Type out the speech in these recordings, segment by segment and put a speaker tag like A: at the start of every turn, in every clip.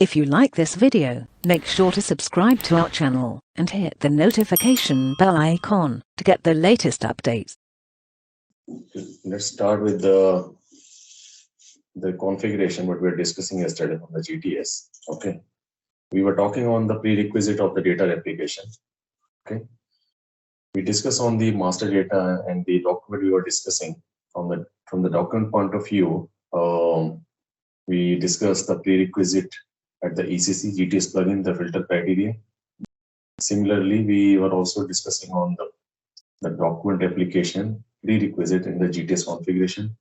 A: If you like this video, make sure to subscribe to our channel and hit the notification bell icon to get the latest updates.
B: Let's start with the configuration what we were discussing yesterday on the GTS. Okay, we were talking on the prerequisite of the data replication. Okay, we discussed on the master data and the document we were discussing from the document point of view. We discussed the prerequisite at the ECC GTS plugin, the filter criteria. Similarly, we were also discussing on the document application prerequisite in the GTS configuration.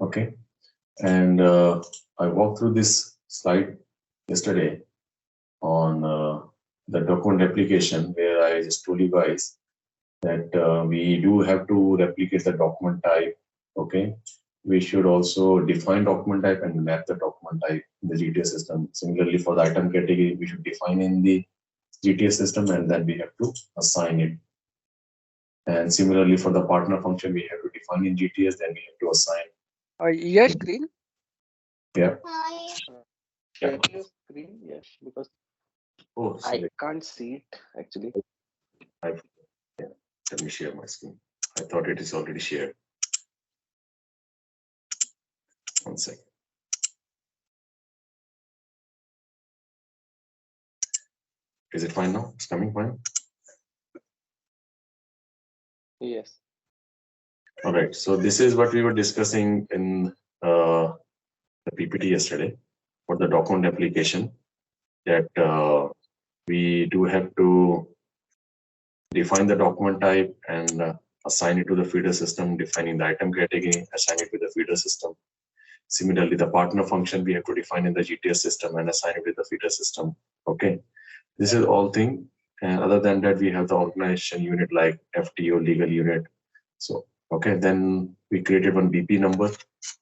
B: Okay, and I walked through this slide yesterday on the document application, where I just told you guys that we do have to replicate the document type. Okay, we should also define document type and map the document type in the GTS system. Similarly, for the item category, we should define in the GTS system and then we have to assign it. And similarly, for the partner function, we have to define in GTS, then we have to assign.
C: Yes, screen.
B: Yeah.
C: Share your screen, yes, because I can't see it actually.
B: Let me share my screen. I thought it is already shared. 1 second. Is it fine now? It's coming fine?
C: Yes.
B: All right. So this is what we were discussing in the PPT yesterday for the document application, that we do have to define the document type and assign it to the feeder system, defining the item category, assign it to the feeder system. Similarly, the partner function we have to define in the GTS system and assign it to the feeder system. Okay, this is all thing. And other than that, we have the organization unit like FTO, legal unit. So, okay, then we created one BP number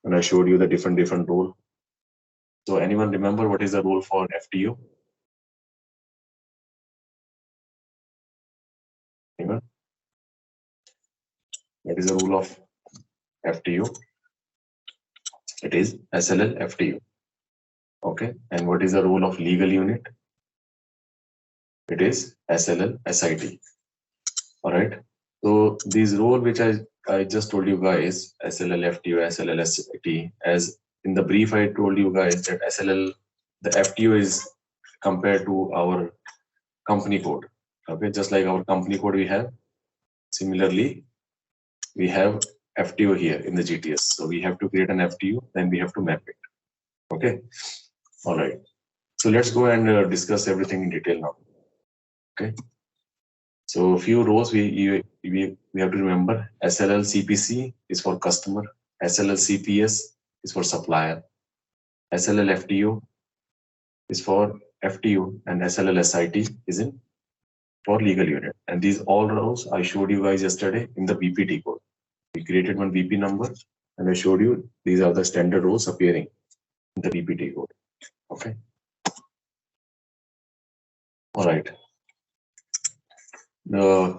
B: and I showed you the different role. So anyone remember what is the role for FTO? Anyone? What is the rule of FTO? It is SLL FTO. Okay, and what is the role of legal unit? It is SLL SIT. All right. So these role which I just told you guys, SLL FTO, SLL SIT, as in the brief I told you guys that SLL, the FTO is compared to our company code. Okay, just like our company code we have. Similarly, we have FTO here in the GTS. So we have to create an FTO, then we have to map it. Okay. All right. So let's go and discuss everything in detail now. Okay. So a few rows we have to remember. SLL CPC is for customer. SLL CPS is for supplier. SLL FTO is for FTO, and SLL SIT is in for legal unit. And these all rows I showed you guys yesterday in the BPT code. We created one BP number and I showed you these are the standard rows appearing in the BPT code. Okay. All right.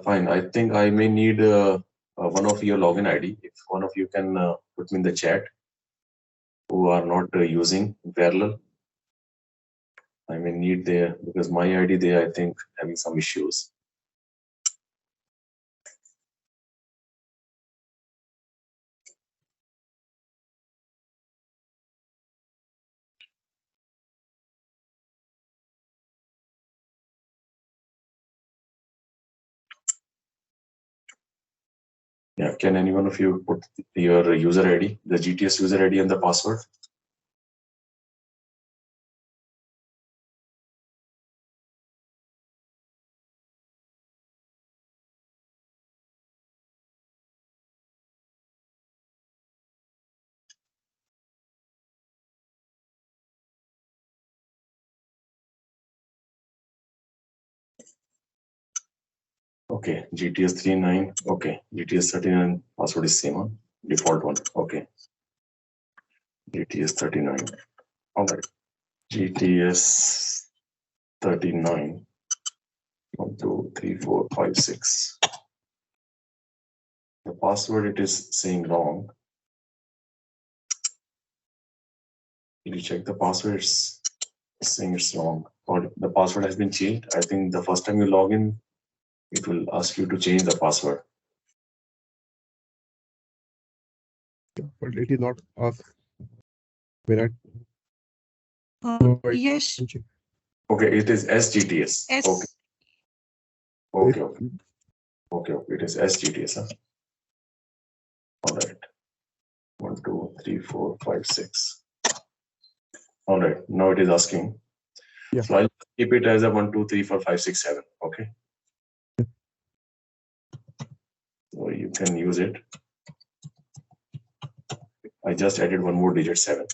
B: Fine. I think I may need one of your login ID. If one of you can put me in the chat who are not using parallel, I may need there because my ID there I think having some issues. Yeah, can any one of you put your user ID, the GTS user ID and the password? Okay, GTS 39. Okay, GTS 39 password is same one, default one. Okay, GTS 39. All right, GTS 39. 1, 2, 3, 4, 5, 6. The password it is saying wrong. Did you check the passwords? It's saying it's wrong, or the password has been changed. I think the first time you log in, it will ask you to change the password.
D: But it is not asked when
E: Yes.
B: Okay, it is SGTS.
E: S.
B: Okay. Okay. Okay. Okay. Okay. It is SGTS. Huh? All right. 1, 2, 3, 4, 5, 6. All right. Now it is asking.
D: Yeah.
B: So I'll keep it as a 1, 2, 3, 4, 5, 6, 7. Okay. So you can use it. I just added one more digit, 7.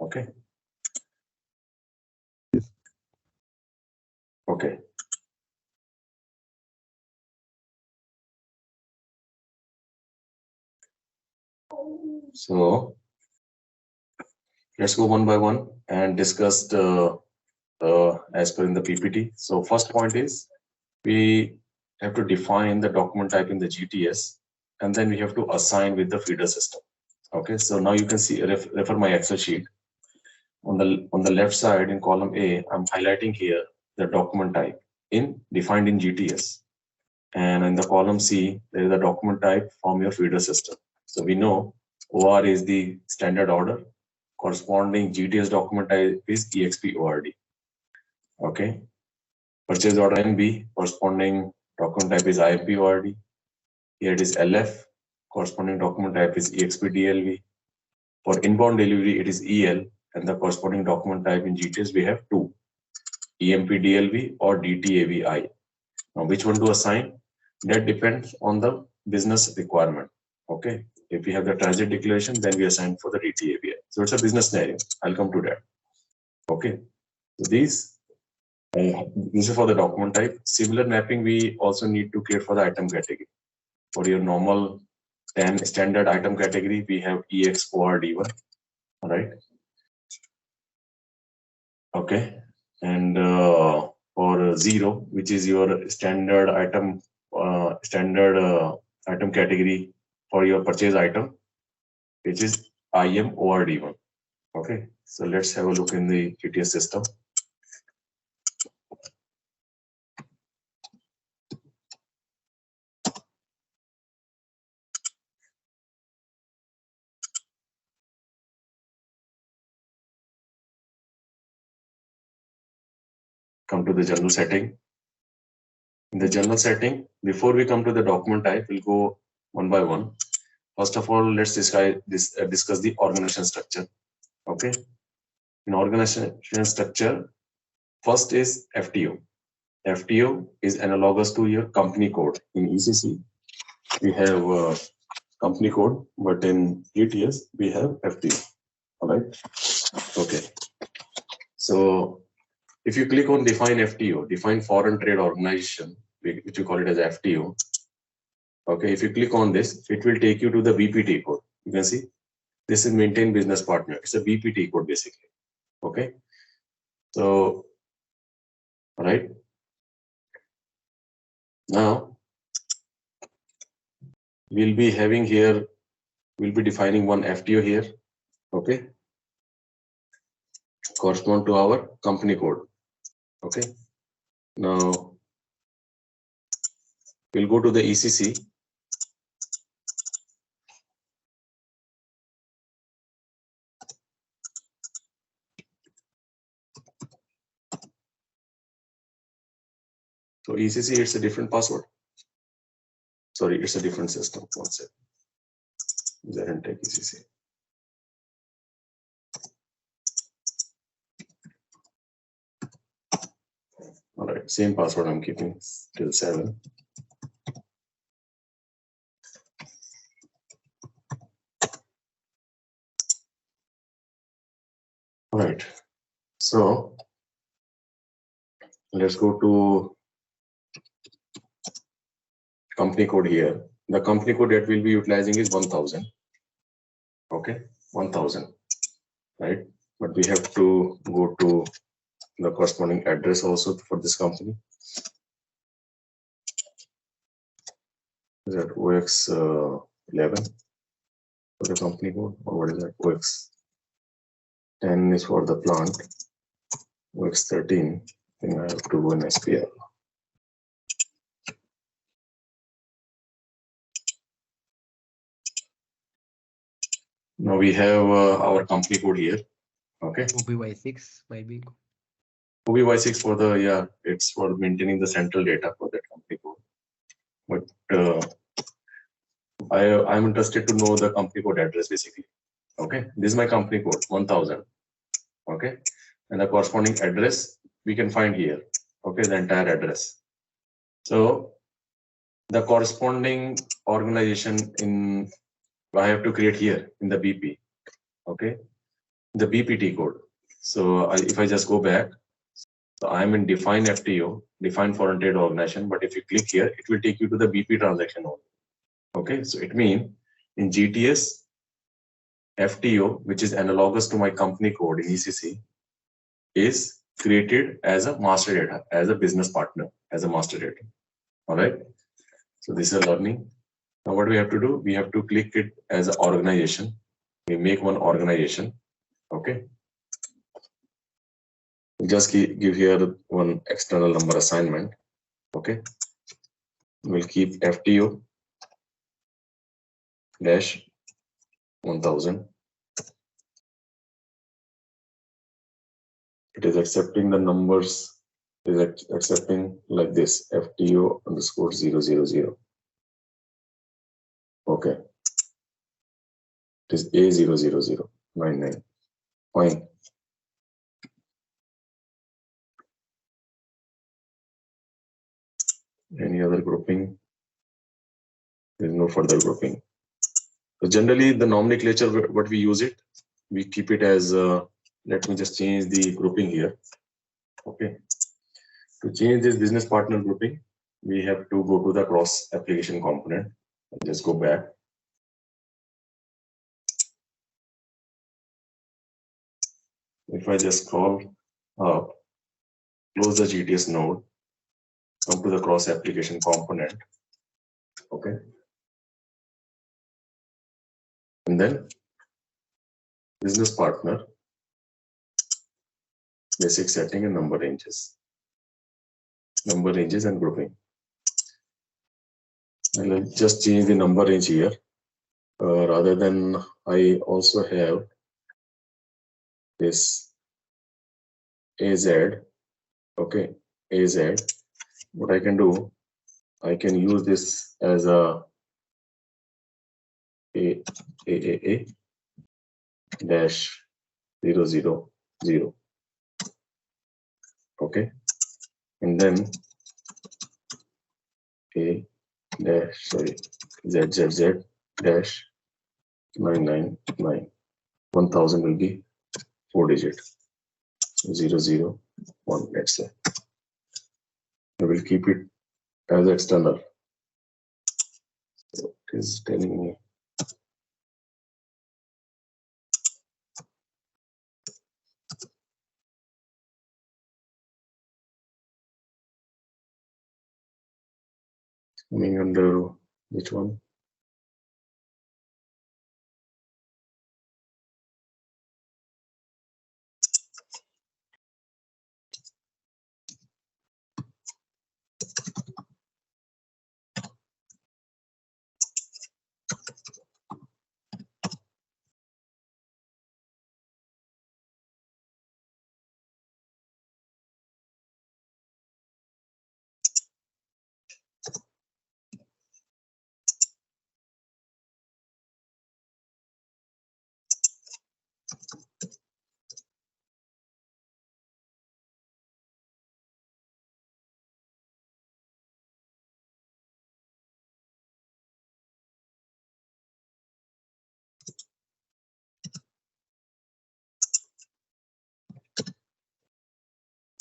B: Okay. Okay. So let's go one by one and discuss the as per in the PPT. So first point is we have to define the document type in the GTS, and then we have to assign with the feeder system. Okay. So now you can see refer my Excel sheet. On the left side in column A, I'm highlighting here the document type defined in GTS. And in the column C, there is a document type from your feeder system. So we know OR is the standard order. Corresponding GTS document type is EXP ORD. Okay. Purchase order NB, corresponding document type is IMP ORD. Here it is LF, corresponding document type is EXP DLV. For inbound delivery, it is EL, and the corresponding document type in GTS we have 2, EMP DLV or DTAVI. Now, which one to assign? That depends on the business requirement. Okay. If we have the transit declaration, then we assign for the DTAVI. So it's a business scenario. I'll come to that. Okay. So this is for the document type. Similar mapping we also need to create for the item category. For your normal 10 standard item category, we have EXORD1. All right. Okay. And for 0, which is your standard item category for your purchase item, which is IMORD1. Okay. So let's have a look in the GTS system. Come to the general setting. In the general setting, before we come to the document type, we'll go one by one. First of all, let's discuss the organization structure. Okay. In organization structure, first is FTO. FTO is analogous to your company code. In ECC, we have company code, but in GTS, we have FTO. All right. Okay. So if you click on define FTO, define foreign trade organization, which you call it as FTO. Okay. If you click on this, it will take you to the BPT code. You can see this is maintain business partner. It's a BPT code basically. Okay. So, all right. Now, we'll be having here, we'll be defining one FTO here. Okay. Correspond to our company code. Okay. Now, we'll go to the ECC. So ECC, it's a different password. Sorry, it's a different system. One second. ZaranTech ECC. All right, same password I'm keeping till 7. All right, so let's go to company code here. The company code that we'll be utilizing is 1000. Okay, 1000, right? But we have to go to the corresponding address also for this company. Is that OX 11 for the company code, or what is that? OX 10 is for the plant. works 13, then I have to go in SPL. Now we have our company code here. Okay.
E: OBY6 maybe.
B: OBY6 for the, yeah, it's for maintaining the central data for that company code. But I'm interested to know the company code address basically. Okay, this is my company code 1000. Okay, and the corresponding address we can find here. Okay, the entire address. So the corresponding organization in I have to create here in the BP. Okay, the BPT code. So if I just go back, so I'm in define FTO, define foreign trade organization. But if you click here, it will take you to the BP transaction only. Okay, so it means in GTS FTO, which is analogous to my company code in ECC, is created as a master data, as a business partner, as a master data. All right. So this is a learning. Now what we have to do, we have to click it as an organization. We make one organization. Okay. We'll just give here one external number assignment. Okay. We'll keep FTO dash 1000. It is accepting the numbers, it is accepting like this FTO underscore 000. Okay. It is A00099. Fine. Any other grouping? There is no further grouping. So generally, the nomenclature, what we use it, we keep it as, let me just change the grouping here. Okay. To change this business partner grouping, we have to go to the cross application component. Just go back. If I just scroll up, close the GTS node, come to the cross application component. Okay. And then business partner, basic setting and number ranges and grouping. And I'll just change the number range here. Rather than I also have this AZ. Okay, AZ. What I can do, I can use this as a AAA dash 000. Okay, and then A dash ZZZ dash 999. 1000 will be 4 digit 001. Let's say I will keep it as external. So it is telling me coming under which one?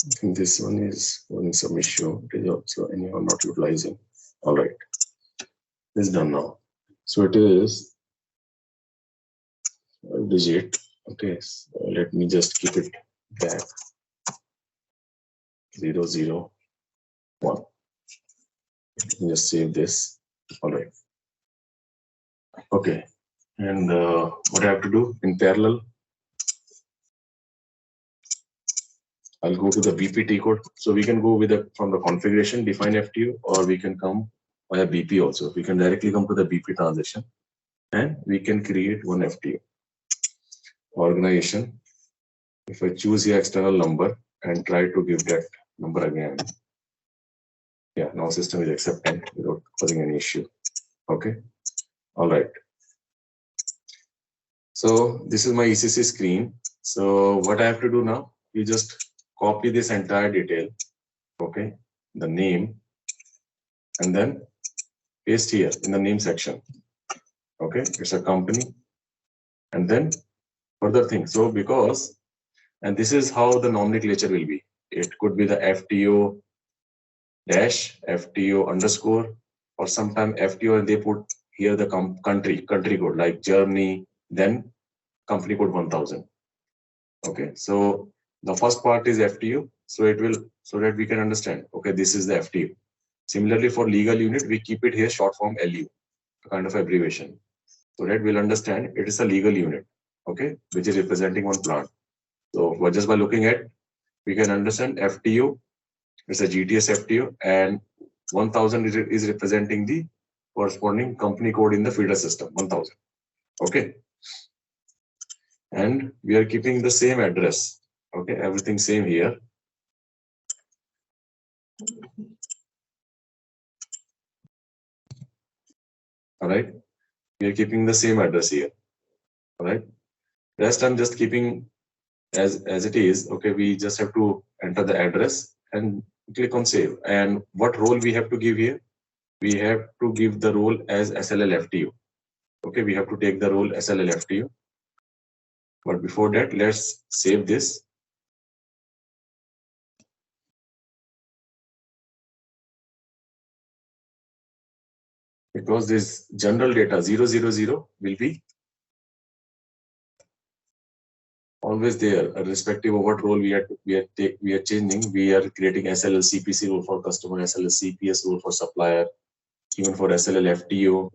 B: I think this one is having some issue. It is also anyhow not utilizing. All right, this is done now. So it is a digit. Okay, so let me just keep it back 001. Let me just save this. All right. Okay, and what I have to do in parallel, I'll go to the BPT code. So we can go with from the configuration, define FTU, or we can come via BP also. We can directly come to the BP transaction and we can create one FTU. Organization. If I choose the external number and try to give that number again. Yeah, now system is accepting without causing any issue. Okay. All right. So this is my ECC screen. So what I have to do now, you just copy this entire detail. Okay. The name and then paste here in the name section. Okay. It's a company and then further thing. So because, and this is how the nomenclature will be. It could be the FTO dash, FTO underscore, or sometime FTO and they put here the country code like Germany, then company code 1000. Okay, so the first part is FTU, so it will, so that we can understand, okay, this is the FTU. Similarly for legal unit, we keep it here short form LU, a kind of abbreviation, so that we'll understand it is a legal unit, okay, which is representing one plant. So just by looking at, we can understand FTU, it's a GTS FTU, and 1000 is representing the corresponding company code in the feeder system, 1000. Okay. And we are keeping the same address. Okay, everything same here. All right. We are keeping the same address here. All right. Rest I'm just keeping as it is. Okay, we just have to enter the address and click on save. And what role we have to give here? We have to give the role as SLL FTU. Okay, we have to take the role SLL FTU. But before that, let's save this. Because this general data 000 will be always there, irrespective of what role we are changing. We are creating SLL CPC role for customer, SLL CPS role for supplier, even for SLL FTO.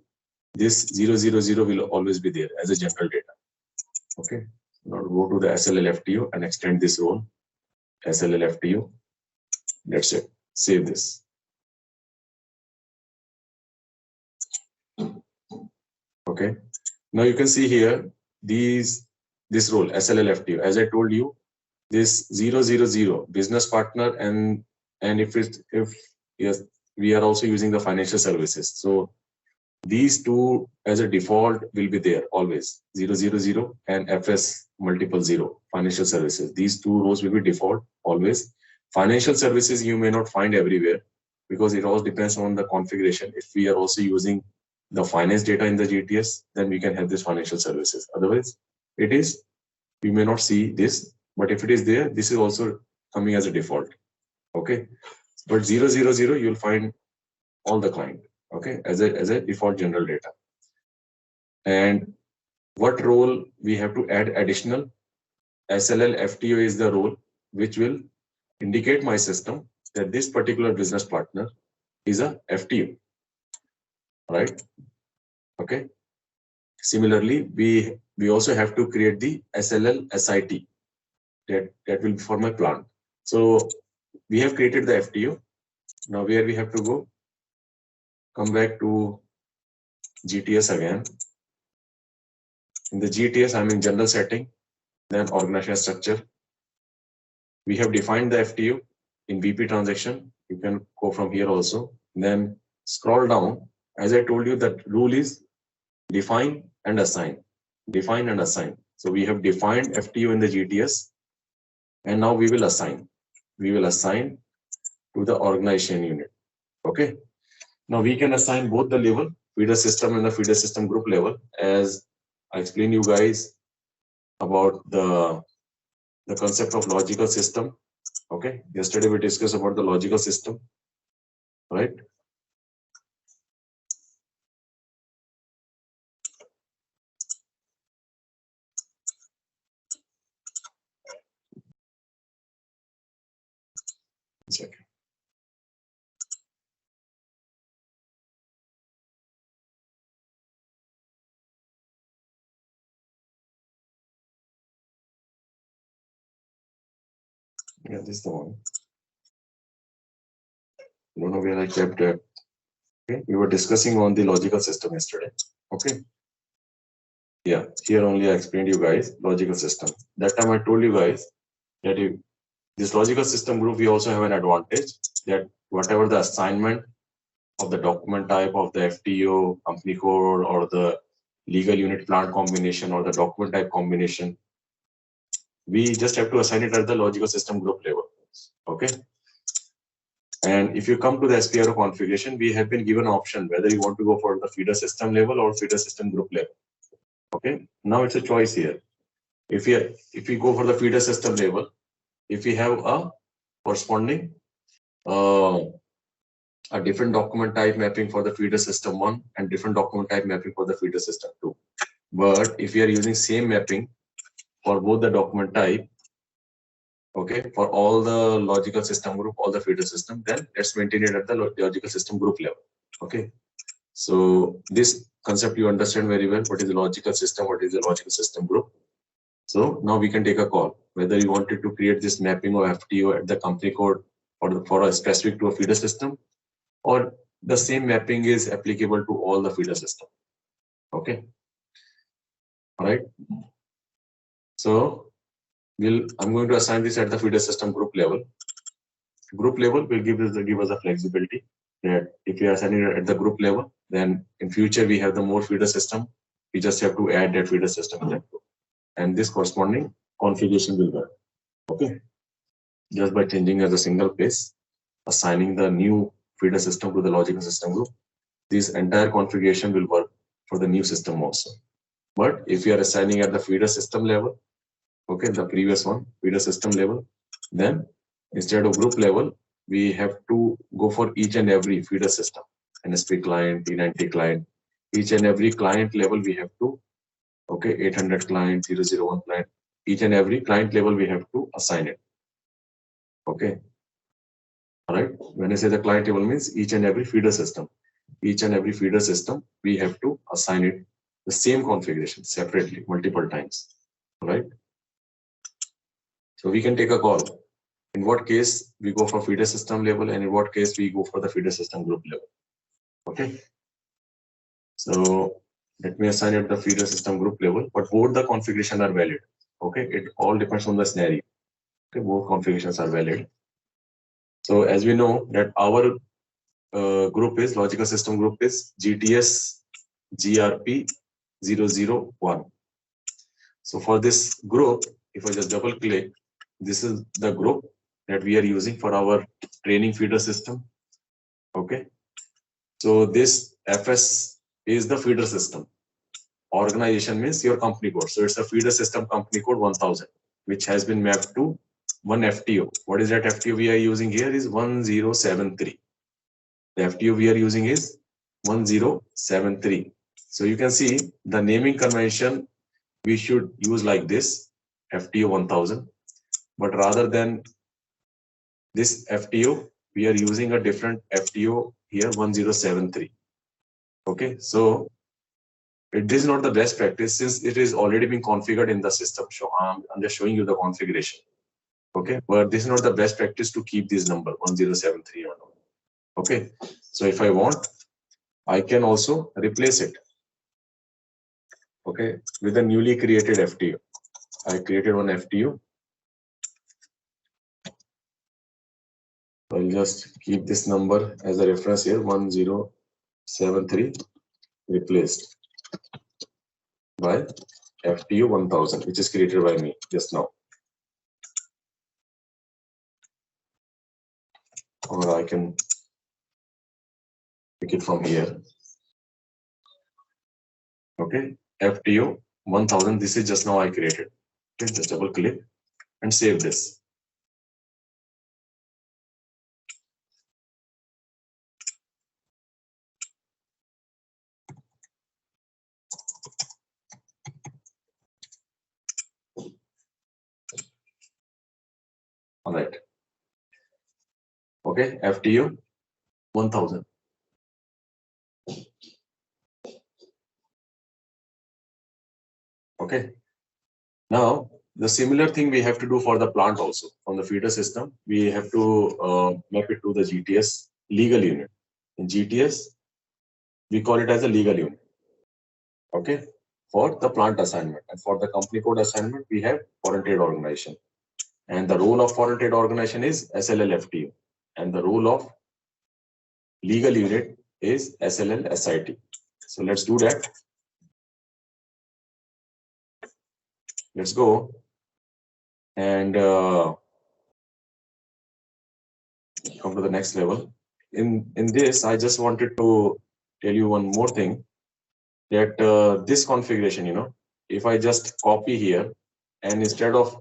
B: This 000 will always be there as a general data. Okay. Now go to the SLL FTO and extend this role SLL FTO. That's it. Save this. Okay. Now you can see here this role SLL FTO. As I told you, this 000 business partner and if yes, we are also using the financial services. So these two as a default will be there always, 000 and FS multiple 0 financial services. These two rows will be default always. Financial services you may not find everywhere because it all depends on the configuration. If we are also using the finance data in the GTS, then we can have this financial services. Otherwise, it is, you may not see this, but if it is there, this is also coming as a default. Okay, but 000 you'll find all the client. Okay, as a default general data. And what role we have to add additional? SLL FTO is the role which will indicate my system that this particular business partner is a FTO, right? Okay. Similarly, we also have to create the SLL SIT that will be for my plant. So we have created the FTO. Now where we have to go? Come back to GTS again. In the GTS, I'm in general setting, then organization structure. We have defined the FTU in VP transaction. You can go from here also. Then scroll down. As I told you, that rule is define and assign. Define and assign. So we have defined FTU in the GTS, and now we will assign. We will assign to the organization unit. Okay. Now we can assign both the level, feeder system and the feeder system group level, as I explained you guys about the concept of logical system. Okay, yesterday we discussed about the logical system, right? Check. Yeah, this is the one. I don't know where I kept it. Okay, we were discussing on the logical system yesterday. Okay. Yeah, here only I explained you guys logical system. That time I told you guys that if this logical system group, we also have an advantage that whatever the assignment of the document type of the FTO, company code, or the legal unit plant combination or the document type combination, we just have to assign it at the logical system group level. Okay. And if you come to the SPRO configuration, we have been given an option whether you want to go for the feeder system level or feeder system group level. Okay. Now it's a choice here. If we go for the feeder system level, if we have a corresponding a different document type mapping for the feeder system 1 and different document type mapping for the feeder system 2. But if we are using same mapping for both the document type, okay, for all the logical system group, all the feeder system, then let's maintain it at the logical system group level. Okay. So this concept you understand very well. What is the logical system? What is the logical system group? So now we can take a call whether you wanted to create this mapping of FTO at the company code or for a specific to a feeder system, or the same mapping is applicable to all the feeder system. Okay. All right. So I'm going to assign this at the feeder system group level. Group level will give us a flexibility that if we are assigning it at the group level, then in future we have the more feeder system. We just have to add that feeder system in that group, and this corresponding configuration will work. Okay. Just by changing as a single place, assigning the new feeder system to the logical system group, this entire configuration will work for the new system also. But if you are assigning at the feeder system level, okay, the previous one, feeder system level, then instead of group level, we have to go for each and every feeder system, NSP client, P90 client, each and every client level we have to, okay, 800 client, 001 client, each and every client level we have to assign it. Okay. All right. When I say the client level means each and every feeder system. Each and every feeder system, we have to assign it the same configuration separately multiple times. All right. So we can take a call. In what case we go for feeder system level and in what case we go for the feeder system group level. Okay. So let me assign it the feeder system group level, but both the configuration are valid. Okay. It all depends on the scenario. Okay. Both configurations are valid. So as we know that our group is logical system group is GTS GRP 001. So for this group, if I just double click, this is the group that we are using for our training feeder system. Okay. So this FS is the feeder system. Organization means your company code. So it's a feeder system company code 1000, which has been mapped to one FTO. What is that FTO we are using here is 1073. The FTO we are using is 1073. So you can see the naming convention we should use like this, FTO 1000. But rather than this FTO, we are using a different FTO here, 1073. Okay, so it is not the best practice since it is already been configured in the system. So I'm just showing you the configuration. Okay, but this is not the best practice to keep this number 1073 or not. Okay, so if I want, I can also replace it. Okay, with a newly created FTO. I created one FTO. I'll just keep this number as a reference here, 1073 replaced by FTO 1000, which is created by me just now. Or I can pick it from here. Okay, FTO 1000, this is just now I created. Okay, just double click and save this. All right. Okay, FTO 1000. Okay. Now the similar thing we have to do for the plant also. From the feeder system, we have to map it to the GTS legal unit. In GTS, we call it as a legal unit. Okay, for the plant assignment, and for the company code assignment, we have foreign trade organization. And the role of foreign trade organization is SLL-FTO, and the role of legal unit is SLL-SIT. So let's do that. Let's go. And come to the next level. In this, I just wanted to tell you one more thing, that this configuration, if I just copy here, and instead of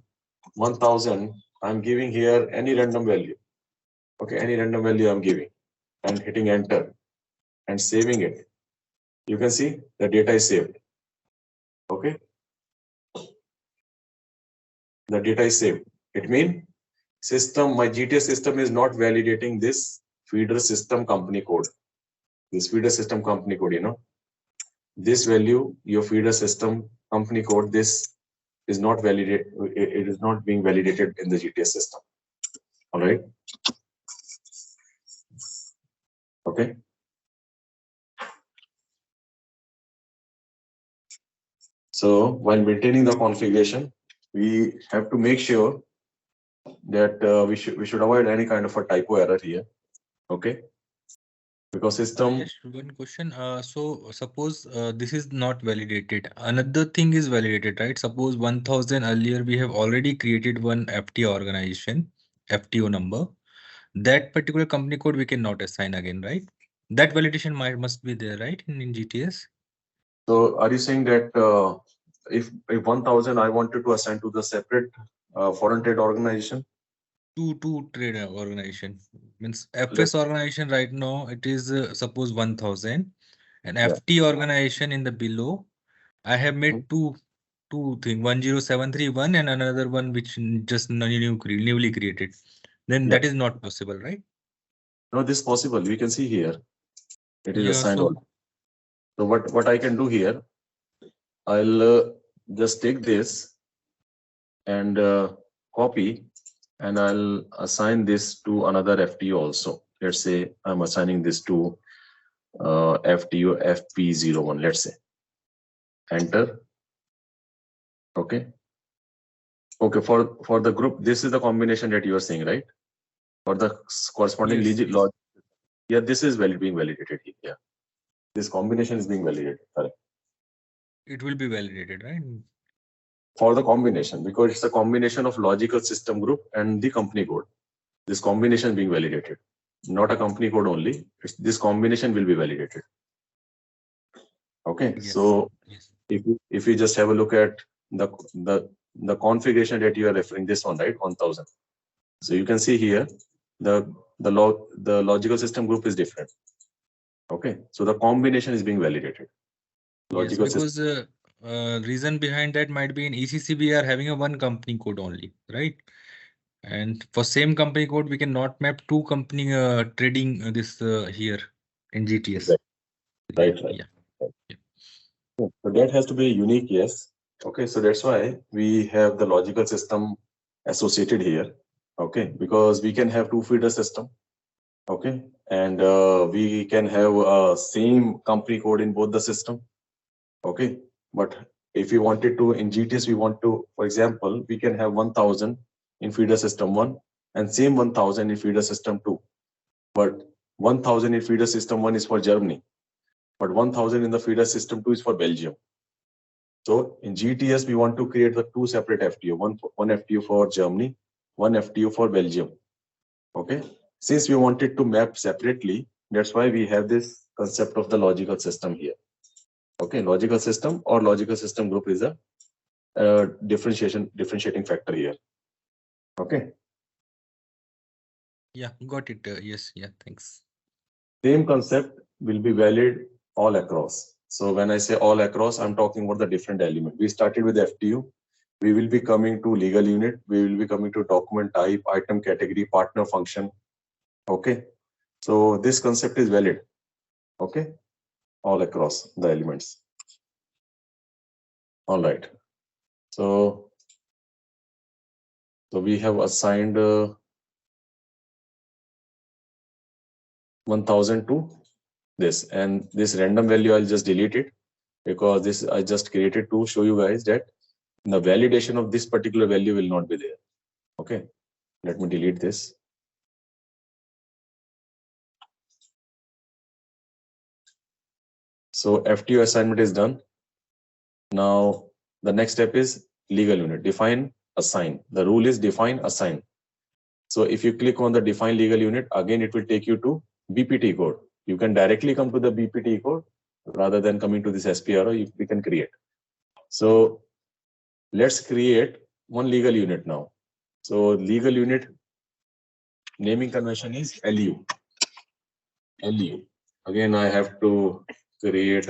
B: 1000, I'm giving here any random value. Okay, any random value I'm giving and hitting enter and saving it. You can see the data is saved. Okay, the data is saved. It means my GTS system is not validating this feeder system company code. This feeder system company code, this value, your feeder system company code, this is not validated. It is not being validated in the GTS system. All right. Okay. So while maintaining the configuration, we have to make sure that we should avoid any kind of a typo error here. Okay. Because system.
E: Yes, one question. So suppose this is not validated. Another thing is validated, right? Suppose 1000 earlier we have already created one FTO organization, FTO number. That particular company code we cannot assign again, right? That validation must be there, right? In GTS.
B: So are you saying that if 1000 I wanted to assign to the separate foreign trade organization?
E: Two trade organization means FS organization right now it is suppose 1000 and FT organization in the below. I have made two thing 10731 and another one which just newly created. Then that is not possible, right?
B: No, this is possible. We can see here. It is assigned. So what I can do here, I'll just take this and copy, and I'll assign this to another FTO also. Let's say I'm assigning this to FTO FP01. Let's say enter. Okay. Okay. For the group, this is the combination that you are saying, right? For the corresponding logic. Yeah, this is being validated here. Yeah. This combination is being validated. Correct.
E: It will be validated, right?
B: For the combination, because it's a combination of logical system group and the company code. This combination being validated, not a company code only. This combination will be validated. Okay. Yes. So if you just have a look at the configuration that you are referring, this one, right, 1000. So you can see here the logical system group is different. Okay. So the combination is being validated.
E: Logical because reason behind that might be in ECC we are having a one company code only, right? And for same company code we cannot map two company trading this here in GTS.
B: Right. Yeah. So that has to be unique, yes. Okay, so that's why we have the logical system associated here. Okay, because we can have two feeder system. Okay, and we can have same company code in both the system. Okay, but if we wanted to in GTS, we want to, for example, we can have 1000 in feeder system 1 and same 1000 in feeder system 2. But 1000 in feeder system 1 is for Germany, but 1000 in the feeder system 2 is for Belgium. So in GTS, we want to create the two separate FTO, one FTO for Germany, one FTO for Belgium. Okay. Since we wanted to map separately, that's why we have this concept of the logical system here. Okay. Logical system or logical system group is a differentiating factor here. Okay.
E: Yeah, got it. Yes. Yeah. Thanks.
B: Same concept will be valid all across. So when I say all across, I'm talking about the different element. We started with FTU. We will be coming to legal unit. We will be coming to document type, item category, partner function. Okay. So this concept is valid. Okay. All across the elements. All right. So So we have assigned 1000 to this, and this random value I'll just delete it, because this I just created to show you guys that the validation of this particular value will not be there. Okay, let me delete this. So FTO assignment is done. Now the next step is legal unit. Define, assign. The rule is define, assign. So if you click on the define legal unit, again it will take you to BPT code. You can directly come to the BPT code rather than coming to this SPRO. We can create. So let's create one legal unit now. So legal unit naming convention is LU. LU. Again, I have to create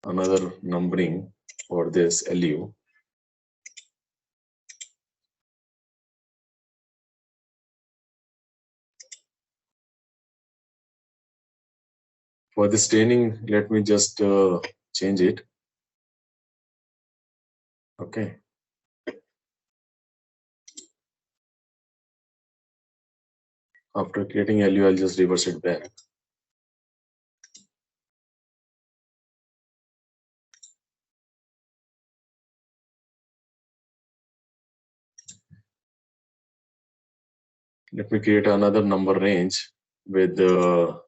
B: another numbering for this LU. For this training, let me just change it. Okay. After creating LU, I'll just reverse it back. Let me create another number range with a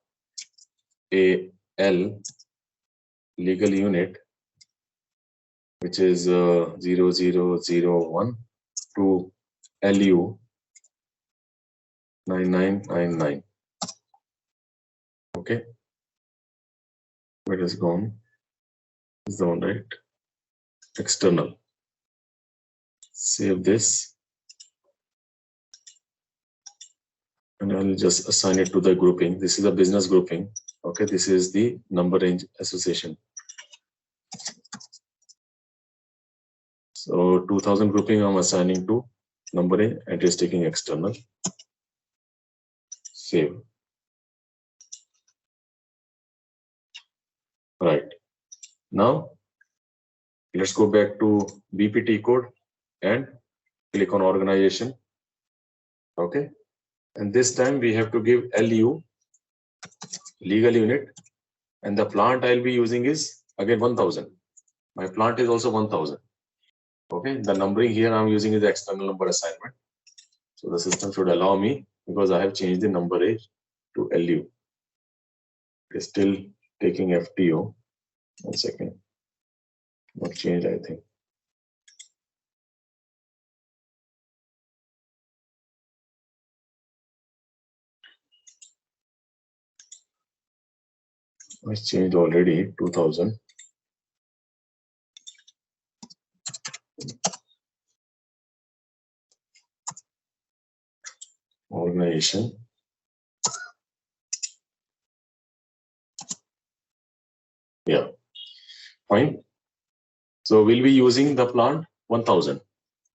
B: L legal unit, which is 0001 to LU 9999. Okay, where is gone? Is the one, right? External. Save this, and I'll just assign it to the grouping. This is a business grouping. Okay, this is the number range association. So 2000 grouping I'm assigning to number range, and it is taking external. Save. Right. Now let's go back to BPT code and click on organization. Okay. And this time we have to give LU legal unit, and the plant I'll be using is again 1000. My plant is also 1000. Okay. The numbering here I'm using is the external number assignment. So the system should allow me, because I have changed the number range to LU. It is still taking FTO. 1 second. Not changed, I think. It's changed already, 2000. Organization. Yeah, fine. So we'll be using the plant 1000.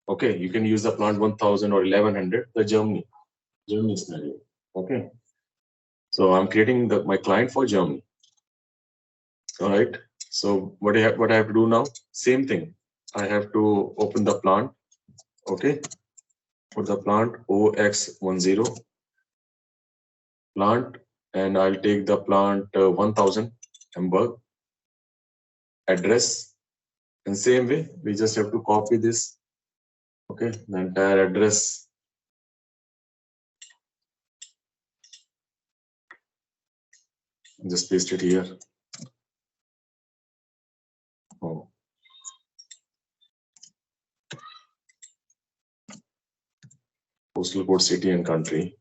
B: Okay, you can use the plant 1000 or 1100, the Germany scenario. Okay. So I'm creating my client for Germany. All right. So what I have to do now? Same thing. I have to open the plant. Okay. For the plant OX10 plant, and I'll take the plant 1000 Hamburg address. In same way, we just have to copy this. Okay, the entire address. Just paste it here. Oh. Postal code, city and country.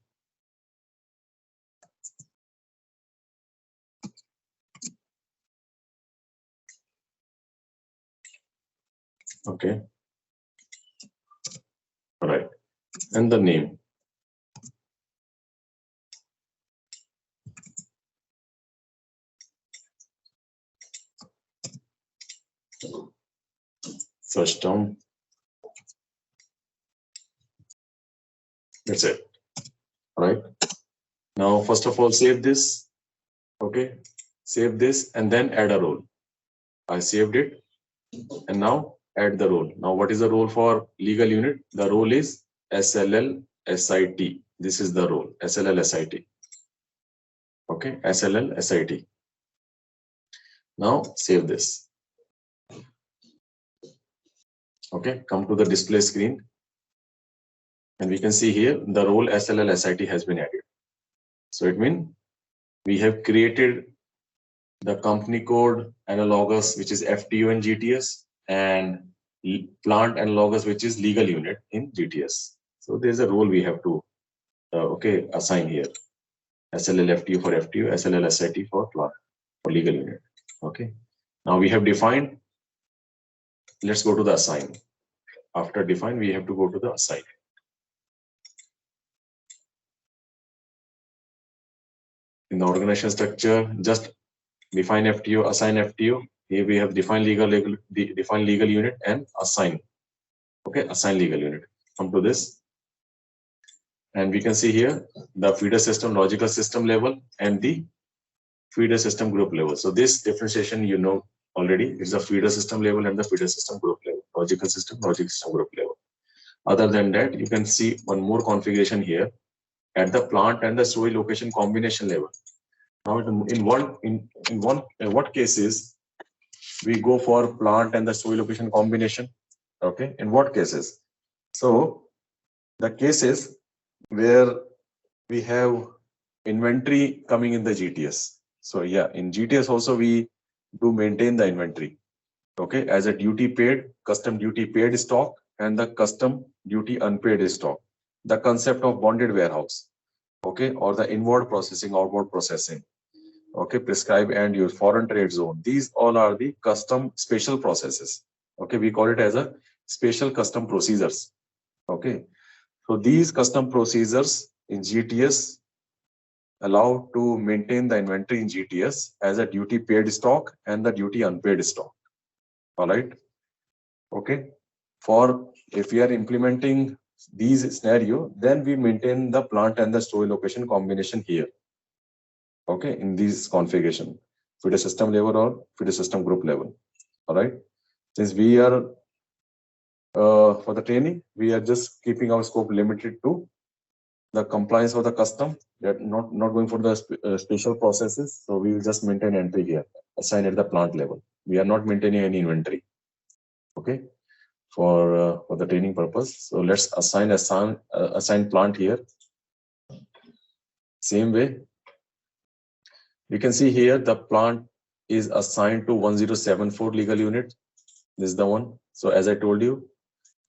B: Okay. All right. And the name. First term. That's it. All right. Now, first of all, save this. Okay. Save this and then add a role. I saved it. And now add the role. Now, what is the role for legal unit? The role is SLL SIT. This is the role, SLL SIT. Okay, SLL SIT. Now, save this. Okay, come to the display screen. And we can see here the role SLL SIT has been added. So it means we have created the company code analogous, which is FTO in GTS, and plant analogous, which is legal unit in GTS. So there's a role we have to assign here. SLL FTO for FTO, SLL SIT for plant, for legal unit. Okay. Now we have defined. Let's go to the assign. After define, we have to go to the assign. In the organization structure, just define FTO, assign FTO. Here we have define legal unit and assign. Okay, assign legal unit. Come to this. And we can see here the feeder system, logical system level, and the feeder system group level. So this differentiation you know already. It's the feeder system level and the feeder system group level. Logical system group level. Other than that, you can see one more configuration here at the plant and the storage location combination level. Now, in what cases we go for plant and the storage location combination? Okay, in what cases? So the cases where we have inventory coming in the GTS. So yeah, in GTS also we do maintain the inventory. Okay, as a duty paid, custom duty paid stock, and the custom duty unpaid stock. The concept of bonded warehouse. Okay, or the inward processing, outward processing. Okay, prescribe and use, foreign trade zone. These all are the custom special processes. Okay, we call it as a special custom procedures. Okay, so these custom procedures in GTS allow to maintain the inventory in GTS as a duty paid stock and the duty unpaid stock. All right. Okay. For if we are implementing these scenario, then we maintain the plant and the storage location combination here. Okay, in this configuration, feeder system level or feeder system group level. All right. Since we are for the training, we are just keeping our scope limited to the compliance of the custom. We are not going for the special processes. So we will just maintain entry here, assign at the plant level. We are not maintaining any inventory. Okay, for the training purpose. So let's assign plant here. Same way. You can see here the plant is assigned to 1074 legal unit. This is the one. So as I told you,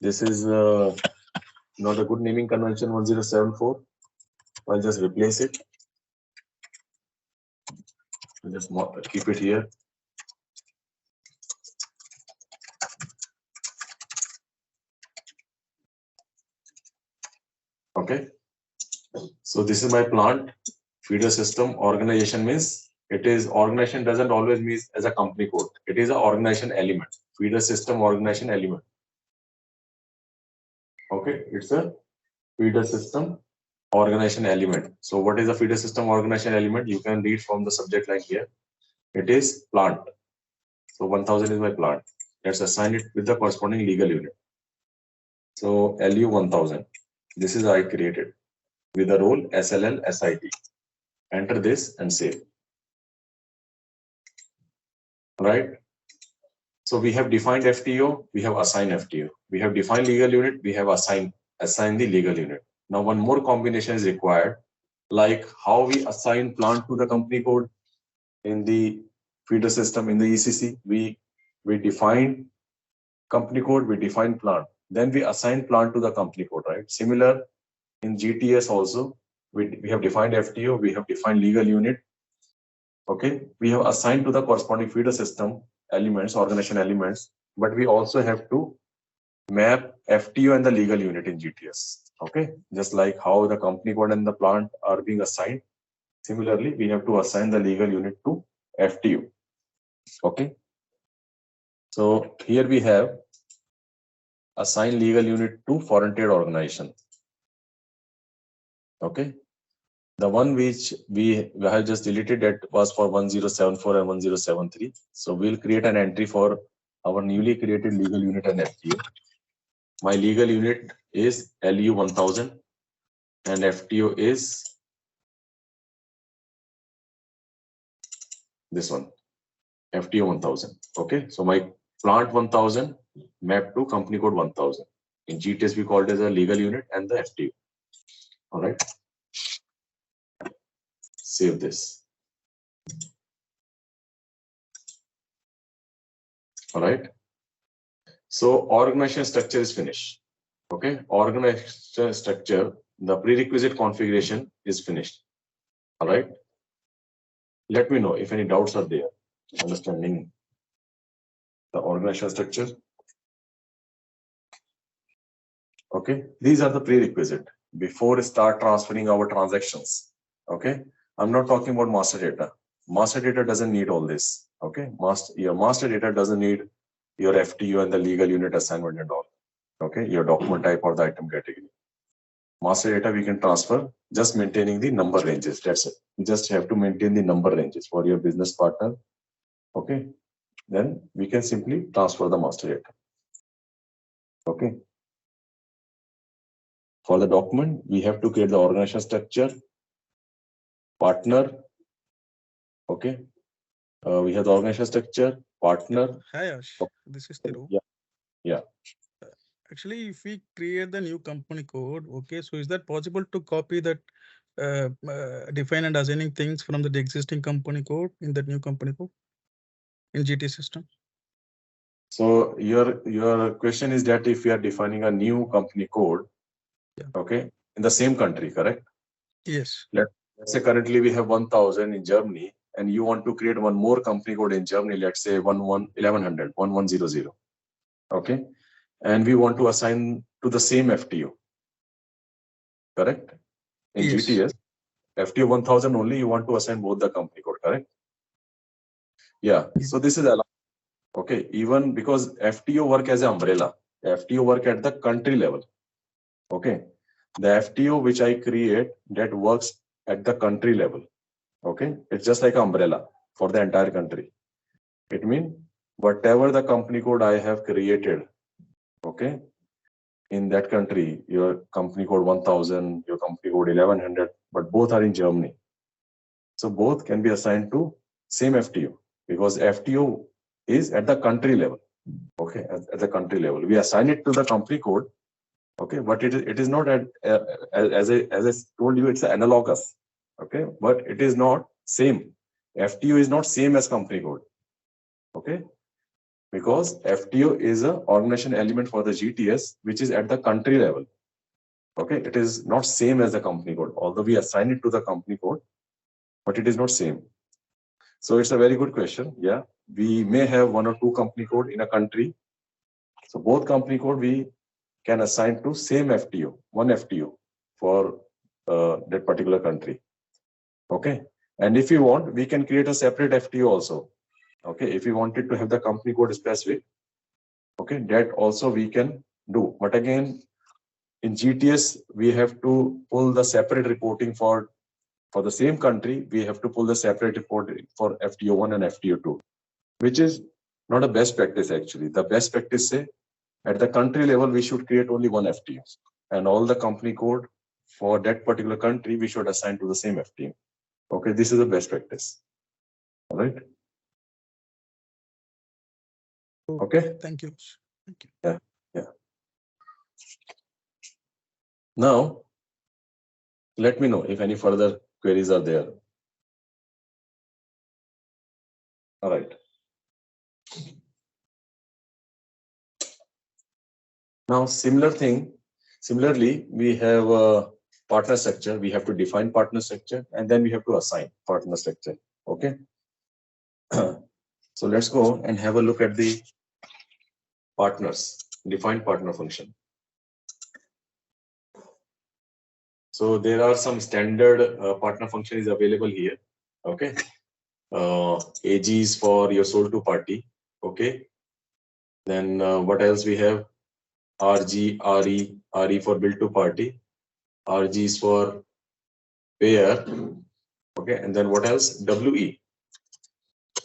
B: this is not a good naming convention 1074. I'll just replace it. I'll just keep it here. Okay. So this is my plant. Feeder system organization means it is organization doesn't always mean as a company code. It is an organization element. Feeder system organization element. Okay, it's a feeder system organization element. So what is a feeder system organization element? You can read from the subject line here. It is plant. So 1000 is my plant. Let's assign it with the corresponding legal unit. So LU 1000. This is I created with the role SLL SIT. Enter this and save. Right. So we have defined FTO, we have assigned FTO. We have defined legal unit, we have assigned the legal unit. Now one more combination is required, like how we assign plant to the company code in the feeder system in the ECC. We define company code, we define plant. Then we assign plant to the company code, right? Similar in GTS also, we have defined FTO, we have defined legal unit. Okay, we have assigned to the corresponding feeder system elements, organization elements, but we also have to map FTO and the legal unit in GTS. Okay, just like how the company code and the plant are being assigned. Similarly, we have to assign the legal unit to FTO. Okay, so here we have assign legal unit to foreign trade organization. Okay, the one which we have just deleted that was for 1074 and 1073. So we'll create an entry for our newly created legal unit and FTO. My legal unit is LU 1000 and FTO is this one, FTO 1000. Okay, so my plant 1000 mapped to company code 1000. In GTS, we call it as a legal unit and the FTO. All right, save this. All right, so organization structure is finished. Okay, organization structure, the prerequisite configuration is finished. All right, let me know if any doubts are there understanding the organization structure. Okay, these are the prerequisite before start transferring our transactions. Okay, I'm not talking about master data. Master data doesn't need all this. Okay, your master data doesn't need your FTO and the legal unit assignment and all. Okay, your document type or the item category. Master data we can transfer, just maintaining the number ranges. That's it. You just have to maintain the number ranges for your business partner. Okay, then we can simply transfer the master data. Okay. For the document, we have to create the organization structure, partner. Okay. We have the organization structure, partner.
F: Hi, Ash. This is Thiru.
B: Yeah. Yeah.
F: Actually, if we create the new company code, okay, so is that possible to copy that define and assigning things from the existing company code in that new company code in GT system?
B: So your question is that if we are defining a new company code,
F: yeah,
B: okay, in the same country, correct?
F: Yes.
B: Let's say currently we have 1000 in Germany, and you want to create one more company code in Germany, let's say 1100, 1100. Okay, and we want to assign to the same FTO, correct? In
F: yes.
B: GTS, FTO 1000 only, you want to assign both the company code, correct? Yeah, so this is allowed. Okay, even because FTO work as an umbrella, FTO work at the country level. Okay, the FTO which I create, that works at the country level. Okay, it's just like an umbrella for the entire country. It means whatever the company code I have created, okay, in that country, your company code 1000, your company code 1100, but both are in Germany. So both can be assigned to same FTO because FTO is at the country level. Okay, at the country level, we assign it to the company code. Okay, but it is not as I told you, it's analogous. Okay, but it is not same. FTO is not same as company code. Okay, because FTO is an organization element for the GTS, which is at the country level. Okay, it is not same as the company code, although we assign it to the company code, but it is not same. So it's a very good question. Yeah, we may have one or two company code in a country. So both company code we can assign to same FTO, one FTO for that particular country. Okay, and if you want, we can create a separate FTO also. Okay, if you wanted to have the company code specific, okay, that also we can do. But again, in GTS, we have to pull the separate reporting for the same country. We have to pull the separate reporting for FTO1 and FTO2, which is not a best practice actually. The best practice say at the country level, we should create only one FTO, and all the company code for that particular country, we should assign to the same FTO. Okay, this is the best practice. All right. Okay.
F: Thank you. Thank you.
B: Yeah. Yeah. Now, let me know if any further queries are there. All right. Now, similarly, we have a partner structure. We have to define partner structure, and then we have to assign partner structure. Okay. So let's go and have a look at the partners, define partner function. So there are some standard partner function is available here. Okay. AG is for your sold to party. Okay. Then what else we have? RG, RE for bill to party. RG is for payer. Okay. And then what else? WE.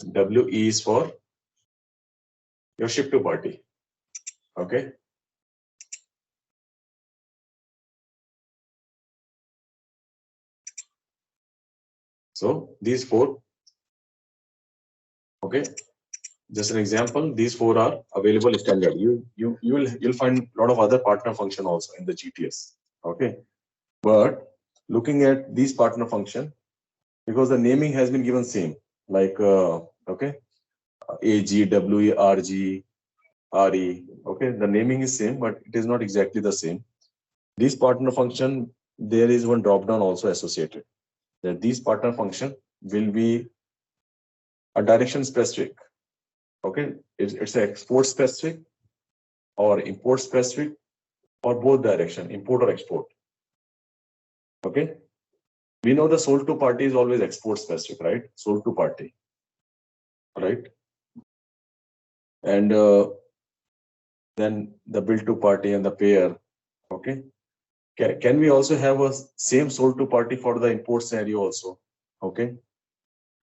B: WE is for your ship to party. Okay. So these four, okay, just an example, these four are available standard. You'll find a lot of other partner function also in the GTS. Okay. But looking at these partner function, because the naming has been given same, like okay, AG, WE, RG, RE. Okay, the naming is same, but it is not exactly the same. This partner function, there is one drop down also associated. That these partner function will be a direction specific. Okay, it's an export specific or import specific or both direction, import or export. Okay, we know the sold to party is always export specific, right? Sold to party, right? And then the bill to party and the payer. Okay, can we also have a same sold to party for the import scenario also? Okay,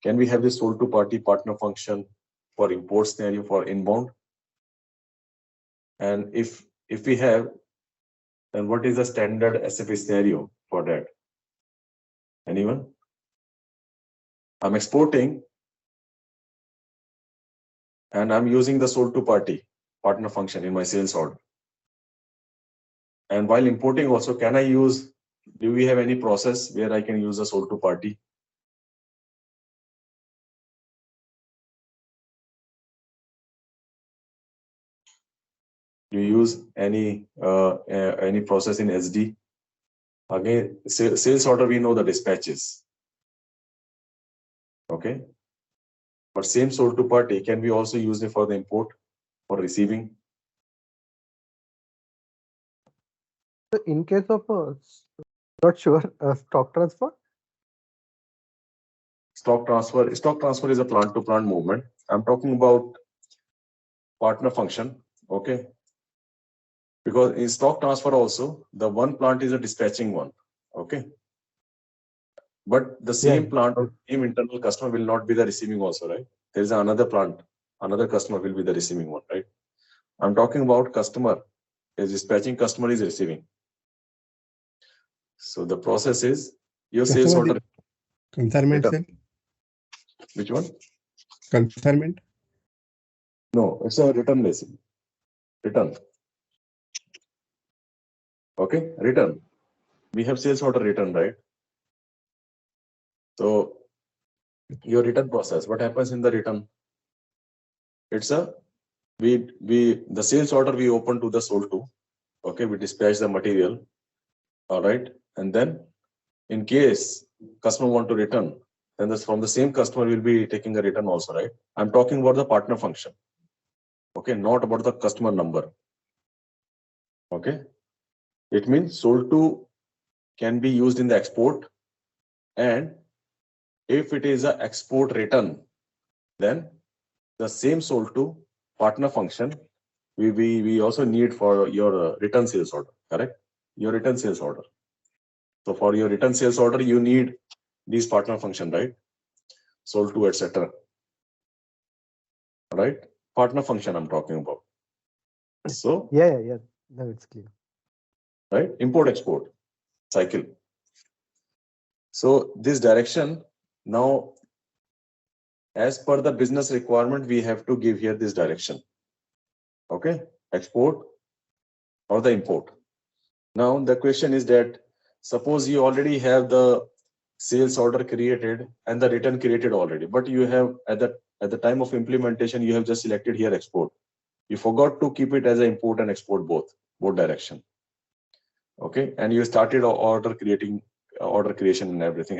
B: can we have this sold to party partner function for import scenario for inbound? And if we have, then what is the standard SAP scenario for that? Anyone? I'm exporting and I'm using the sold to party partner function in my sales order. And while importing also, can I use, do we have any process where I can use the sold to party? Do you use any process in SD? Again, sales order, we know the dispatches. Okay. But same sold to party, can we also use it for the import or receiving?
G: In case of not sure, stock transfer.
B: Stock transfer is a plant to plant movement. I'm talking about partner function. Okay. Because in stock transfer also, the one plant is a dispatching one. Okay. But the same plant or same internal customer will not be the receiving also, right? There is another plant, another customer will be the receiving one, right? I'm talking about customer is dispatching, customer is receiving. So the process is your sales order.
D: Consignment sale?
B: Which one?
D: Consignment?
B: No, it's a return basically. Return. Okay, return. We have sales order return, right? So your return process, what happens in the return? It's a the sales order we open to the sold to. Okay, we dispatch the material. All right, and then in case customer want to return, then from the same customer will be taking a return also, right? I'm talking about the partner function. Okay, not about the customer number. Okay, it means sold to can be used in the export, and if it is an export return, then the same sold to partner function we also need for your return sales order, correct? Your return sales order. So for your return sales order, you need these partner function, right? Sold to, etc. Right? Partner function I'm talking about. So
G: yeah. No, it's clear.
B: Right? Import export cycle. So this direction now, as per the business requirement, we have to give here this direction. Okay, export or the import. Now the question is that suppose you already have the sales order created and the return created already, but you have at the time of implementation you have just selected here export. You forgot to keep it as an import and export both direction. Okay, and you started order creation and everything,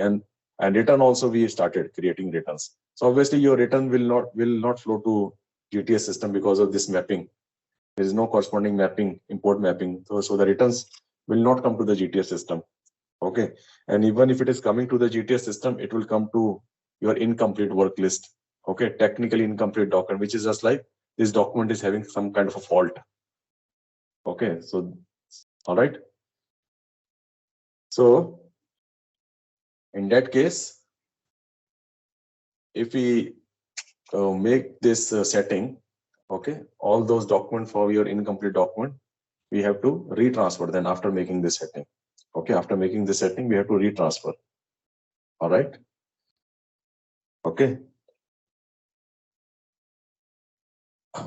B: and return also we started creating returns. So obviously your return will not flow to GTS system because of this mapping. There is no corresponding mapping, import mapping. So the returns will not come to the GTS system. Okay, and even if it is coming to the GTS system, it will come to your incomplete work list. Okay, technically incomplete document, which is just like this document is having some kind of a fault. Okay, so all right. So in that case, if we make this setting, Okay, all those documents for your incomplete document, we have to retransfer then after making this setting. Okay, after making this setting, we have to retransfer. All right. Okay.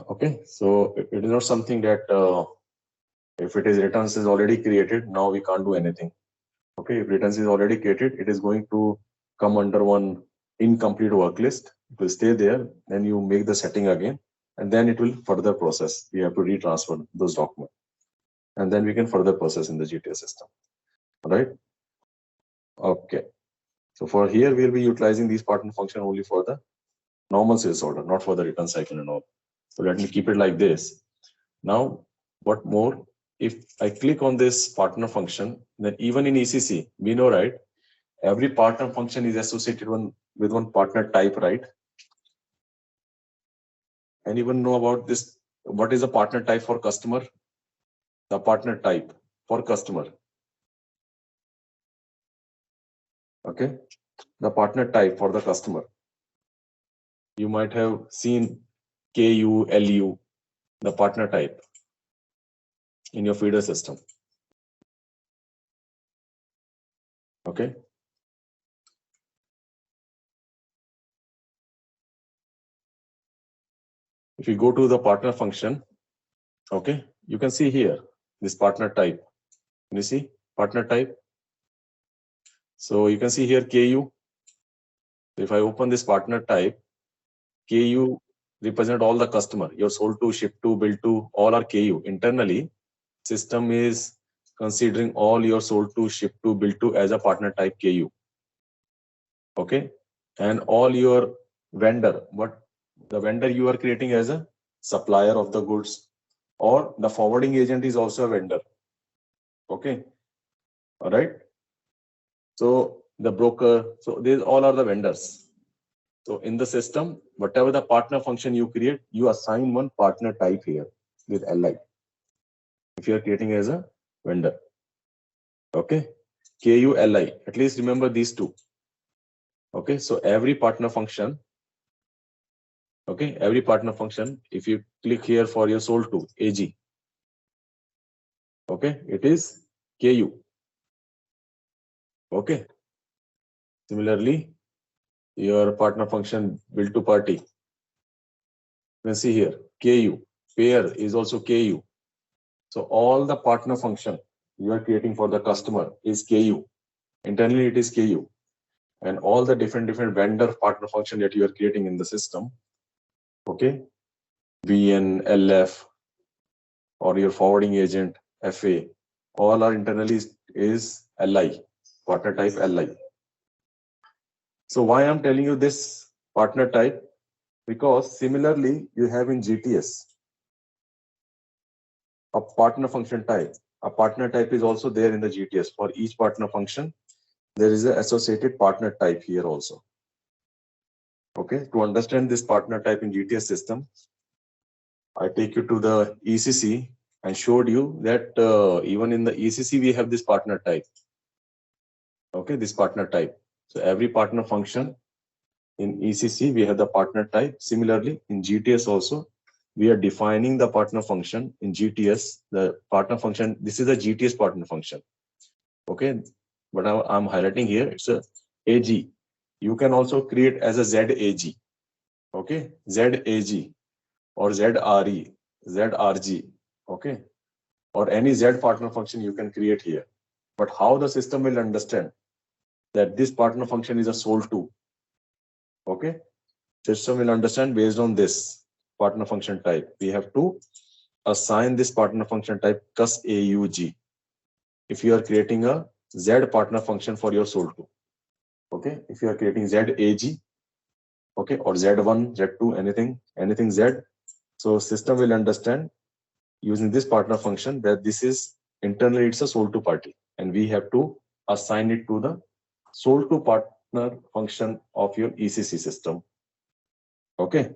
B: Okay, so it is not something that if it is returns is already created, now we can't do anything. Okay, if returns is already created, it is going to come under one incomplete work list. It will stay there. Then you make the setting again, and then it will further process. We have to retransfer those documents, and then we can further process in the GTS system. All right. Okay. So for here, we'll be utilizing these partner function only for the normal sales order, not for the return cycle and all. So let me keep it like this. Now, what more? If I click on this partner function, then even in ECC, we know, right? Every partner function is associated with one partner type, right? Anyone know about this? What is a partner type for customer? The partner type for customer. Okay. The partner type for the customer. You might have seen KU, LU, the partner type in your feeder system. Okay. If you go to the partner function, okay, you can see here this partner type. Can you see partner type? So you can see here KU. If I open this partner type, KU represent all the customer. Your sold to, ship to, bill to, all are KU. Internally, system is considering all your sold to, ship to, bill to as a partner type KU. Okay, and all your vendor, what the vendor you are creating as a supplier of the goods, or the forwarding agent is also a vendor. Okay, all right. So the broker, so these all are the vendors. So in the system, whatever the partner function you create, you assign one partner type here with LI. If you are creating as a vendor, okay, KU LI. At least remember these two. Okay, so every partner function. Okay, every partner function. If you click here for your sold to AG, okay, it is KU. Okay. Similarly, your partner function bill to party. You can see here KU. Payer is also KU. So all the partner function you are creating for the customer is KU. Internally, it is KU. And all the different vendor partner function that you are creating in the system, okay, VN, LF, or your forwarding agent, FA, all are internally is LI, partner type LI. So why I'm telling you this partner type? Because similarly, you have in GTS a partner function type. A partner type is also there in the GTS. For each partner function, there is an associated partner type here also. Okay, to understand this partner type in GTS system, I take you to the ECC and showed you that even in the ECC, we have this partner type. Okay, this partner type. So every partner function in ECC, we have the partner type. Similarly, in GTS also, we are defining the partner function in GTS. The partner function, this is a GTS partner function. Okay, but I'm highlighting here, it's a AG. You can also create as a ZAG. Okay, ZAG or ZRE, ZRG. Okay, or any Z partner function you can create here. But how the system will understand that this partner function is a sold to? Okay, system will understand based on this partner function type. We have to assign this partner function type cus AUG if you are creating a Z partner function for your sold to. Okay, if you are creating ZAG, okay, or Z1, Z2, anything Z. So system will understand using this partner function that this is internally it's a sold to party, and we have to assign it to the sold to partner function of your ECC system. Okay.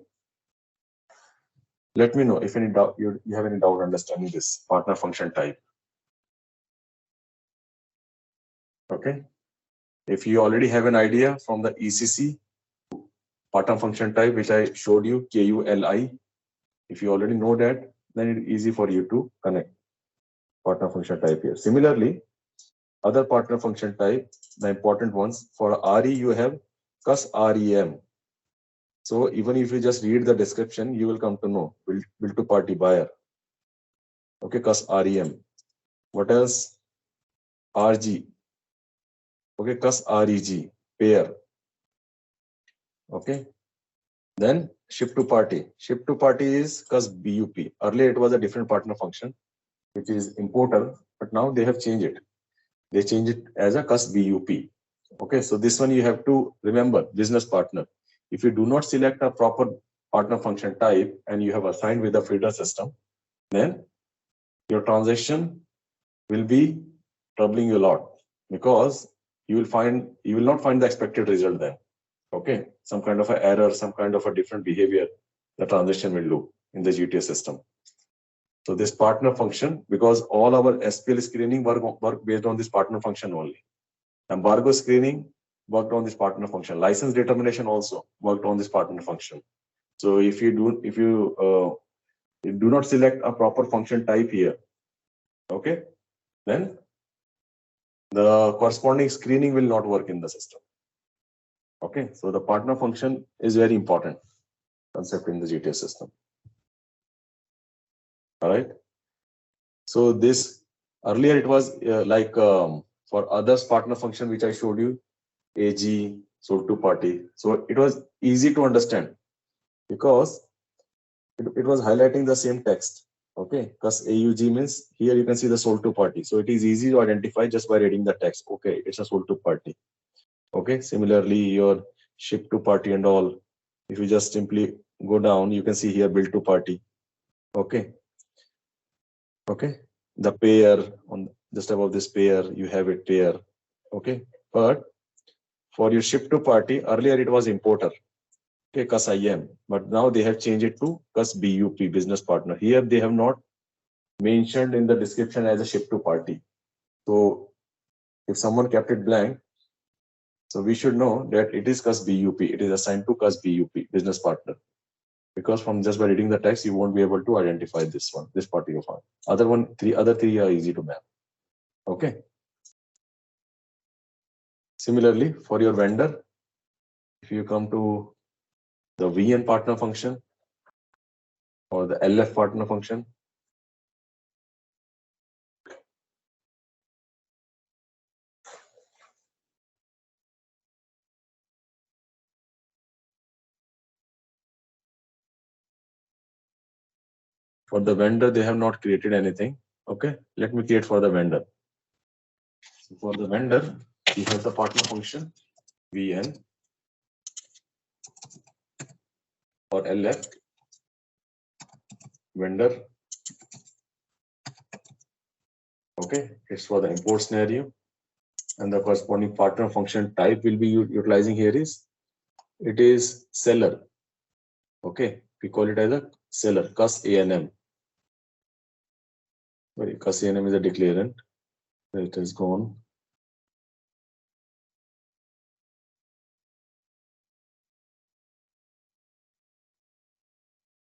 B: Let me know if any doubt you have any doubt understanding this partner function type. Okay. If you already have an idea from the ECC partner function type, which I showed you, KULI, If you already know that, then it's easy for you to connect partner function type here. Similarly, other partner function type, the important ones, for RE you have cus REM. So even if you just read the description, you will come to know build to party buyer. Okay, cus REM. What else? RG. Okay, cus REG, pair. Okay. Then ship to party. Ship to party is cus BUP. Earlier it was a different partner function, which is importer, but now they have changed it. They change it as a cus BUP. Okay, so this one you have to remember, business partner. If you do not select a proper partner function type and you have assigned with the feeder system, then your transaction will be troubling you a lot, because you will not find the expected result then. Okay, some kind of an error, some kind of a different behavior the transaction will do in the GTS system. So this partner function, because all our SPL screening work based on this partner function only. Embargo screening worked on this partner function. License determination also worked on this partner function. So if you do not select a proper function type here, okay, then the corresponding screening will not work in the system. Okay, so the partner function is very important concept in the GTS system. All right. So this earlier it was for others partner function which I showed you, AG, sold to party. So it was easy to understand because it was highlighting the same text. Okay, because AUG means here you can see the sold to party. So it is easy to identify just by reading the text. Okay, it's a sold to party. Okay, similarly your ship to party and all. If you just simply go down, you can see here bill to party. Okay. Okay, the pair on just above this pair, you have it pair. Okay, but for your ship to party, earlier it was importer. Okay, cus IM, but now they have changed it to cus BUP, business partner. Here they have not mentioned in the description as a ship to party. So if someone kept it blank, so we should know that it is cus BUP. It is assigned to cus BUP, business partner. Because from just by reading the text, you won't be able to identify this one, this party of one. Other three are easy to map. Okay. Similarly, for your vendor, if you come to the VN partner function or the LF partner function, for the vendor, they have not created anything. Okay, let me create for the vendor. So for the vendor, you have the partner function VN or LF vendor. Okay, it's for the import scenario, and the corresponding partner function type will be utilizing here is it is seller. Okay, we call it as a seller, cus ANM. Sorry, cus ANM is a declarant. It has gone.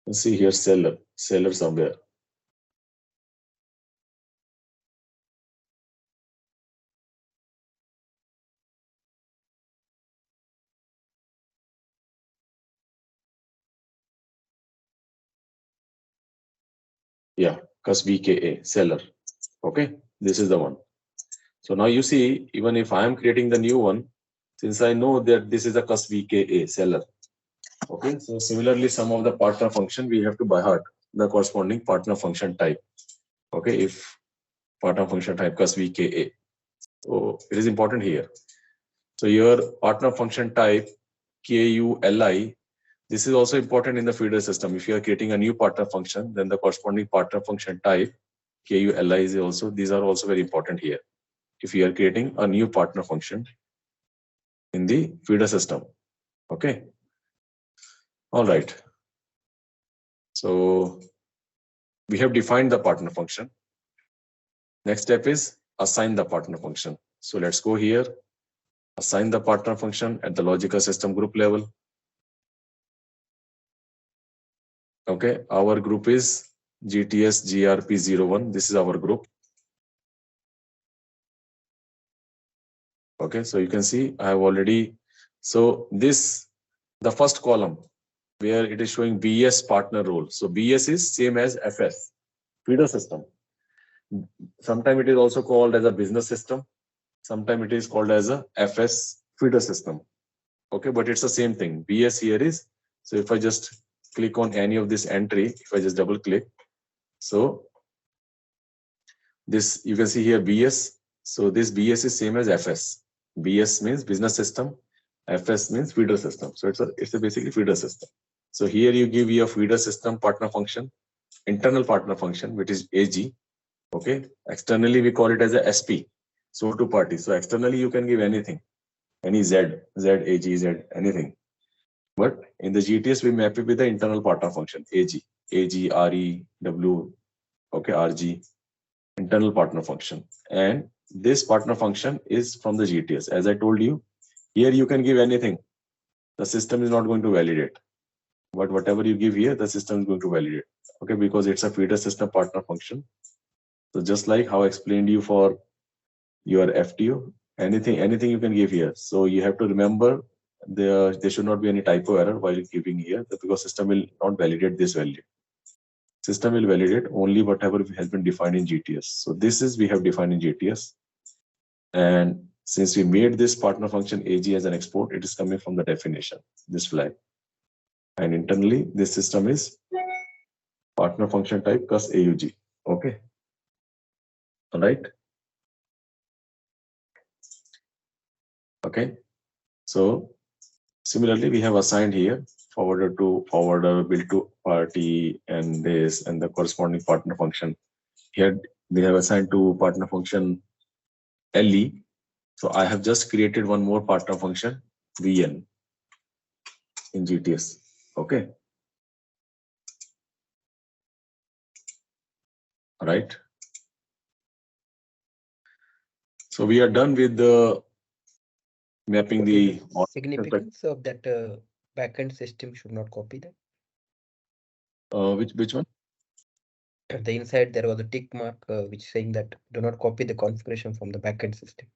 B: You see here seller somewhere. Yeah, cus VKA, seller. Okay, this is the one. So now you see, even if I am creating the new one, since I know that this is a cus VKA, seller. Okay, so similarly, some of the partner function, we have to by heart the corresponding partner function type. Okay, if partner function type cus VKA. So it is important here. So your partner function type KULI, this is also important in the feeder system. If you are creating a new partner function, then the corresponding partner function type KULI is also, these are also very important here. If you are creating a new partner function in the feeder system. Okay. All right. So we have defined the partner function. Next step is assign the partner function. So let's go here, assign the partner function at the logical system group level. Okay, our group is GTS GRP01. This is our group. Okay, so you can see I have already, so this, the first column where it is showing BS partner role. So BS is same as FS, feeder system. Sometimes it is also called as a business system. Sometimes it is called as a FS feeder system. Okay, but it's the same thing. BS here is, so if I just click on any of this entry, if I just double click, so this, you can see here BS. So this BS is same as FS. BS means business system. FS means feeder system. So it's a basically feeder system. So here you give your feeder system partner function, internal partner function, which is AG. Okay. Externally, we call it as a SP. So to party. So externally, you can give anything, any Z, AG, Z, anything. But in the GTS, we map it with the internal partner function, AG, RE, W, okay, RG, internal partner function. And this partner function is from the GTS. As I told you, here you can give anything. The system is not going to validate. But whatever you give here, the system is going to validate. Okay, because it's a feeder system partner function. So just like how I explained you for your FTO, anything you can give here. So you have to remember there should not be any typo error while giving here, because system will not validate this value. System will validate only whatever has been defined in GTS. So this is we have defined in GTS. And since we made this partner function AG as an export, it is coming from the definition, this flag. And internally, this system is partner function type plus AUG. Okay. All right. Okay. So similarly, we have assigned here forwarder to forwarder, bill to party, and this, and the corresponding partner function. Here we have assigned to partner function LE. So I have just created one more partner function VN in GTS. Okay. All right. So we are done with the mapping the
H: significance of that backend system should not copy that.
B: Which one?
H: The inside there was a tick mark which saying that do not copy the configuration from the backend system.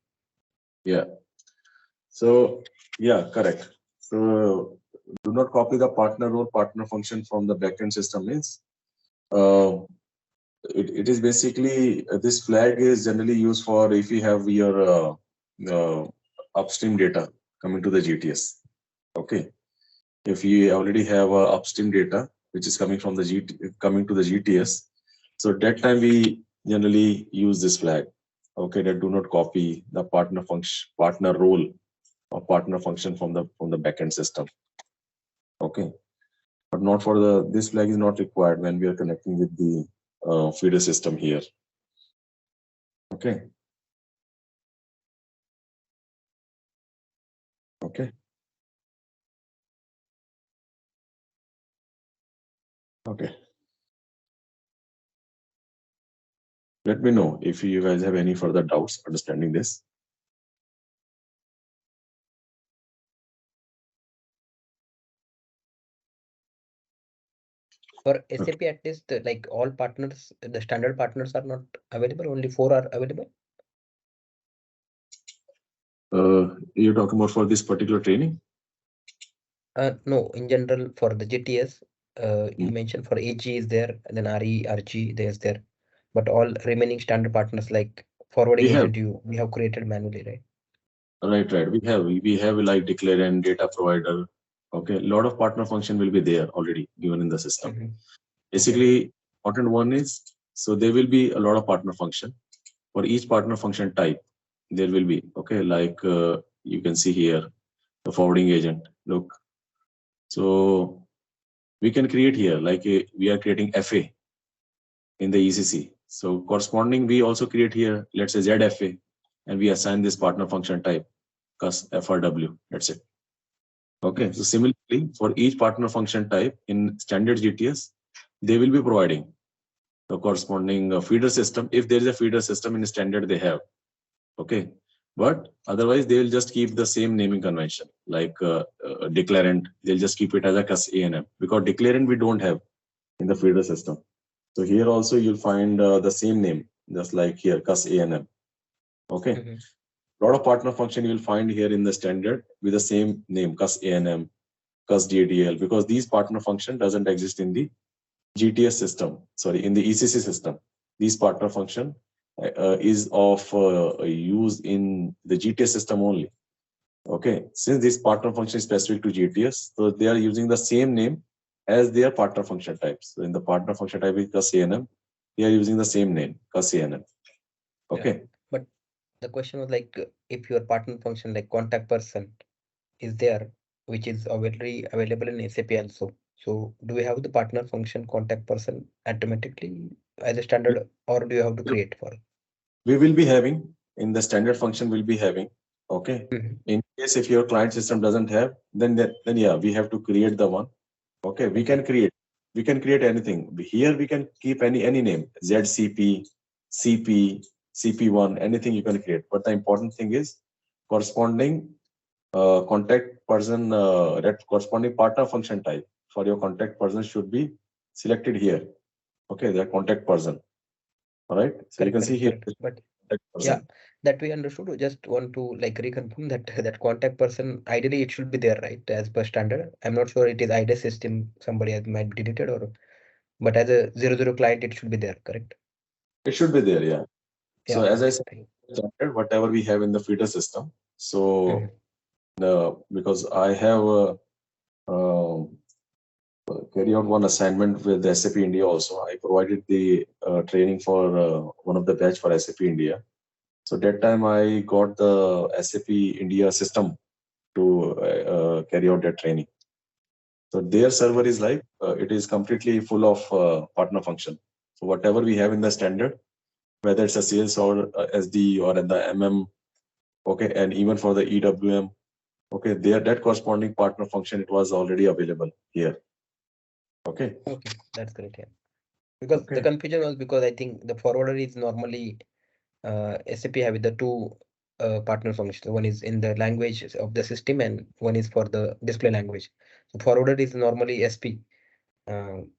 B: Yeah. So yeah, correct. So do not copy the partner role partner function from the backend system means it is basically this flag is generally used for if you have your upstream data coming to the GTS. Okay. If you already have upstream data which is coming from the coming to the GTS, so at that time we generally use this flag. Okay, that do not copy the partner function, partner role or partner function from the backend system. Okay, but not for the, this flag is not required when we are connecting with the feeder system here. Okay. Okay. Okay. Let me know if you guys have any further doubts understanding this.
H: For SAP, at least like all partners, the standard partners are not available, only 4 are available.
B: You're talking about for this particular training?
H: No, in general for the GTS, you mentioned for AG is there, and then RE, RG there's there, but all remaining standard partners like forwarding agent we have created manually, right?
B: Right. We have like declare and data provider. Okay, a lot of partner function will be there already given in the system. Basically, important one is, so there will be a lot of partner function. For each partner function type, there will be, okay, like you can see here, the forwarding agent. Look, so we can create here, like we are creating FA in the ECC. So corresponding, we also create here, let's say ZFA, and we assign this partner function type, cus FRW, that's it. Okay, so similarly, for each partner function type in standard GTS, they will be providing the corresponding feeder system. If there is a feeder system in standard, they have. Okay, but otherwise they will just keep the same naming convention, like declarant. They'll just keep it as a cus ANM, because declarant we don't have. in the feeder system. So here also you'll find the same name, just like here, CUS A&M. Okay. Lot of partner function you'll find here in the standard with the same name, CUS A&M, CUS DADL, because these partner function doesn't exist in the GTS system, sorry, in the ECC system. These partner function is of use in the GTS system only. Okay, since this partner function is specific to GTS, so they are using the same name as their partner function types. So in the partner function type is CUS A&M, they are using the same name, CUS A&M. Okay.
H: Yeah. But the question was like, if your partner function like contact person is there, which is already available in SAP also. So do we have the partner function contact person automatically as a standard, or do you have to create for it?
B: We will be having in the standard function will be having. Okay. In case if your client system doesn't have, then yeah, we have to create the one. Okay, we can create anything. Here we can keep any name, ZCP, CP, CP1, anything you can create. But the important thing is corresponding contact person, that corresponding partner function type for your contact person should be selected here. Okay, the contact person. All right. So you can see here.
H: But yeah, that we understood. We just want to like reconfirm that that contact person ideally it should be there, right? As per standard. I'm not sure it is IDES system. Somebody has might be deleted or, but as a 00 client, it should be there, correct?
B: It should be there, yeah. So
H: Yeah,
B: as I said, whatever we have in the feeder system. So because I have carry out one assignment with SAP India also. I provided the training for one of the batch for SAP India. So that time I got the SAP India system to carry out that training. So their server is like, it is completely full of partner function. So whatever we have in the standard, whether it's a sales or SD or at the MM, okay, and even for the EWM, okay, there that corresponding partner function, it was already available here. Okay.
H: Okay, that's great. Yeah, because the confusion was because I think the forwarder is normally SAP have the two partner functions. One is in the language of the system and one is for the display language. So forwarder is normally SP, and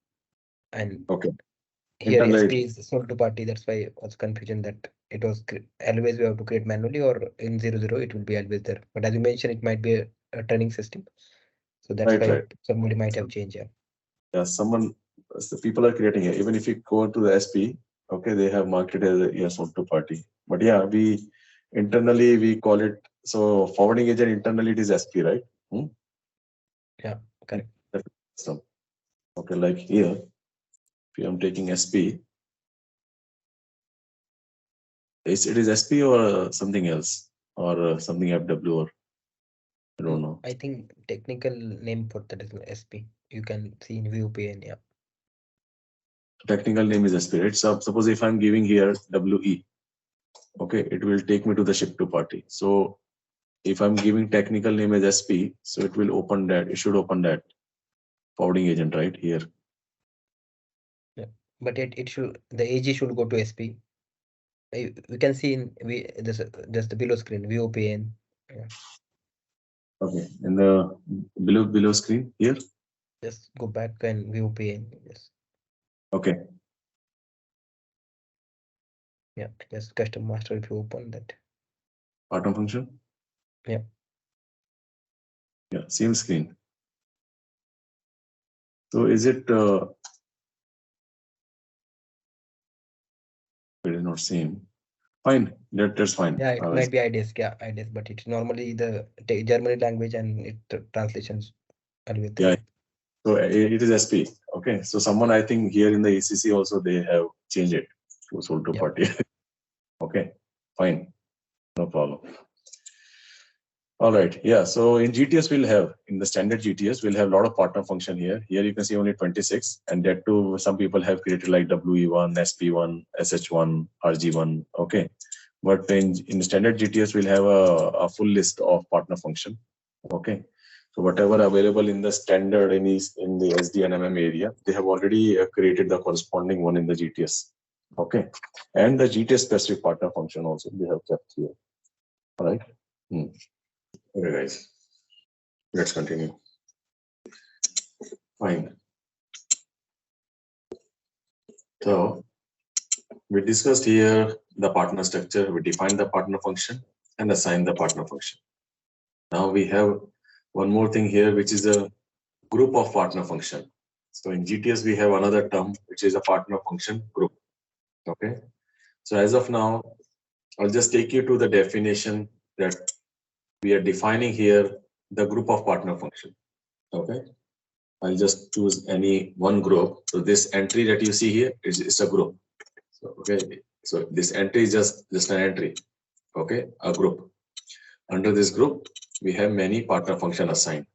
H: here SP is sold to party. That's why it was confusion that it was always we have to create manually, or in 00 it will be always there. But as you mentioned, it might be a training system. So that's why somebody might have changed. Yeah.
B: Yeah, the people are creating it. Even if you go to the SP, okay, they have marked it as a yes sold to party. But yeah, we internally we call it, so forwarding agent internally it is SP, right?
H: Yeah, correct.
B: So, okay, like here, if I'm taking SP, it is SP or something else, or something FW, or I don't know.
H: I think technical name for that is SP. You can see in view pane. Yeah.
B: Technical name is SP, right? So suppose if I'm giving here WE, okay, it will take me to the ship to party. So if I'm giving technical name as SP, so it will open that, it should open that forwarding agent right here.
H: Yeah, but it should, the AG should go to SP. We can see in just the below screen, VOPN. Yeah.
B: Okay, in the below screen here.
H: Just go back and VOPN. Yes.
B: Okay.
H: Yeah, just custom master if you open that.
B: Partner function.
H: Yeah.
B: Yeah, same screen. So is it? It is not same. Fine, that's fine.
H: Yeah, it might be IDES. Yeah, IDES, but it's normally the Germany language and it translations.
B: Yeah. So it is SP. Okay. So someone, I think here in the ECC also they have changed it to sold to party. Okay. Fine. No problem. All right. Yeah. So in GTS we'll have, in the standard GTS we'll have a lot of partner function here. Here you can see only 26, and that too some people have created like WE1, SP1, SH1, RG1. Okay. But in standard GTS we'll have a full list of partner function. Okay. So whatever available in the standard in the SD and MM area, they have already created the corresponding one in the GTS. Okay. And the GTS specific partner function also they have kept here. All right. Okay, guys. Let's continue. Fine. So we discussed here the partner structure. We defined the partner function and assigned the partner function. Now we have one more thing here, which is a group of partner function. So in GTS, we have another term, which is a partner function group. Okay. So as of now, I'll just take you to the definition that we are defining here, the group of partner function. Okay. I'll just choose any one group. So this entry that you see here is a group. So, okay. So this entry is just an entry. Okay. A group. Under this group, we have many partner function assigned.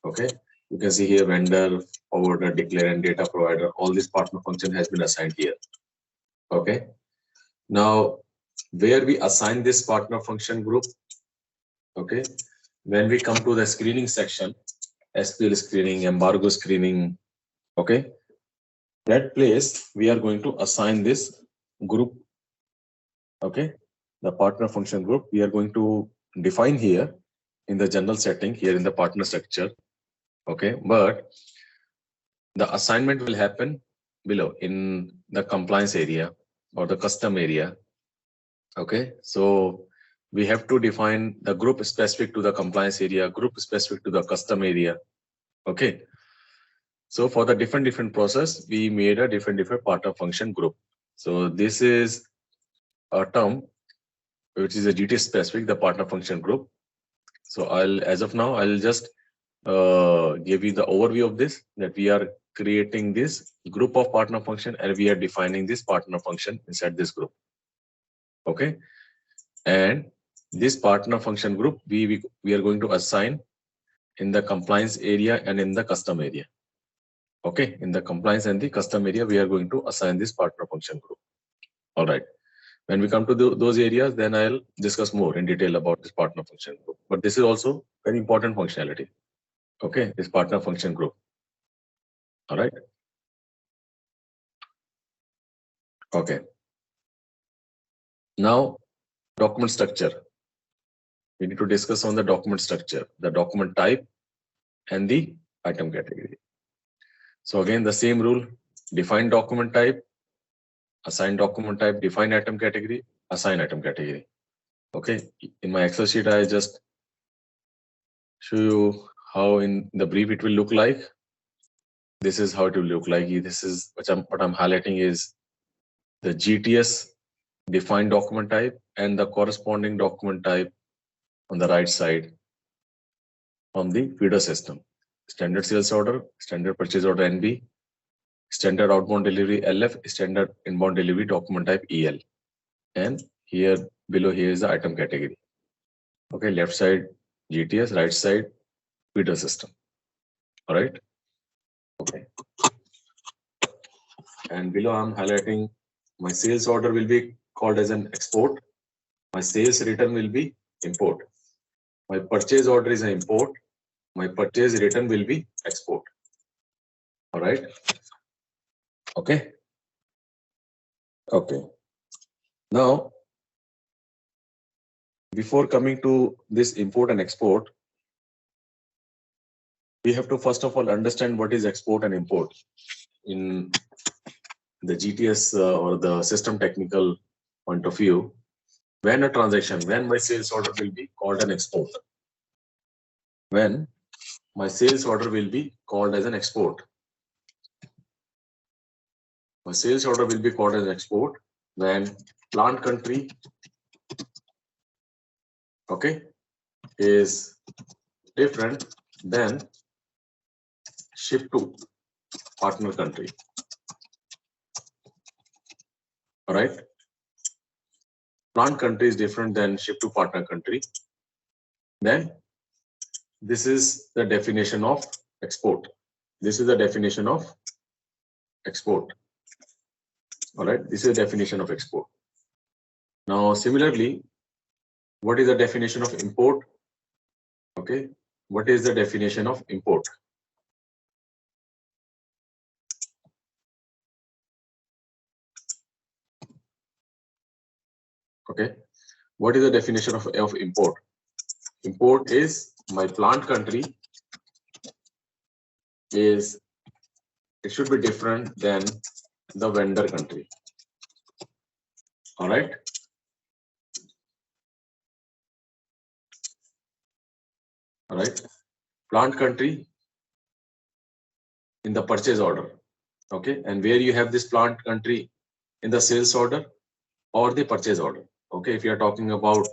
B: Okay. You can see here vendor, forwarder, declarant, data provider. All this partner function has been assigned here. Okay. Now, where we assign this partner function group, okay, when we come to the screening section, SQL screening, embargo screening, okay, that place we are going to assign this group, okay, the partner function group we are going to define here in the general setting here in the partner structure, okay, but the assignment will happen below in the compliance area or the custom area. Okay, so we have to define the group specific to the compliance area, group specific to the custom area. Okay, so for the different process, we made a different partner function group. So this is a term which is a GTS specific, the partner function group. So as of now, I'll just give you the overview of this, that we are creating this group of partner function and we are defining this partner function inside this group. Okay. And this partner function group, we are going to assign in the compliance area and in the custom area. Okay, in the compliance and the custom area, we are going to assign this partner function group. All right. When we come to those areas, then I'll discuss more in detail about this partner function group. But this is also very important functionality. Okay, this partner function group. All right. Okay. Now, document structure. We need to discuss on the document structure, the document type, and the item category. So again, the same rule: define document type, assign document type, define item category, assign item category. Okay. In my Excel sheet, I just show you how in the brief it will look like. This is how it will look like. This is what I'm highlighting is the GTS defined document type and the corresponding document type on the right side from the feeder system. Standard sales order, standard purchase order NB, standard outbound delivery LF, standard inbound delivery document type EL. And here below here is the item category. Okay, left side GTS, right side feeder system. All right. Okay. And below I'm highlighting my sales order will be called as an export. My sales return will be import. My purchase order is an import. My purchase return will be export. All right. Okay. Okay. Now, before coming to this import and export, we have to first of all understand what is export and import in the GTS or the system technical point of view. When a transaction, when my sales order will be called an export. When my sales order will be called as an export. My sales order will be called as an export when plant country, okay, is different than ship to partner country. All right. Plant country is different than ship to partner country. Then this is the definition of export. This is the definition of export. All right. This is the definition of export. Now, similarly, what is the definition of import? Okay. What is the definition of import? Okay. What is the definition of import? Import is my plant country is, it should be different than the vendor country. All right. All right. Plant country in the purchase order. Okay. And where you have this plant country in the sales order or the purchase order. Okay. If you are talking about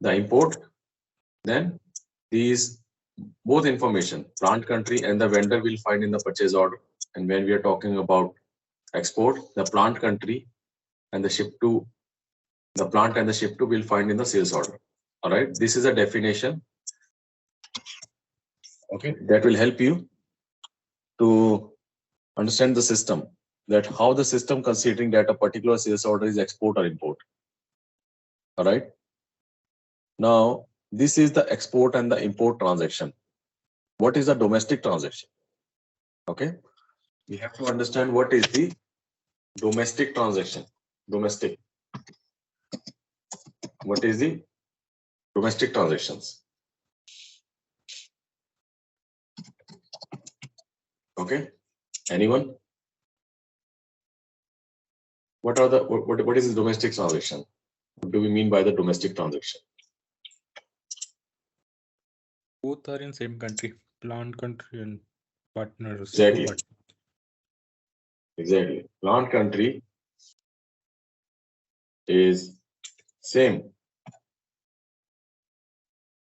B: the import, then these both information, plant country and the vendor, will find in the purchase order. And when we are talking about export, the plant country and the ship to, the plant and the ship to will find in the sales order. All right. This is a definition. Okay. That will help you to understand the system, that how the system considering that a particular sales order is export or import. All right. Now, this is the export and the import transaction. What is a domestic transaction? Okay. We have to understand what is the domestic transaction. Domestic. What is the domestic transactions? Okay. Anyone? What are the what is the domestic transaction? What do we mean by the domestic transaction?
E: Both are in same country, plant country and partners.
B: Exactly. Exactly. Plant country is same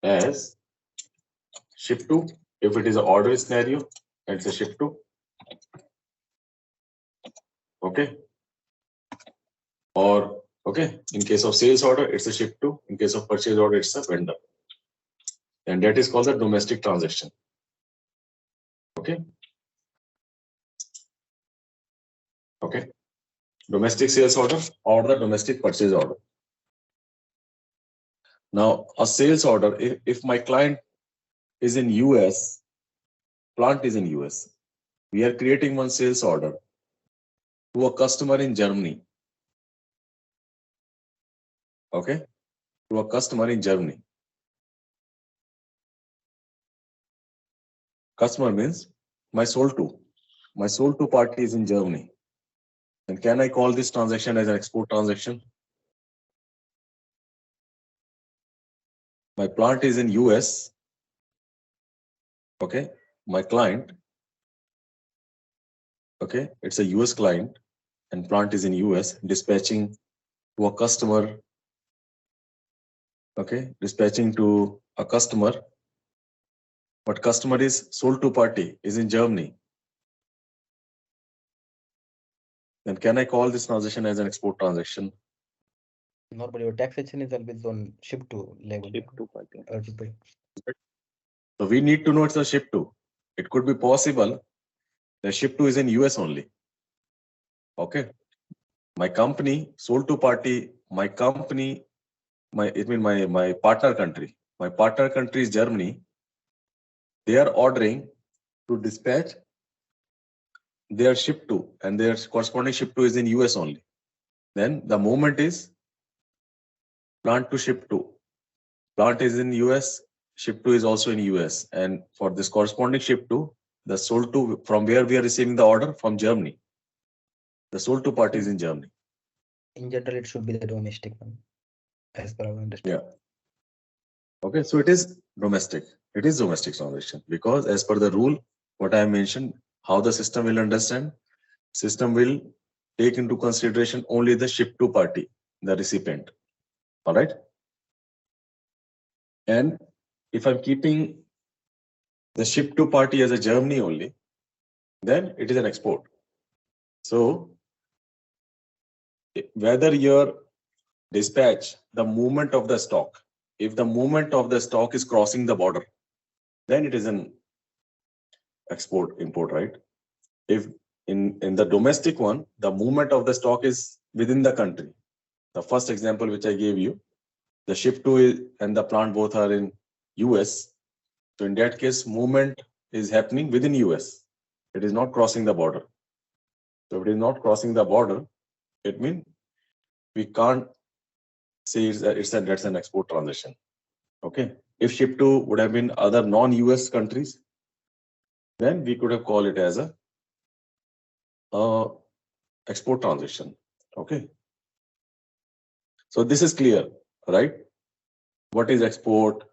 B: as ship to. If it is an order scenario, it's a ship to. Okay. Or okay, in case of sales order, it's a ship to. In case of purchase order, it's a vendor. And that is called the domestic transaction. Okay. Okay. Domestic sales order or the domestic purchase order. Now, a sales order, if my client is in US, plant is in US, we are creating one sales order to a customer in Germany. Okay. To a customer in Germany. Customer means my sold to. My sold to party is in Germany. And can I call this transaction as an export transaction? My plant is in US. Okay. My client. Okay. It's a US client and plant is in US, dispatching to a customer. Okay. Dispatching to a customer. But customer is sold to party is in Germany. Then can I call this transaction as an export transaction?
H: Normally, your taxation is always on ship to level.
C: Ship to party.
B: So we need to know it's a ship to. It could be possible the ship to is in US only. Okay. My company sold to party, my company, my partner country. My partner country is Germany. They are ordering to dispatch their ship to, and their corresponding ship to is in US only. Then the movement is plant to ship to. Plant is in US, ship to is also in US. And for this corresponding ship to, the sold to, from where we are receiving the order, from Germany. The sold to party is in Germany.
H: In general, it should be the domestic one, as per our understanding.
B: Yeah. Okay, so it is domestic. It is domestic transaction because as per the rule, what I mentioned, how the system will understand, system will take into consideration only the ship to party, the recipient. All right. And if I'm keeping the ship to party as a Germany only, then it is an export. So whether your dispatch, the movement of the stock, if the movement of the stock is crossing the border, then it is an export import, right? If in the domestic one, the movement of the stock is within the country. The first example which I gave you, the ship to is, and the plant both are in US. So in that case, movement is happening within US. It is not crossing the border. So if it is not crossing the border, it means we can't say that's an export transaction. Okay. If ship to would have been other non-US countries, then we could have called it as a export transaction. Okay. So this is clear, right? What is export?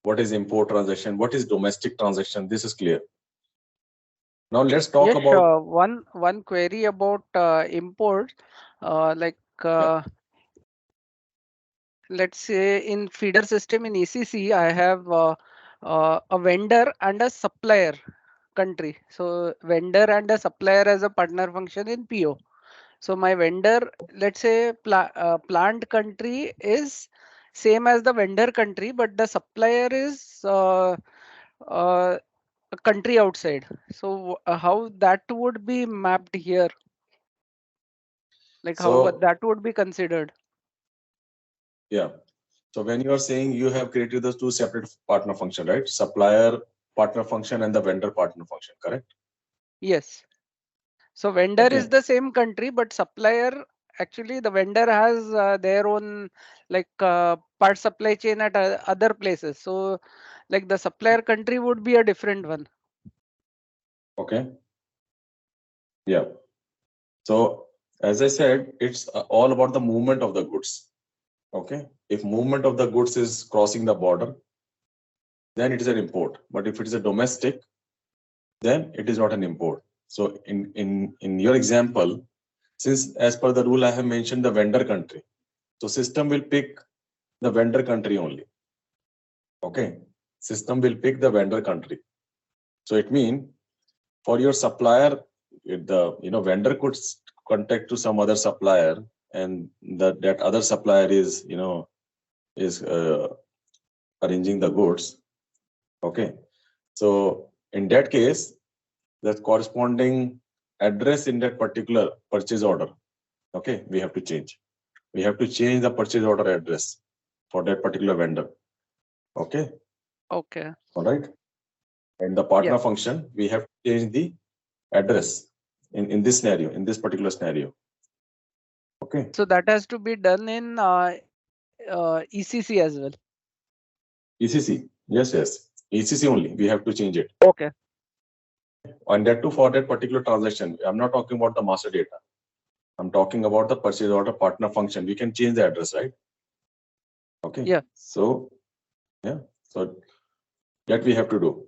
B: What is import transaction? What is domestic transaction? This is clear. Now let's talk about
C: one query about import. Let's say in feeder system in ECC, I have a vendor and a supplier country. So vendor and a supplier as a partner function in PO. So my vendor, let's say plant country is same as the vendor country, but the supplier is a country outside. So how that would be mapped here? Like how that would be considered?
B: Yeah. So when you are saying you have created those two separate partner function, right? Supplier partner function and the vendor partner function, correct?
C: Yes. So vendor is the same country, but supplier, actually the vendor has their own part supply chain at other places. So like the supplier country would be a different one.
B: Okay. Yeah. So as I said, it's all about the movement of the goods. Okay. If movement of the goods is crossing the border, then it is an import. But if it is a domestic, then it is not an import. So in your example, since as per the rule I have mentioned the vendor country, so system will pick the vendor country only. Okay. System will pick the vendor country. So it means for your supplier, the vendor could contact to some other supplier, and that other supplier is arranging the goods. Okay. So in that case, the corresponding address in that particular purchase order, okay, we have to change. We have to change the purchase order address for that particular vendor. Okay.
C: Okay.
B: All right. And the partner function, we have to change the address in this scenario, in this particular scenario. Okay.
C: So that has to be done in ECC as well.
B: ECC. Yes. ECC only. We have to change it.
C: Okay.
B: And that too for that particular transaction. I'm not talking about the master data. I'm talking about the purchase order partner function. We can change the address, right? Okay.
C: Yeah.
B: So, yeah. So that we have to do.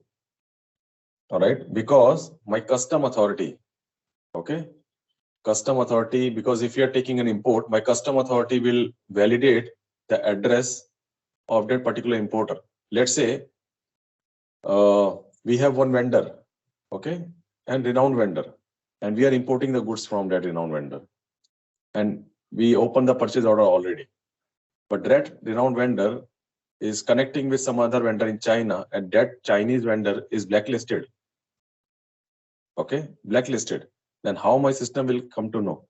B: All right. Because my custom authority. Okay. Custom authority, because if you are taking an import, my custom authority will validate the address of that particular importer. Let's say we have one vendor, okay, and renowned vendor, and we are importing the goods from that renowned vendor, and we open the purchase order already, but that renowned vendor is connecting with some other vendor in China, and that Chinese vendor is blacklisted. Okay, blacklisted. Then how my system will come to know?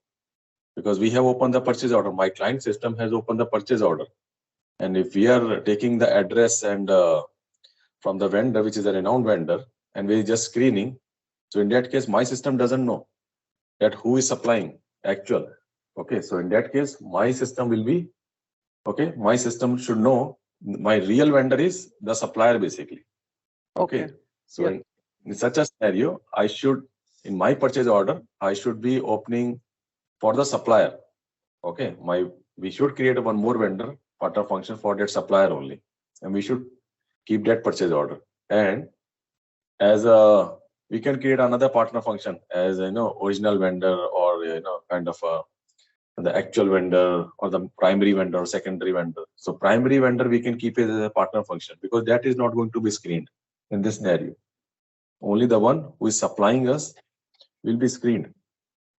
B: Because we have opened the purchase order. My client system has opened the purchase order. And if we are taking the address and from the vendor, which is a renowned vendor, and we're just screening, so in that case, my system doesn't know that who is supplying actual. Okay, so in that case, my system will be, okay, my system should know my real vendor is the supplier basically. Okay. So in such a scenario, I should, in my purchase order, I should be opening for the supplier. Okay, we should create one more vendor partner function for that supplier only, and we should keep that purchase order. And as we can create another partner function as original vendor, or kind of the actual vendor, or the primary vendor or secondary vendor. So primary vendor we can keep it as a partner function, because that is not going to be screened in this scenario. Only the one who is supplying us will be screened.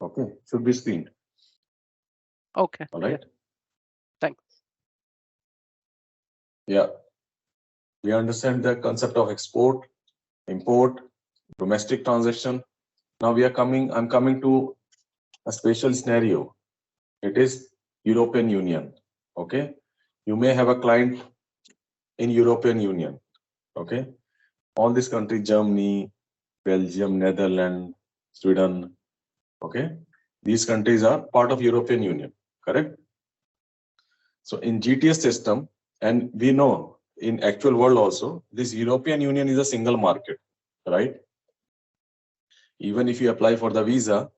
B: Okay, should be screened.
C: Okay.
B: All right.
C: Thanks.
B: Yeah. We understand the concept of export, import, domestic transaction. Now I'm coming to a special scenario. It is European Union. Okay. You may have a client in European Union. Okay. All these countries, Germany, Belgium, Netherlands, Sweden. Okay. These countries are part of European Union, correct? So in GTS system, and we know in actual world also, this European Union is a single market, right? Even if you apply for the visa,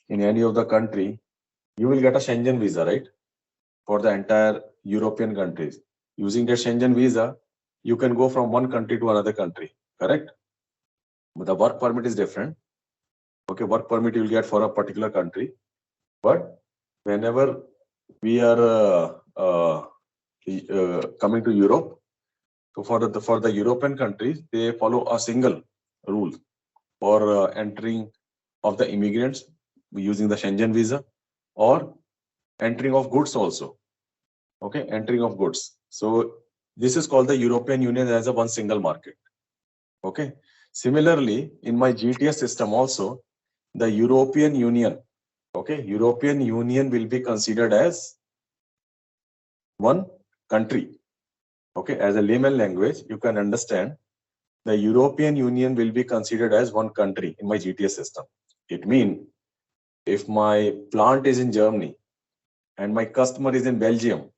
B: in any of the country, you will get a Schengen visa, right? For the entire European countries. Using the Schengen visa, you can go from one country to another country, correct? But the work permit is different. Okay, work permit you will get for a particular country. But whenever we are coming to Europe, so for the European countries, they follow a single rule for entering of the immigrants using the Schengen visa or entering of goods also. Okay, entering of goods. So this is called the European Union as a one single market. Okay. Similarly, in my GTS system also, the European Union, okay, European Union will be considered as one country. Okay, as a layman language, you can understand the European Union will be considered as one country in my GTS system. It means if my plant is in Germany and my customer is in Belgium,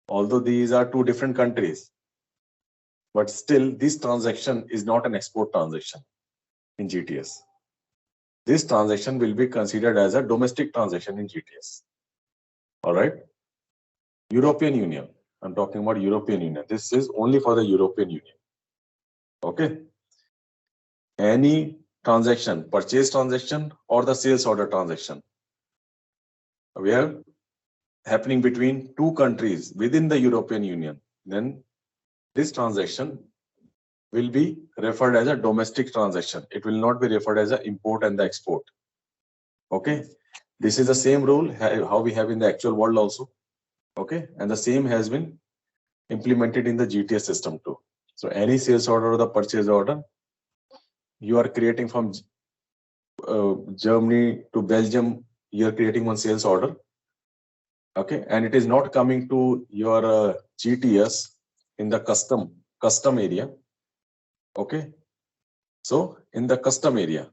B: although these are two different countries, but still this transaction is not an export transaction in GTS. This transaction will be considered as a domestic transaction in GTS. All right. European Union. I'm talking about European Union. This is only for the European Union. Okay. Any transaction, purchase transaction or the sales order transaction, we are happening between two countries within the European Union, then this transaction will be referred as a domestic transaction. It will not be referred as an import and the export. Okay. This is the same rule how we have in the actual world also. Okay. And the same has been implemented in the GTS system too. So any sales order or the purchase order you are creating from Germany to Belgium, you are creating one sales order. Okay. And it is not coming to your GTS in the custom area. Okay. So in the custom area,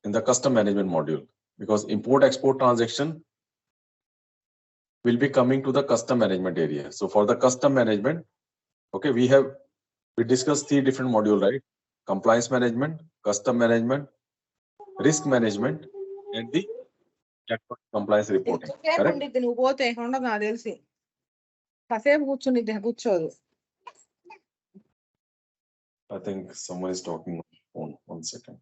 B: in the custom management module, because import export transaction will be coming to the custom management area. So for the custom management, okay, we discussed 3 different modules, right? Compliance management, custom management, risk management, and the compliance reporting. Correct?
I: నువ్వు పోతే ఉండదు నాకు తెలిసి కాసేపు కూర్చుని కూర్చోదు.
B: I think someone is talking on phone. 1 second.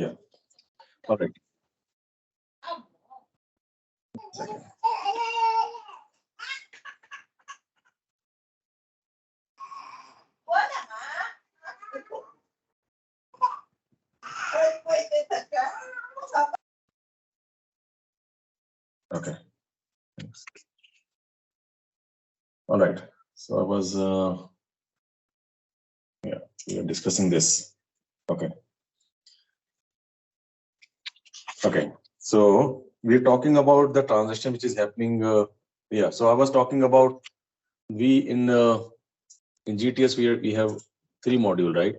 B: Yeah. All right. 1 second. Okay. Thanks. All right. So I was, we are discussing this. Okay. Okay. So we're talking about the transaction which is happening. So I was talking about in GTS we have 3 modules, right?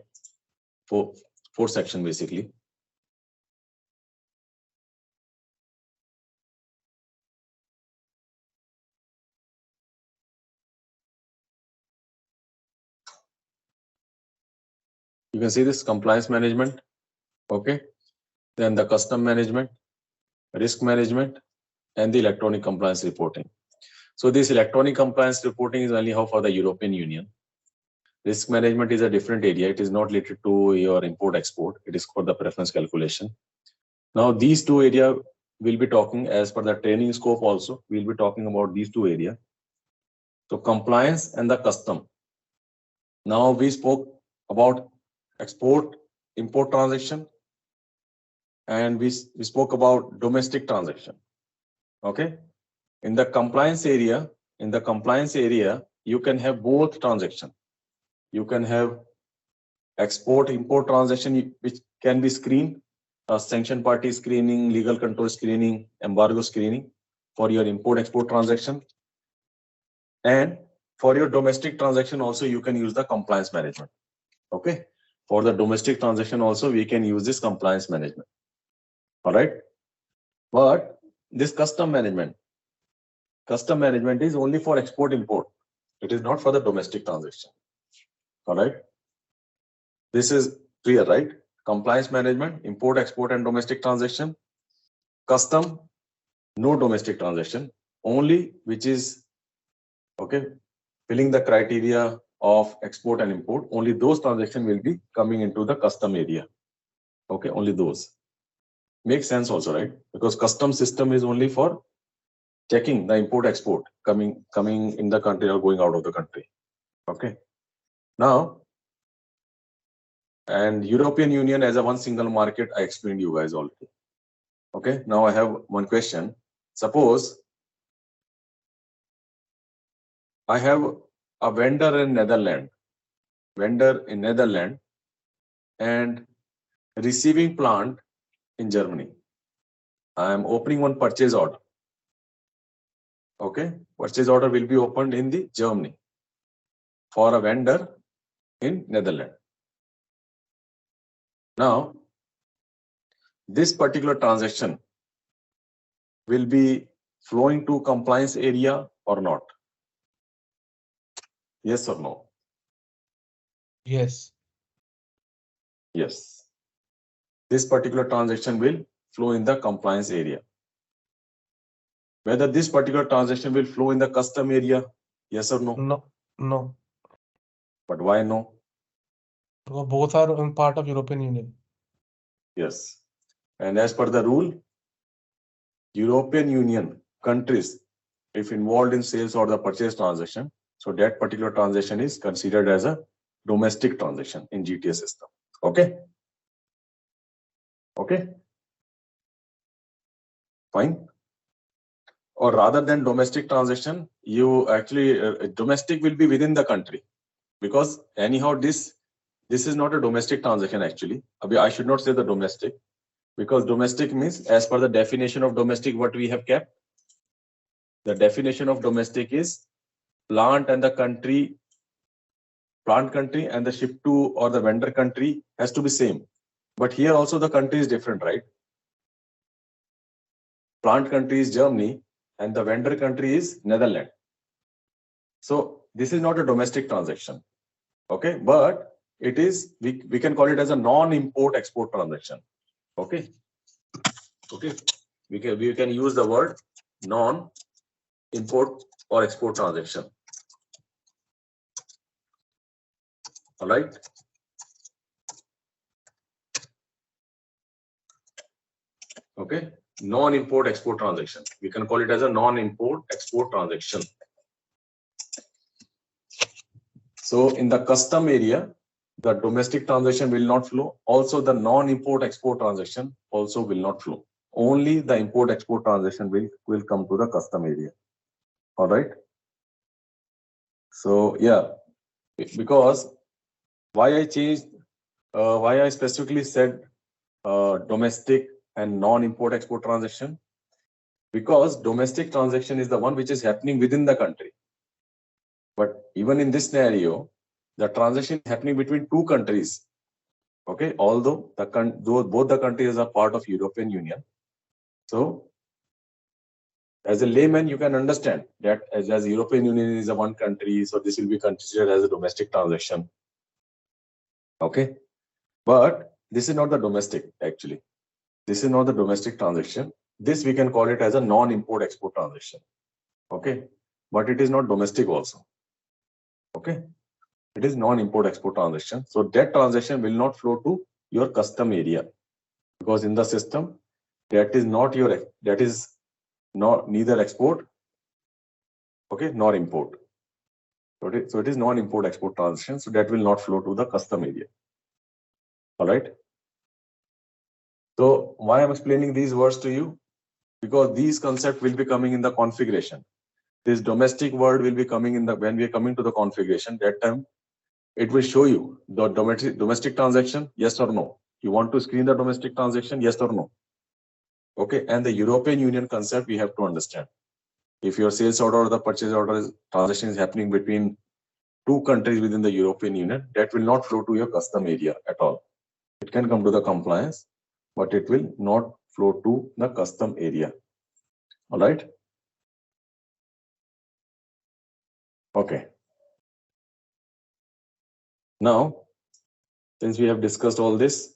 B: 4 sections basically. You can see this compliance management, okay? Then the custom management, risk management, and the electronic compliance reporting. So this electronic compliance reporting is only for the European Union. Risk management is a different area. It is not related to your import-export. It is for the preference calculation. Now these 2 areas we'll be talking as per the training scope also. We'll be talking about these 2 areas. So compliance and the custom. Now we spoke about export, import transaction, and we spoke about domestic transaction. Okay. In the compliance area, you can have both transaction. You can have export, import transaction, which can be screened, sanction party screening, legal control screening, embargo screening for your import export transaction. And for your domestic transaction also, you can use the compliance management. Okay. For the domestic transaction also, we can use this compliance management. All right. But this custom management is only for export import. It is not for the domestic transaction. All right. This is clear, right? compliance management, import, export, and domestic transaction. Custom, no domestic transaction, only which is filling the criteria of export and import. Only those transactions will be coming into the custom area. Only those. Makes sense also, right? Because custom system is only for checking the import export coming in the country or going out of the country. Now, and European Union as a one single market, I explained you guys already. Now I have one question. Suppose I have a vendor in Netherlands and receiving plant in Germany. I am opening one purchase order. Purchase order will be opened in the Germany for a vendor in Netherlands. Now, this particular transaction will be flowing to compliance area or not? Yes or no?
J: Yes.
B: Yes. This particular transaction will flow in the compliance area. Whether this particular transaction will flow in the custom area, yes or no?
J: No.
B: But why no?
J: Because both are in part of European Union.
B: Yes. And as per the rule, European Union countries, if involved in sales or the purchase transaction, so that particular transaction is considered as a domestic transaction in GTS system. Okay? Fine. Or rather than domestic transaction, you actually domestic will be within the country, because anyhow this is not a domestic transaction actually. I should not say the domestic, because domestic means as per the definition of domestic what we have kept. The definition of domestic is plant and the country, plant country and the ship to or the vendor country has to be same. But here also the country is different, right? Plant country is Germany and the vendor country is Netherlands. So this is not a domestic transaction. But it is, we can call it as a non-import export transaction. We can use the word non-import or export transaction. All right. Non-import export transaction. We can call it as a non-import export transaction. So in the custom area, the domestic transaction will not flow. Also, the non-import export transaction also will not flow. Only the import export transaction will come to the custom area. All right. So yeah, because why I changed, why I specifically said domestic and non-import export transaction, because domestic transaction is the one which is happening within the country. But even in this scenario, the transaction is happening between two countries. Although both the countries are part of European Union. So as a layman, you can understand that as European Union is a one country, so this will be considered as a domestic transaction. But this is not the domestic actually. This is not the domestic transaction. This we can call it as a non-import export transaction. But it is not domestic also. It is non-import export transaction. So that transaction will not flow to your custom area, because in the system that is neither export nor import. So it is non-import export transaction, so that will not flow to the custom area. All right. So why I'm explaining these words to you? Because these concepts will be coming in the configuration. This domestic word will be coming in when we are coming to the configuration. That time it will show you the domestic transaction, yes or no. You want to screen the domestic transaction, yes or no. And the European Union concept we have to understand. If your sales order or the purchase order transaction is happening between two countries within the European Union, that will not flow to your custom area at all. It can come to the compliance, but it will not flow to the custom area. All right. Now, since we have discussed all this,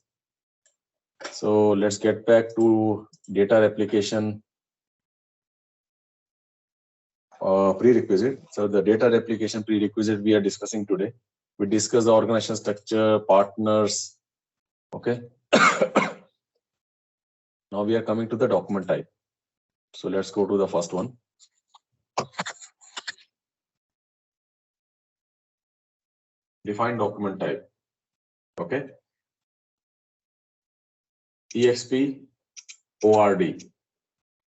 B: So let's get back to data replication prerequisite. So the data replication prerequisite we are discussing today. We discuss the organization structure, partners. Okay. Now we are coming to the document type. So let's go to the first one. Define document type. Okay. EXP ORD.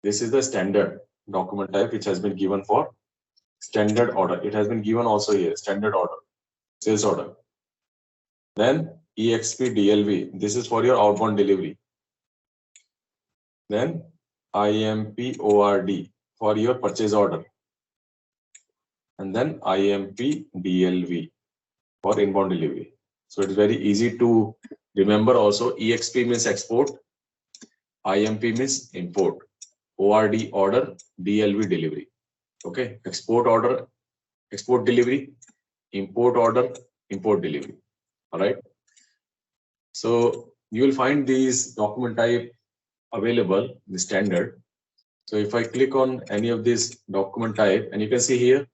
B: This is the standard document type which has been given for standard order. It has been given also here, standard order, sales order. Then EXP DLV. This is for your outbound delivery. Then IMP ORD for your purchase order. And then IMP DLV for inbound delivery. So it's very easy to remember also. EXP means export, IMP means import, ORD order, DLV delivery. Okay, export order, export delivery, import order, import delivery. All right. So you will find these document type available in the standard. So if I click on any of these document type, and you can see here,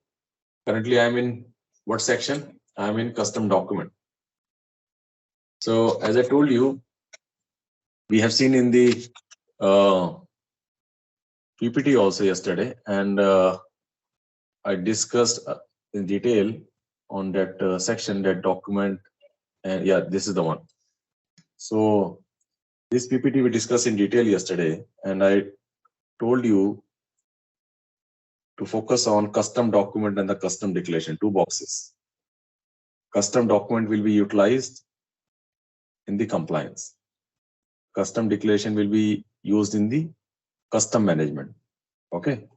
B: currently I'm in what section? I'm in custom document. So as I told you, we have seen in the PPT also yesterday, and I discussed in detail on that section, that document, and yeah, this is the one. So this PPT we discussed in detail yesterday, and I told you to focus on custom document and the custom declaration, 2 boxes. Custom document will be utilized in the compliance. Custom declaration will be used in the custom management. Okay.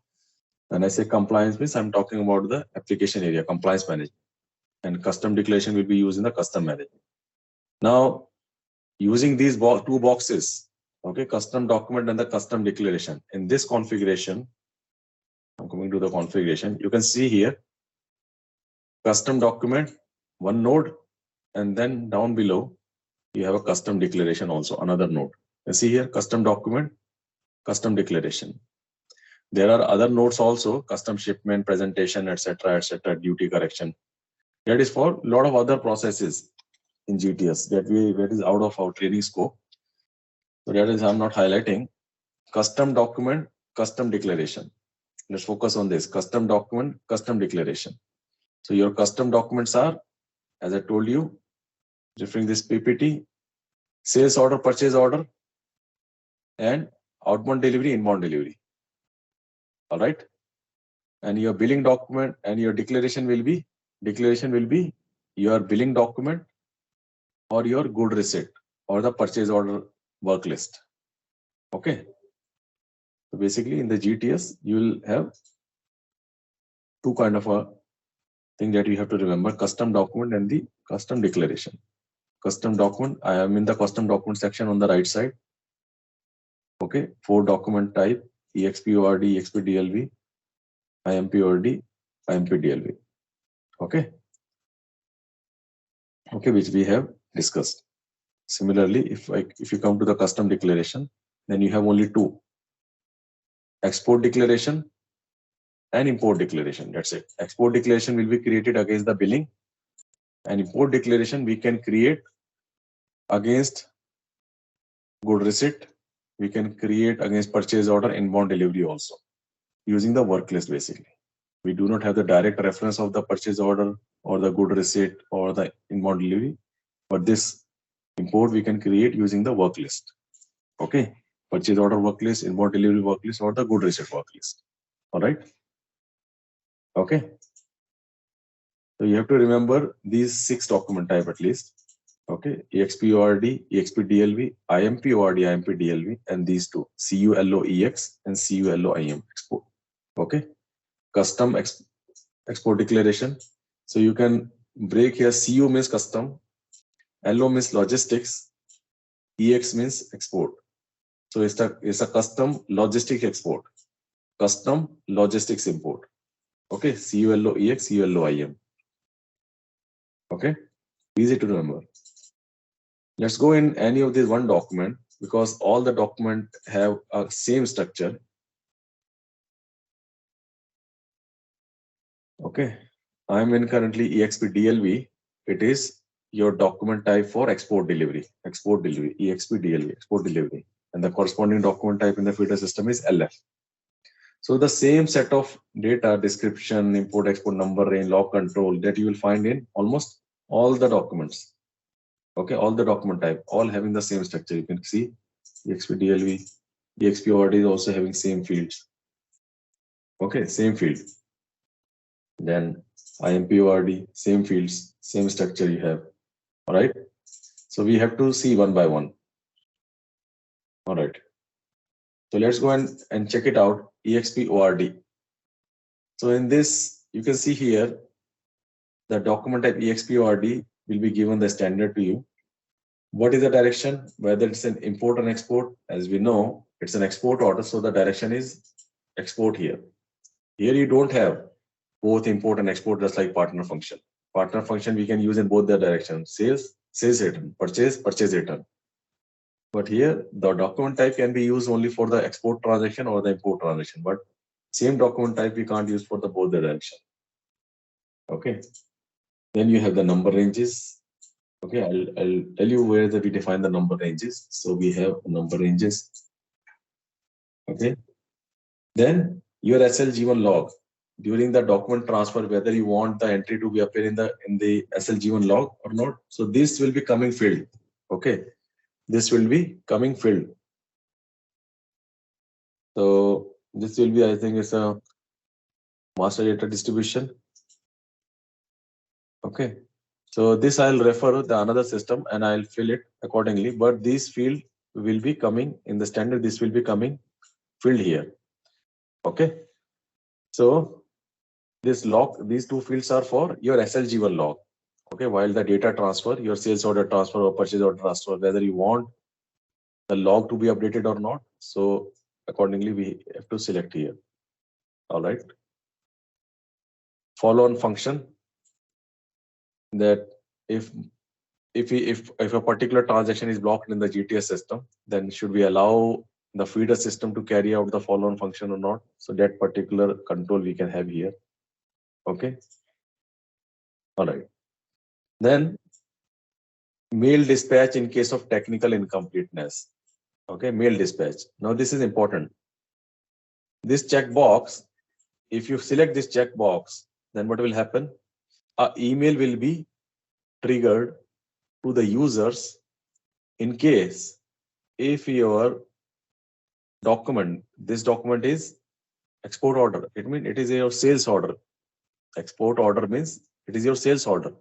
B: When I say compliance means I'm talking about the application area, compliance management, and custom declaration will be used in the custom management. Now, using these 2 boxes, okay, custom document and the custom declaration, in this configuration, I'm coming to the configuration, you can see here, custom document, 1 node, and then down below, you have a custom declaration also, another node. You see here, custom document, custom declaration. There are other nodes also, custom shipment, presentation, etc., duty correction. That is for a lot of other processes in GTS that is out of our training scope. So that is I'm not highlighting. Custom document, custom declaration. Let's focus on this. Custom document, custom declaration. So your custom documents are, as I told you, referring this PPT, sales order, purchase order, and outbound delivery, inbound delivery. All right. And your billing document and your declaration will be your billing document or your good receipt or the purchase order work list. Okay. So basically in the GTS, you will have 2 kind of a thing that you have to remember: custom document and the custom declaration. Custom document, I am in the custom document section on the right side. Okay, 4 document type: EXP ORD, EXP DLV, IMP ORD, IMP DLV. Okay. Okay, which we have discussed. Similarly, if you come to the custom declaration, then you have only 2: export declaration and import declaration. That's it. Export declaration will be created against the billing, and import declaration we can create against good receipt. We can create against purchase order, inbound delivery also, using the work list basically. We do not have the direct reference of the purchase order or the good receipt or the inbound delivery, but this import we can create using the work list. Okay, purchase order work list, inbound delivery work list, or the good receipt work list. All right. Okay. So you have to remember these 6 document type at least. Okay, EXP ORD, EXP DLV, IMP ORD, IMP DLV, and these 2: CULOEX and CULOIM export. Okay, custom export declaration. So you can break here. CU means custom, LO means logistics, EX means export. So it's a custom logistic export, custom logistics import. Okay, CULOEX, CULOIM. Okay, easy to remember. Let's go in any of this one document. because all the document have a same structure. Okay, I'm in currently EXP DLV. It is your document type for export delivery, EXP DLV, export delivery, and the corresponding document type in the feeder system is LF. So the same set of data, description, import, export, number, range, log control that you will find in almost all the documents. Okay, all the document type, all having the same structure. You can see EXP DLV, EXP ORD is also having same fields. Okay, same field. Then IMP ORD, same fields, same structure you have. All right. So we have to see one by one. All right. So let's go and check it out. EXP ORD. So in this, you can see here, the document type EXP ORD will be given the standard to you. What is the direction? Whether it's an import and export, as we know, it's an export order. So the direction is export here. Here you don't have both import and export, just like partner function. Partner function we can use in both the directions. Sales return, purchase return. But here the document type can be used only for the export transaction or the import transaction. But same document type we can't use for the both the direction. Okay. Then you have the number ranges. Okay, I'll tell you where we define the number ranges. So we have number ranges. Okay. Then your SLG1 log during the document transfer, whether you want the entry to be appear in the SLG1 log or not. So this will be coming filled. Okay, this will be coming filled. So this will be, I think, it's a master data distribution. Okay, so this I'll refer to the another system and I'll fill it accordingly. But this field will be coming in the standard. This will be coming filled here. Okay, so this log, these two fields are for your SLG1 log. Okay, while the data transfer, your sales order transfer or purchase order transfer, whether you want the log to be updated or not. So accordingly, we have to select here. All right. Follow on function, that if a particular transaction is blocked in the GTS system, then should we allow the feeder system to carry out the follow on function or not? So that particular control we can have here. Okay. All right. Then mail dispatch in case of technical incompleteness. Okay, mail dispatch. Now this is important. This checkbox, if you select this checkbox, then what will happen? An email will be triggered to the users in case if your document, this document is export order. It means it is your sales order. Export order means it is your sales order.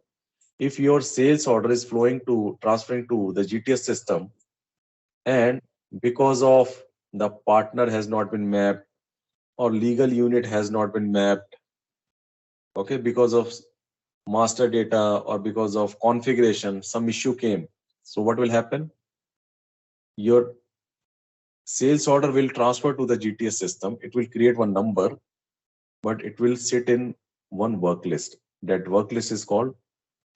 B: If your sales order is transferring to the GTS system, and because of the partner has not been mapped or legal unit has not been mapped, okay, because of master data or because of configuration, some issue came. So what will happen? Your sales order will transfer to the GTS system. It will create one number, but it will sit in one work list. That work list is called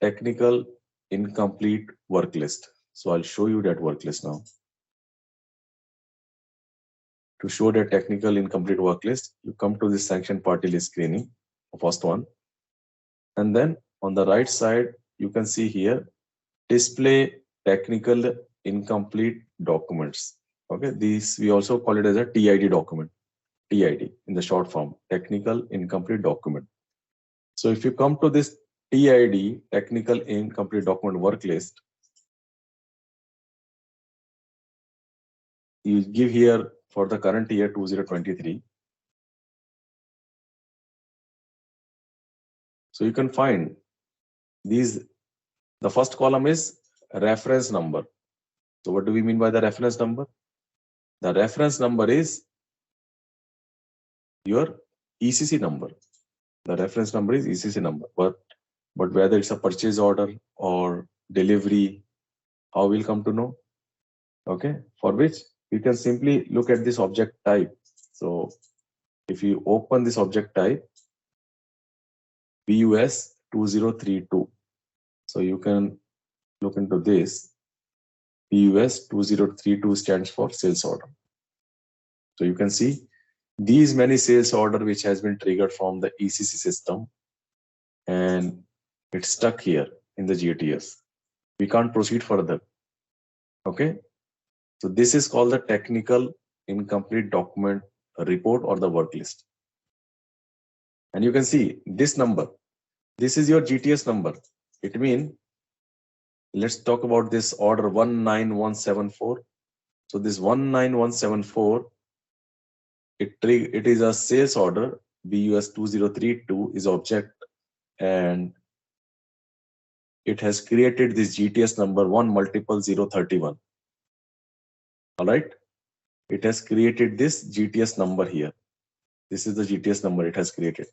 B: technical incomplete work list. So I'll show you that work list now. To show the technical incomplete work list, you come to this sanction party list screening, the first one. And then on the right side, you can see here, display technical incomplete documents. Okay, these we also call it as a TID document, TID in the short form, technical incomplete document. So if you come to this TID, technical incomplete document work list, you give here for the current year 2023. So you can find these, the first column is reference number. So what do we mean by the reference number? The reference number is your ECC number. The reference number is ECC number, but whether it's a purchase order or delivery, how we'll come to know? Okay, for which you can simply look at this object type. So if you open this object type, BUS 2032. So you can look into this. BUS 2032 stands for sales order. So you can see these many sales order which has been triggered from the ECC system, and it's stuck here in the GTS. We can't proceed further. Okay. So this is called the technical incomplete document report or the work list. And you can see this number. This is your GTS number. It means, let's talk about this order 19174. So this 19174, it is a sales order. BUS 2032 is object, and it has created this GTS number 10031. All right. It has created this GTS number here. This is the GTS number it has created.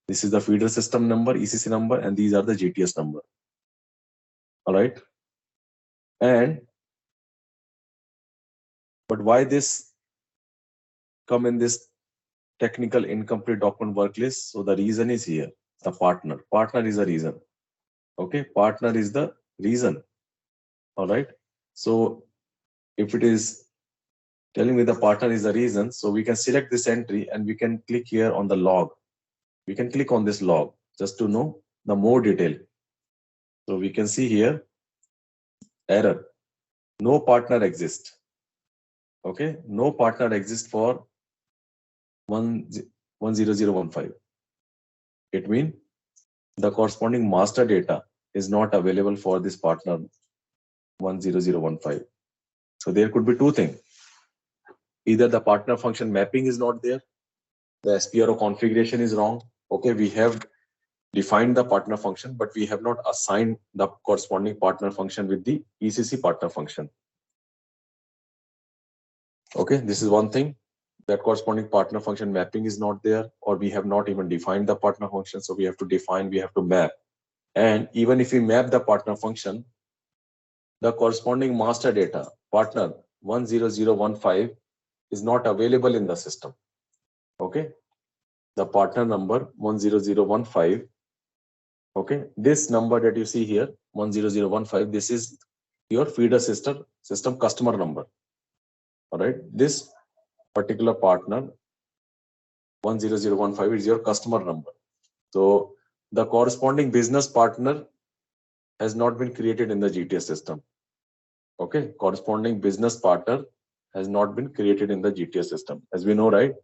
B: This is the feeder system number, ECC number, and these are the GTS number. All right. And but why this come in this technical incomplete document work list? So the reason is here. The partner. Partner is the reason. Okay. Partner is the reason. All right. So if it is telling me the partner is the reason, so we can select this entry and we can click here on the log. We can click on this log just to know the more detail. So we can see here, error, no partner exists. Okay, no partner exists for 10015. It means the corresponding master data is not available for this partner 10015. So there could be two things. Either the partner function mapping is not there, the SPRO configuration is wrong. Okay, we have defined the partner function, but we have not assigned the corresponding partner function with the ECC partner function. Okay, this is one thing. That corresponding partner function mapping is not there, or we have not even defined the partner function. So we have to define, we have to map. And even if we map the partner function, the corresponding master data, partner 10015, is not available in the system. Okay, the partner number 10015. Okay, this number that you see here, 10015, this is your feeder system customer number. All right, this particular partner 10015 is your customer number. So the corresponding business partner has not been created in the GTS system. Okay, corresponding business partner has not been created in the GTS system. As we know, right,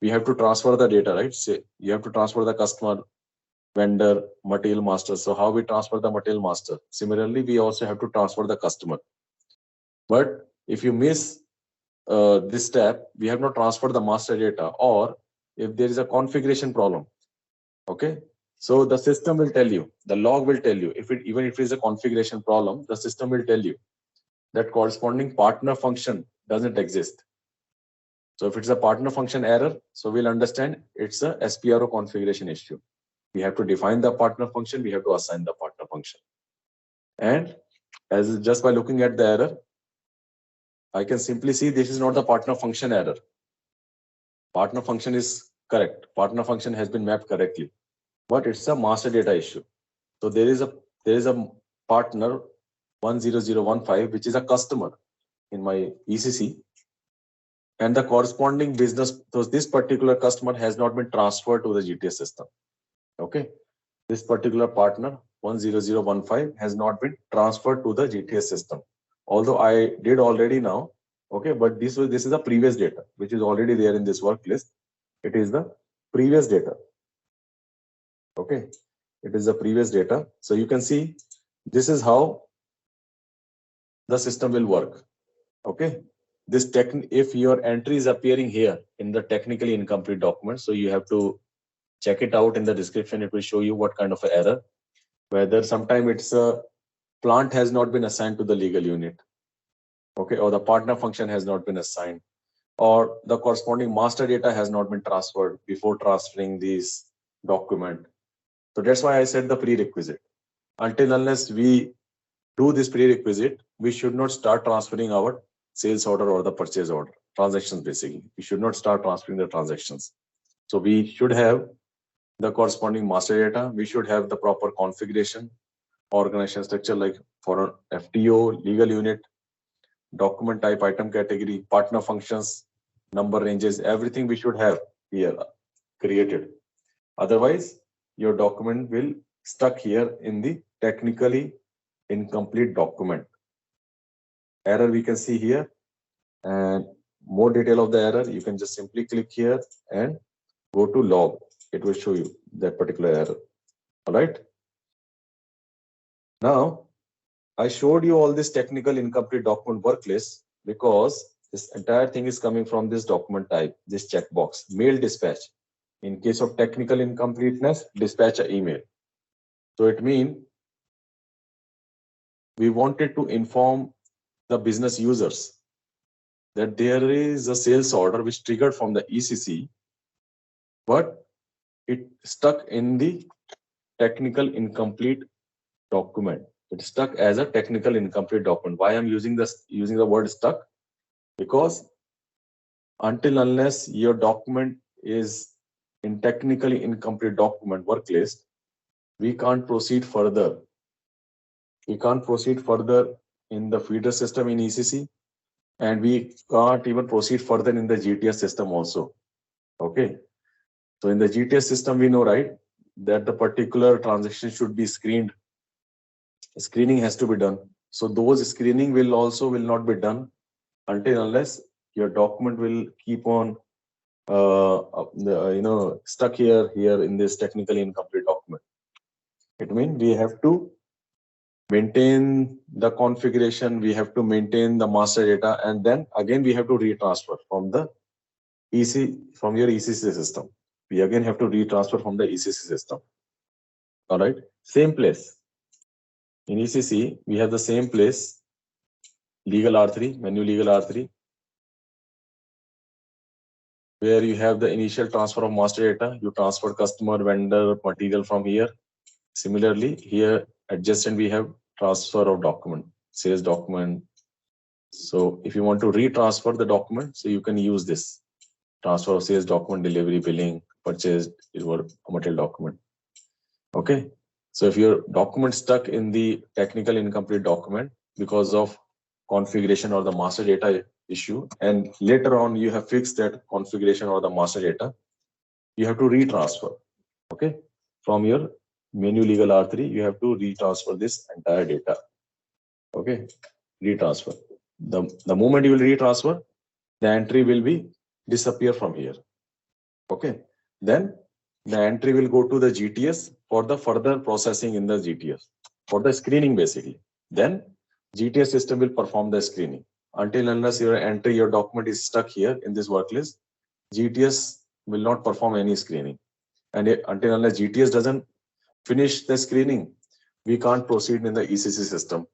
B: we have to transfer the data, right? Say you have to transfer the customer, vendor, material master. So how we transfer the material master? Similarly, we also have to transfer the customer. But if you miss this step, we have not transferred the master data, or if there is a configuration problem. Okay, so the system will tell you, the log will tell you, even if it is a configuration problem, the system will tell you that corresponding partner function doesn't exist. So if it's a partner function error, so we'll understand it's a SPRO configuration issue. We have to define the partner function, we have to assign the partner function. And as just by looking at the error, I can simply see this is not the partner function error. Partner function is correct. Partner function has been mapped correctly, but it's a master data issue. So there is a partner 10015, which is a customer in my ECC, and the corresponding business. So this particular customer has not been transferred to the GTS system. Okay, this particular partner 10015 has not been transferred to the GTS system. Although I did already now. Okay, but this is the previous data which is already there in this work list. It is the previous data. Okay, it is the previous data. So you can see this is how the system will work. Okay, this if your entry is appearing here in the technically incomplete document, so you have to check it out in the description. It will show you what kind of an error, whether sometime it's a plant has not been assigned to the legal unit. Okay, or the partner function has not been assigned, or the corresponding master data has not been transferred before transferring these document. So that's why I said the prerequisite. Until unless we do this prerequisite, we should not start transferring our sales order or the purchase order transactions. Basically, we should not start transferring the transactions. So we should have the corresponding master data. We should have the proper configuration, organization structure, like for an FTO, legal unit, document type, item category, partner functions, number ranges, everything we should have here created. Otherwise, your document will stuck here in the technically incomplete document. Error we can see here, and more detail of the error, you can just simply click here and go to log. It will show you that particular error. All right. Now, I showed you all this technical incomplete document work list because this entire thing is coming from this document type, this checkbox, mail dispatch. In case of technical incompleteness, dispatch an email. So it means we wanted to inform the business users that there is a sales order which triggered from the ECC, but it stuck in the technical incomplete document. It's stuck as a technical incomplete document. Why I'm using the word stuck? Because until unless your document is in technically incomplete document work list, we can't proceed further. We can't proceed further in the feeder system in ECC, and we can't even proceed further in the GTS system also. Okay. So in the GTS system, we know, right, that the particular transaction should be screened. Screening has to be done. So those screening will not be done until unless your document will keep on stuck here in this technically incomplete document. It means we have to maintain the configuration, we have to maintain the master data, and then again we have to retransfer from the from your ECC system. We again have to retransfer from the ECC system. All right, same place. In ECC, we have the same place, legal R3, menu legal R3, where you have the initial transfer of master data. You transfer customer, vendor, material from here. Similarly, here adjacent we have transfer of document, sales document. So if you want to retransfer the document, so you can use this transfer of sales document, delivery, billing, purchase, material document. Okay. So if your document stuck in the technical incomplete document because of configuration or the master data issue, and later on you have fixed that configuration or the master data, you have to retransfer. Okay. From your menu legal R3, you have to retransfer this entire data. Okay. Retransfer. The moment you will retransfer, the entry will be disappear from here. Okay. Then the entry will go to the GTS for the further processing in the GTS, for the screening basically. Then GTS system will perform the screening. Until unless your entry, your document is stuck here in this work list, GTS will not perform any screening. And until unless GTS doesn't finish the screening, we can't proceed in the ECC system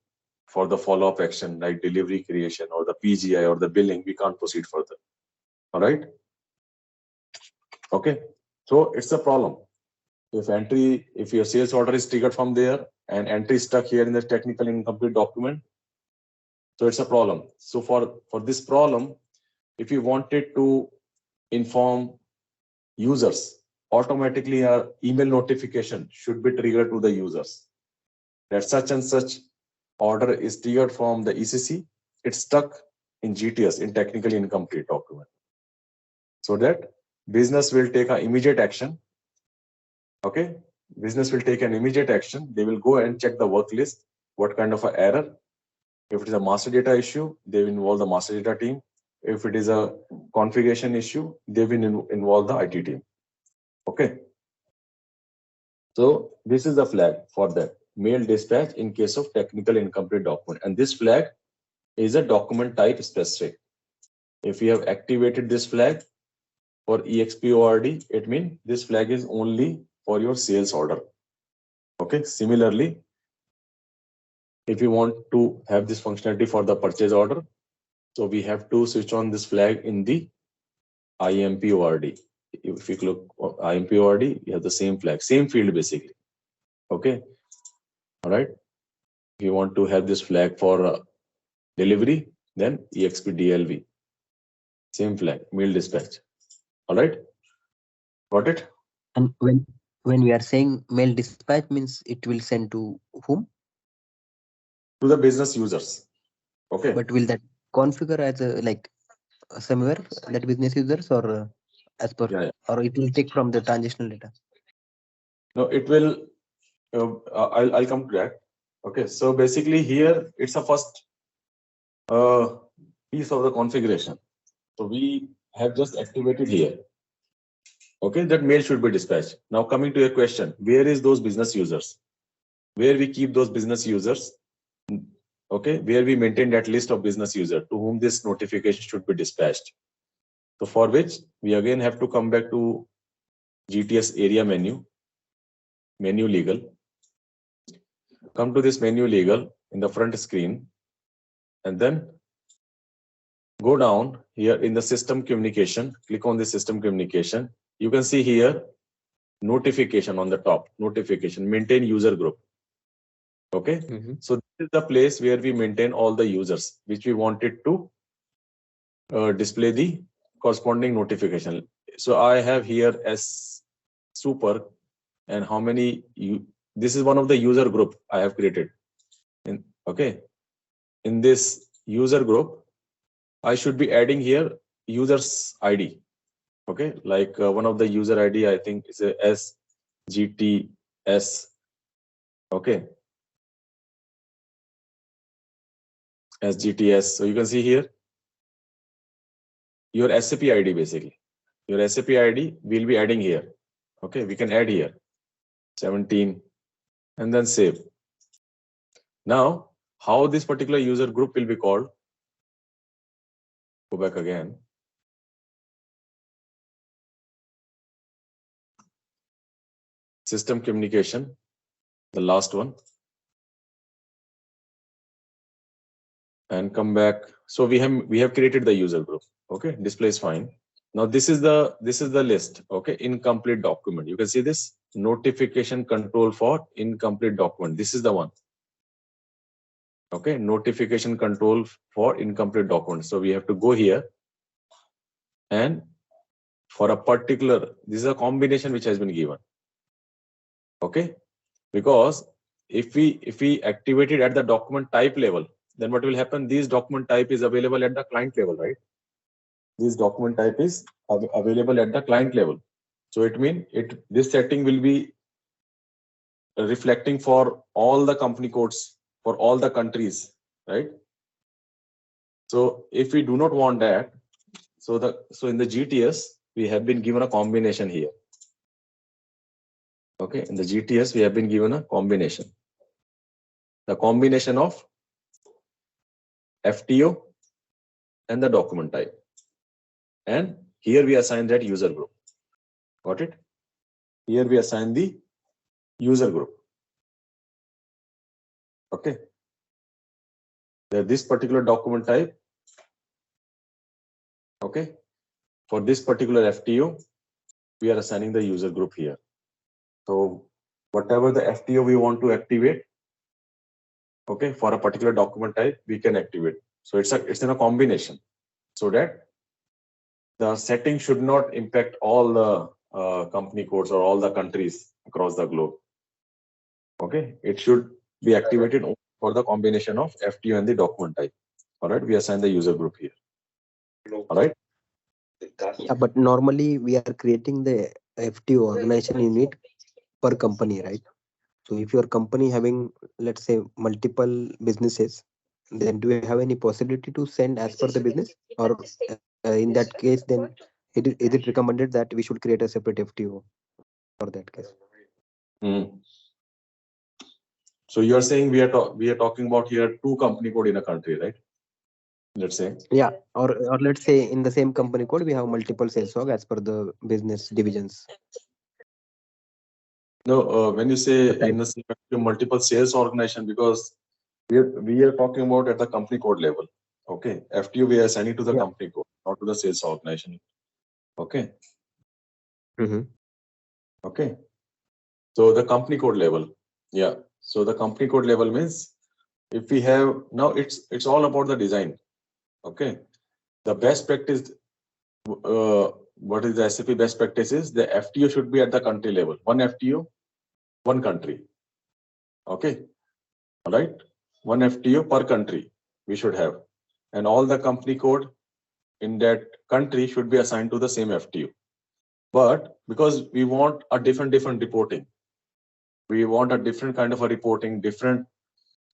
B: for the follow-up action like delivery creation or the PGI or the billing. We can't proceed further. All right. Okay. So it's a problem. If your sales order is triggered from there and entry is stuck here in the technical incomplete document, so it's a problem. So for this problem, if you wanted to inform users, automatically our email notification should be triggered to the users that such and such order is triggered from the ECC. It's stuck in GTS, in technically incomplete document, so that business will take an immediate action. Okay, business will take an immediate action. They will go and check the work list, what kind of an error. If it is a master data issue, they will involve the master data team. If it is a configuration issue, they will involve the IT team. Okay. So this is the flag for that mail dispatch in case of technical incomplete document. And this flag is a document type specific. If you have activated this flag for EXPORD, it means this flag is only for your sales order. Okay. Similarly, if you want to have this functionality for the purchase order, so we have to switch on this flag in the IMPORD. If you look IMPORD, you have the same flag, same field basically. Okay. All right. If you want to have this flag for delivery, then EXPDLV, same flag, mail dispatch. All right. Got it?
H: And when we are saying mail dispatch means it will send to whom?
B: To the business users. Okay.
H: But will that configure as a like somewhere that business users or as per
B: Yeah, yeah.
H: or it will take from the transactional data.
B: No, it will. I'll come to that. Okay, so basically here it's a first piece of the configuration. So we have just activated here. Okay, that mail should be dispatched. Now coming to your question, where is those business users? Where we keep those business users? Okay, where we maintain that list of business users to whom this notification should be dispatched. So for which we again have to come back to GTS area menu legal. Come to this menu legal in the front screen and then go down here in the system communication, click on the system communication. You can see here notification on the top, notification, maintain user group. Okay, so this is the place where we maintain all the users which we wanted to display the corresponding notification. So I have here as super and how many this is one of the user group I have created. Okay, in this user group, I should be adding here users ID. Okay, like one of the user ID I think is a SGTS. Okay, SGTS. So you can see here your SAP ID basically. Your SAP ID we'll be adding here. Okay, we can add here 17 and then save. Now, how this particular user group will be called? Go back again. System communication, the last one. And come back. So we have created the user group. Okay, display is fine. Now this is the list. Okay, incomplete document. You can see this notification control for incomplete document. This is the one. Okay, notification control for incomplete document. So we have to go here and for a particular, this is a combination which has been given. Okay, because if we activate it at the document type level, then what will happen? This document type is available at the client level, right? This document type is available at the client level. So it means this setting will be reflecting for all the company codes for all the countries, right? So if we do not want that, so in the GTS we have been given a combination here. Okay, in the GTS we have been given a combination. The combination of FTO and the document type. And here we assign that user group. Got it? Here we assign the user group. Okay. This particular document type. Okay. For this particular FTO, we are assigning the user group here. So whatever the FTO we want to activate, okay, for a particular document type, we can activate. So it's in a combination, so that the setting should not impact all the company codes or all the countries across the globe. Okay, it should be activated for the combination of FTO and the document type. All right, we assign the user group here. All right.
H: Yeah, but normally we are creating the FTO organization unit per company, right? So if your company having, let's say, multiple businesses, then do you have any possibility to send as per the business, or in that case, then is it recommended that we should create a separate FTO for that case?
B: So you are saying we are talking about here two company code in a country, right? Let's say.
H: Yeah, or let's say in the same company code we have multiple sales org as per the business divisions.
B: No, when you say in the multiple sales organization, because we are talking about at the company code level. Okay, FTO we are assigning to the company code, not to the sales organization. Okay. Okay. So the company code level, yeah. So the company code level means if we have now, it's all about the design. Okay, the best practice. What is the SAP best practice is the FTO should be at the country level. One FTO, one country. Okay, all right. One FTO per country we should have. and all the company code in that country should be assigned to the same FTO. But because we want a different reporting, we want a different kind of a reporting, different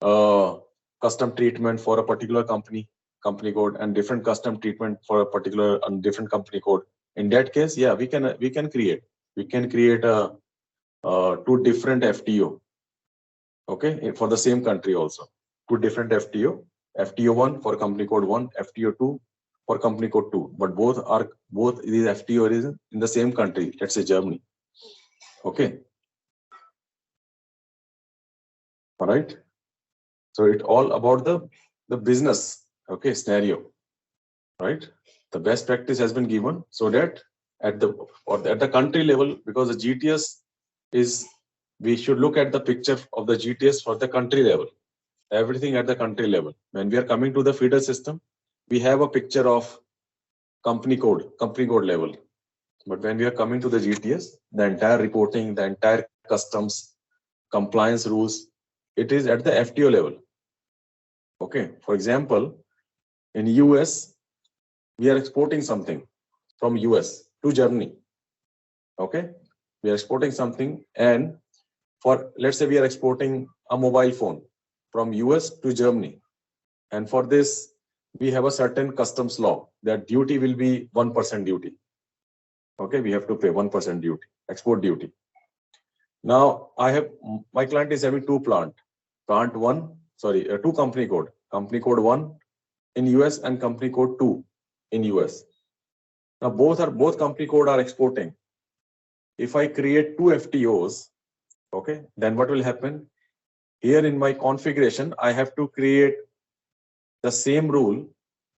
B: custom treatment for a particular company code, and different custom treatment for a particular different company code. In that case, yeah, we can create a two different FTO, okay, for the same country also. Two different FTO 1 for company code 1, FTO 2 for company code 2, but both these FTO is in the same country, let's say Germany. Okay, all right. So it's all about the business, okay, scenario, right? The best practice has been given so that at the country level, because the GTS is, we should look at the picture of the GTS for the country level, everything at the country level. When we are coming to the feeder system, we have a picture of company code level. But when we are coming to the GTS, the entire reporting, the entire customs, compliance rules, it is at the FTO level. Okay, for example, in US, we are exporting something from US to Germany. Okay, we are exporting something, and for, let's say we are exporting a mobile phone from US to Germany. And for this, we have a certain customs law that duty will be 1% duty. Okay, we have to pay 1% duty, export duty. Now, my client is having two company code. Company code 1 in US and company code 2 in US. Now, both company code are exporting. If I create two FTOs, okay, then what will happen? Here in my configuration, I have to create the same rule,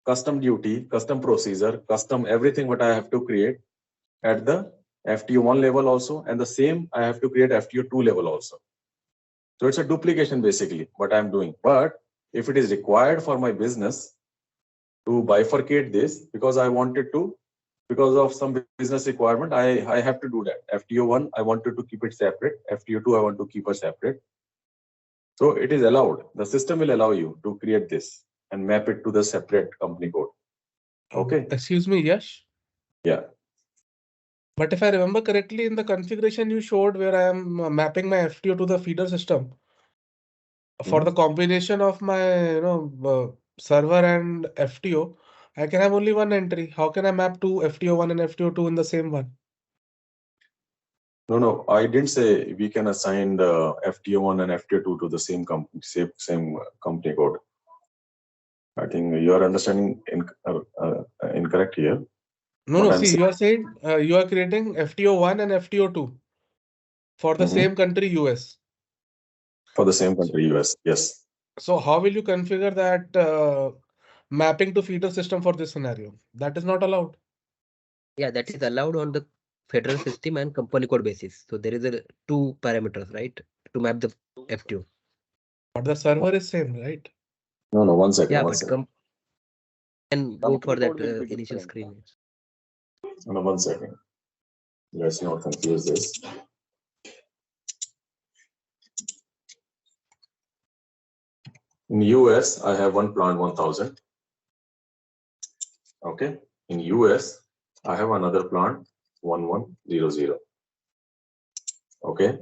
B: custom duty, custom procedure, custom everything what I have to create at the FTO 1 level also, and the same I have to create FTO 2 level also. So it's a duplication basically what I'm doing. But if it is required for my business to bifurcate this, because I wanted to, because of some business requirement, I have to do that. FTO 1, I wanted to keep it separate. FTO 2, I want to keep it separate. So it is allowed. The system will allow you to create this and map it to the separate company code. Okay.
J: Excuse me, Yash.
B: Yeah.
J: But if I remember correctly, in the configuration you showed where I am mapping my FTO to the feeder system, for the combination of my server and FTO, I can have only one entry. How can I map two FTO 1 and FTO 2 in the same one?
B: No, I didn't say we can assign the FTO 1 and FTO 2 to the same company, same company code. I think you are understanding incorrect here.
J: No, see, you are saying you are creating FTO 1 and FTO 2 for the same country, US.
B: For the same country, US, yes.
J: So how will you configure that mapping to feeder system for this scenario? That is not allowed.
H: Yeah, that is allowed on the federal system and company code basis. So there is a two parameters, right, to map the FTO.
J: But the server is same, right?
B: No, 1 second.
H: Yeah,
B: one
H: but
B: second.
H: and go for that initial screen.
B: No, 1 second. Let's not confuse this. In US, I have one plant 1000. Okay. In US, I have another plant 1100. Okay.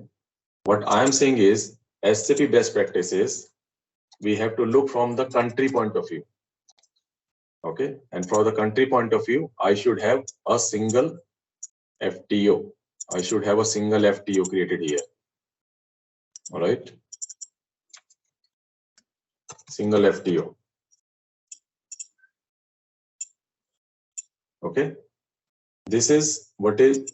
B: What I am saying is, SAP best practices, we have to look from the country point of view. Okay. And for the country point of view, I should have a single FTO. I should have a single FTO created here. All right. Single FTO. Okay. This is what the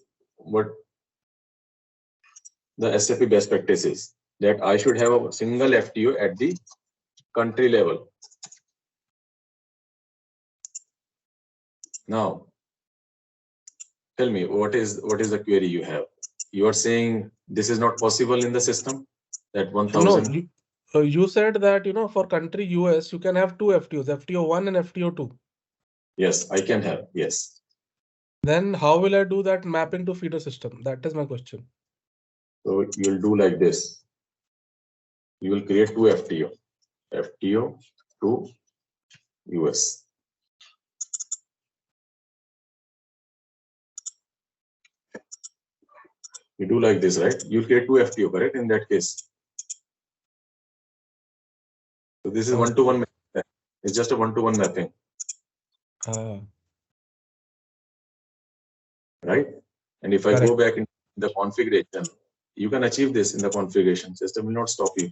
B: SAP best practice is, that I should have a single FTO at the country level. Now, tell me, what is the query you have? You are saying this is not possible in the system, that 1000?
J: No, you said that, for country US, you can have two FTOs, FTO 1 and FTO 2.
B: Yes, I can have, yes.
J: Then how will I do that mapping to feeder system? That is my question.
B: So you'll do like this. You will create two FTO. FTO 2, US. You do like this, right? You'll create 2 FTO, correct? In that case. So this is one-to-one. It's just a one-to-one mapping. Right? And if I go back in the configuration, you can achieve this in the configuration. System will not stop you.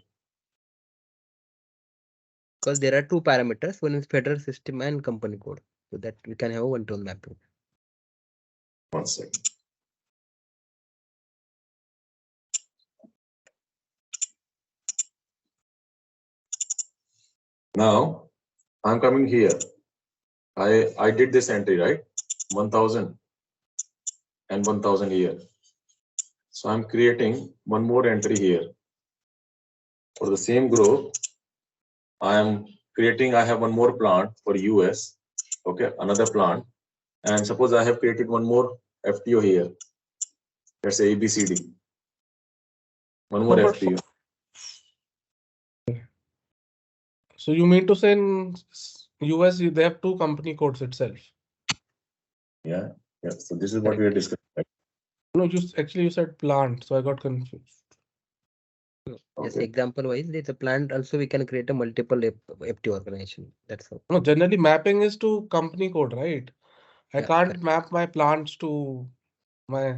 H: Because there are two parameters, one is federal system and company code, so that we can have a one-to-one mapping.
B: 1 second. Now I'm coming here. I did this entry, right? 1000 and 1000 here. So I'm creating one more entry here. For the same group, I have one more plant for US. Okay, another plant. And suppose I have created one more FTO here. Let's say ABCD. One more FTO.
J: So you mean to say in US they have 2 company codes itself?
B: Yeah. So this is what we are discussing.
J: No, you said plant, so I got confused.
H: Yes, example wise, there's a plant also we can create a multiple FT organization. That's how.
J: No, generally mapping is to company code, right? I can't map my plants to my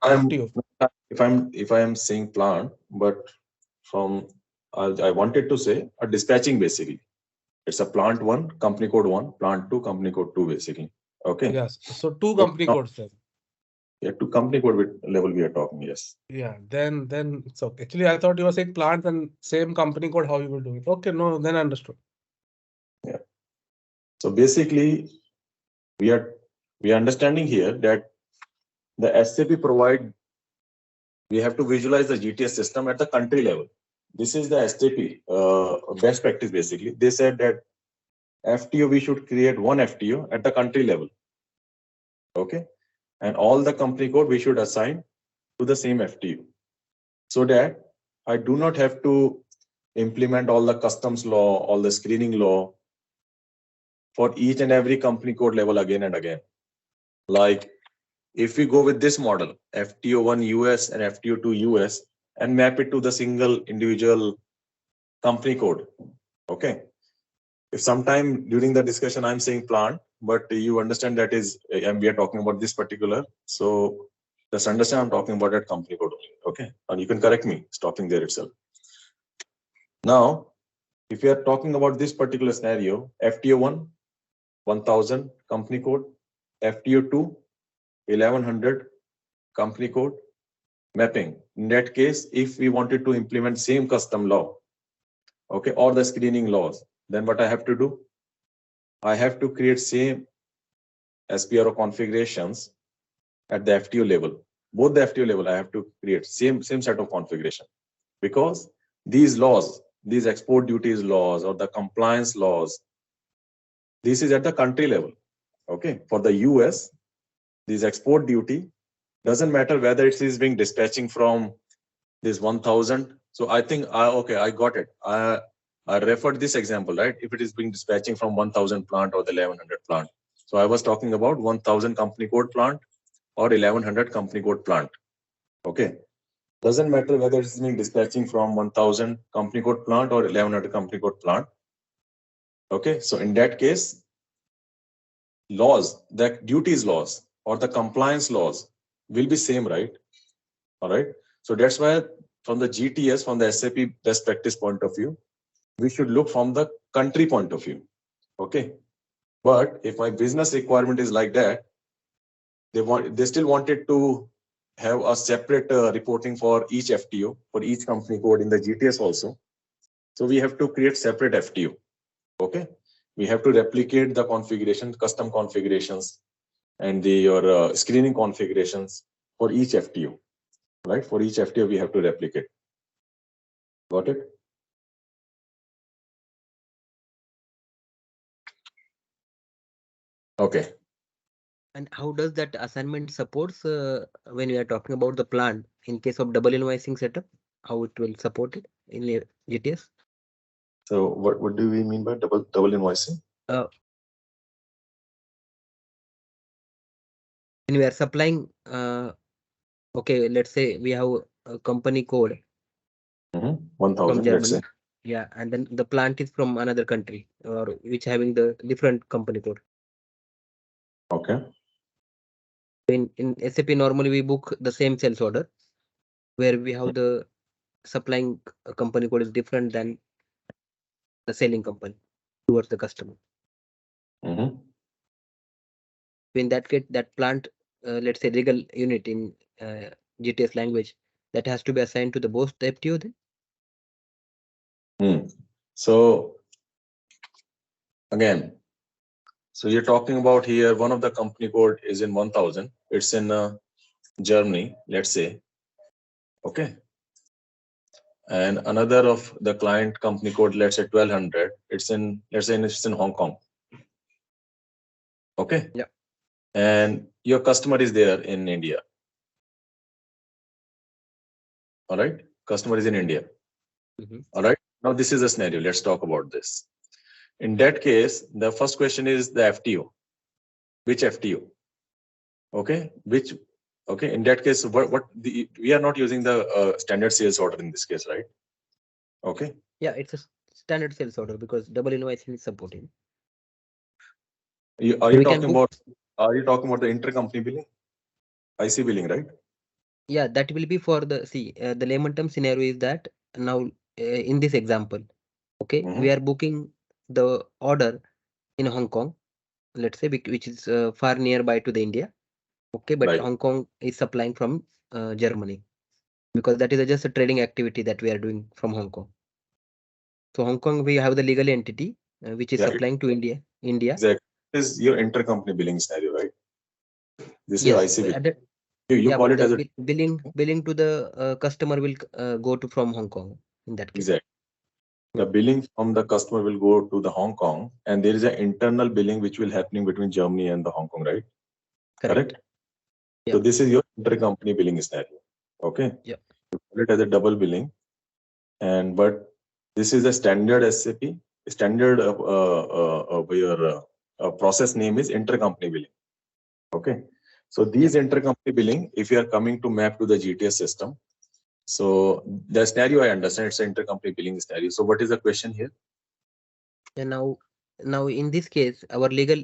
J: FTO.
B: If I am saying plant, but from I wanted to say a dispatching basically. It's a plant 1, company code 1, plant 2, company code 2 basically. Okay.
J: Yes. So 2 company codes then.
B: Yeah, to company code level we are talking, yes.
J: Yeah, then it's okay. Actually, I thought you were saying plant and same company code, how you will do it. Okay, no, then I understood.
B: Yeah. So basically, we are understanding here that the SAP provide, we have to visualize the GTS system at the country level. This is the SAP best practice basically. They said that FTO, we should create one FTO at the country level. Okay. And all the company code we should assign to the same FTO, so that I do not have to implement all the customs law, all the screening law for each and every company code level again and again. Like if we go with this model, FTO1 US and FTO2 US, and map it to the single individual company code. Okay. If sometime during the discussion I'm saying plant, but you understand that is, and we are talking about this particular. So just understand I'm talking about that company code only. Okay. And you can correct me stopping there itself. Now, if we are talking about this particular scenario, FTO1, 1000 company code, FTO2, 1100 company code, mapping. In that case, if we wanted to implement same custom law, okay, or the screening laws, then what I have to do? I have to create same SPRO configurations at the FTO level. Both the FTO level, I have to create same set of configuration, because these laws, these export duties laws or the compliance laws, this is at the country level. Okay, for the US, this export duty doesn't matter whether it is being dispatching from this 1000. So I think I got it. I referred this example, right? If it is being dispatching from 1000 plant or the 1100 plant. So I was talking about 1000 company code plant or 1100 company code plant. Okay. Doesn't matter whether it's being dispatching from 1000 company code plant or 1100 company code plant. Okay. So in that case, laws, the duties laws or the compliance laws will be same, right? All right. So that's why from the GTS, from the SAP best practice point of view, we should look from the country point of view. Okay. But if my business requirement is like that, they still wanted to have a separate reporting for each FTO, for each company code in the GTS also. So we have to create separate FTO. Okay. We have to replicate the configuration, custom configurations, and your screening configurations for each FTO. Right? For each FTO, we have to replicate. Got it? Okay.
H: And how does that assignment supports when we are talking about the plant in case of double invoicing setup? How it will support it in GTS?
B: So what do we mean by double invoicing?
H: when we are supplying, okay, let's say we have a company code
B: 1000,
H: from
B: let's
H: Germany.
B: say.
H: Yeah, and then the plant is from another country or which having the different company code.
B: Okay.
H: In SAP normally we book the same sales order where we have the supplying company code is different than the selling company towards the customer.
B: Mm-hmm.
H: In that case, that plant, let's say legal unit in GTS language, that has to be assigned to the both the FTO then.
B: So again, so you're talking about here, one of the company code is in 1000. It's in Germany, let's say. Okay. And another of the client company code, let's say 1200. It's in, let's say it's in Hong Kong. Okay.
H: Yeah.
B: And your customer is there in India. All right. Customer is in India. All right. Now this is a scenario. Let's talk about this. In that case, the first question is the FTO. Which FTO? Okay. Which, okay. In that case, we are not using the standard sales order in this case, right? Okay.
H: Yeah, it's a standard sales order because double invoicing is supporting.
B: Are you talking about the intercompany billing? IC billing, right?
H: Yeah, that will be for the, the layman term scenario is that now in this example, okay, we are booking the order in Hong Kong, let's say, which is far nearby to the India. Okay, but
B: Right.
H: Hong Kong is supplying from Germany because that is just a trading activity that we are doing from Hong Kong. So Hong Kong, we have the legal entity which is supplying to India.
B: Exactly. This is your intercompany billing scenario, right? This
H: Yes,
B: is IC billing. You call it as a
H: billing to the customer will go to from Hong Kong in that case.
B: Exactly. The billing from the customer will go to the Hong Kong, and there is an internal billing which will happening between Germany and the Hong Kong, right? Correct.
H: Yeah.
B: So this is your intercompany billing scenario. Okay.
H: Yeah.
B: You call it as a double billing, and but this is a standard SAP standard your process name is intercompany billing. Okay. So these intercompany billing, if you are coming to map to the GTS system, so the scenario I understand it's an intercompany billing scenario. So what is the question here?
H: And now in this case, our legal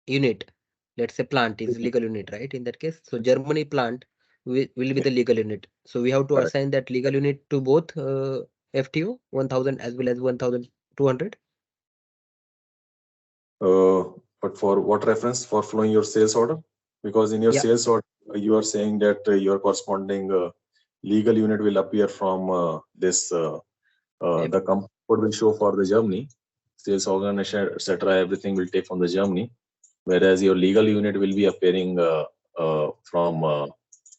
H: unit, let's say plant is legal unit, right? In that case, so Germany plant will be the legal unit. So we have to assign that legal unit to both FTO 1000 as well as 1200.
B: But for what reference? For flowing your sales order? Because in your sales order, you are saying that your corresponding legal unit will appear from this, the company code will show for the Germany, sales organization, etc. Everything will take from the Germany, whereas your legal unit will be appearing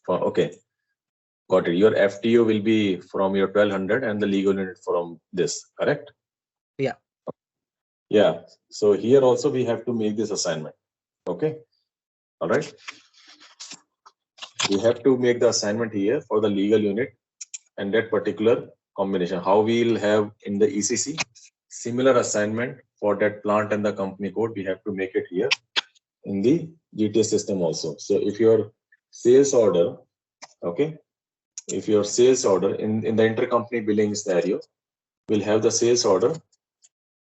B: okay, got it. Your FTO will be from your 1200 and the legal unit from this, correct?
H: Yeah.
B: Yeah. So here also we have to make this assignment. Okay. All right. We have to make the assignment here for the legal unit and that particular combination. How we'll have in the ECC similar assignment for that plant and the company code, we have to make it here in the GTS system also. So if your sales order, okay, if your sales order in the intercompany billing scenario, will have the sales order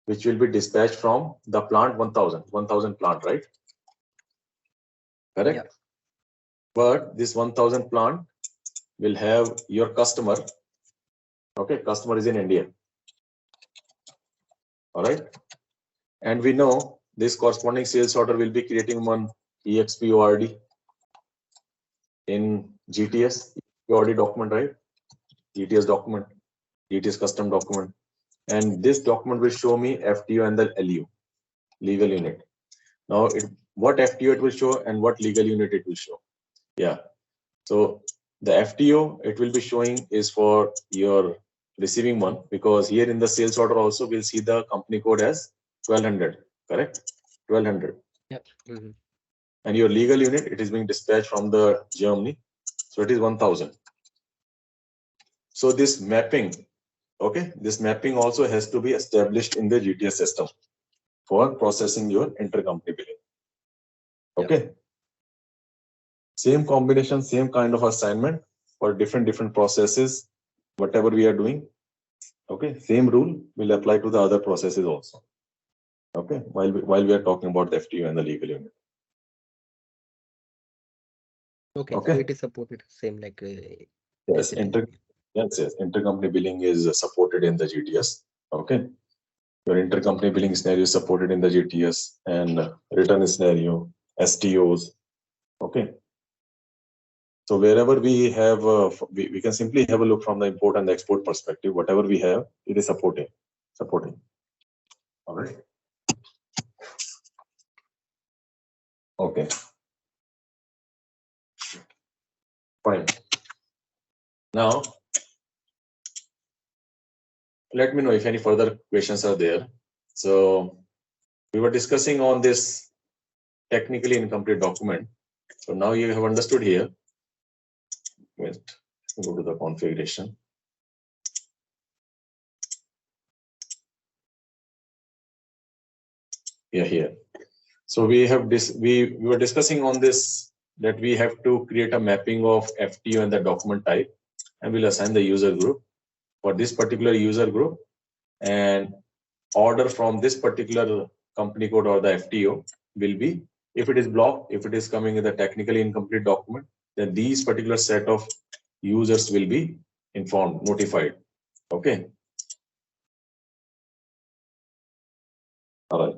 B: which will be dispatched from the plant 1000 plant, right? Correct. Yeah. But this 1000 plant will have your customer. Okay, customer is in India. All right. And we know this corresponding sales order will be creating one EXPORD in GTS ORD document, right? GTS document, GTS custom document. And this document will show me FTO and the LU, legal unit. Now, what FTO it will show and what legal unit it will show. Yeah. So the FTO it will be showing is for your receiving one, because here in the sales order also we'll see the company code as 1200, correct? 1200.
H: Yep.
B: And your legal unit, it is being dispatched from the Germany. So it is 1000. So this mapping, okay, this mapping also has to be established in the GTS system for processing your intercompany billing. Okay. Same combination, same kind of assignment for different processes, whatever we are doing. Okay, same rule will apply to the other processes also. Okay, while we are talking about the FTU and the legal unit.
H: Okay,
B: Okay.
H: so it is supported same like
B: yes,
H: SAP.
B: intercompany billing is supported in the GTS. Okay, your intercompany billing scenario is supported in the GTS, and return scenario, STOs. Okay. So wherever we have, we can simply have a look from the import and the export perspective. Whatever we have, it is supporting. All right. Okay. Fine. Now, let me know if any further questions are there. So we were discussing on this technically incomplete document. So now you have understood here. Wait, go to the configuration. Yeah, here. So we have this. We were discussing on this that we have to create a mapping of FTO and the document type, and we'll assign the user group for this particular user group, and order from this particular company code or the FTO will be, if it is blocked, if it is coming in the technically incomplete document, then these particular set of users will be informed, notified. Okay. All right.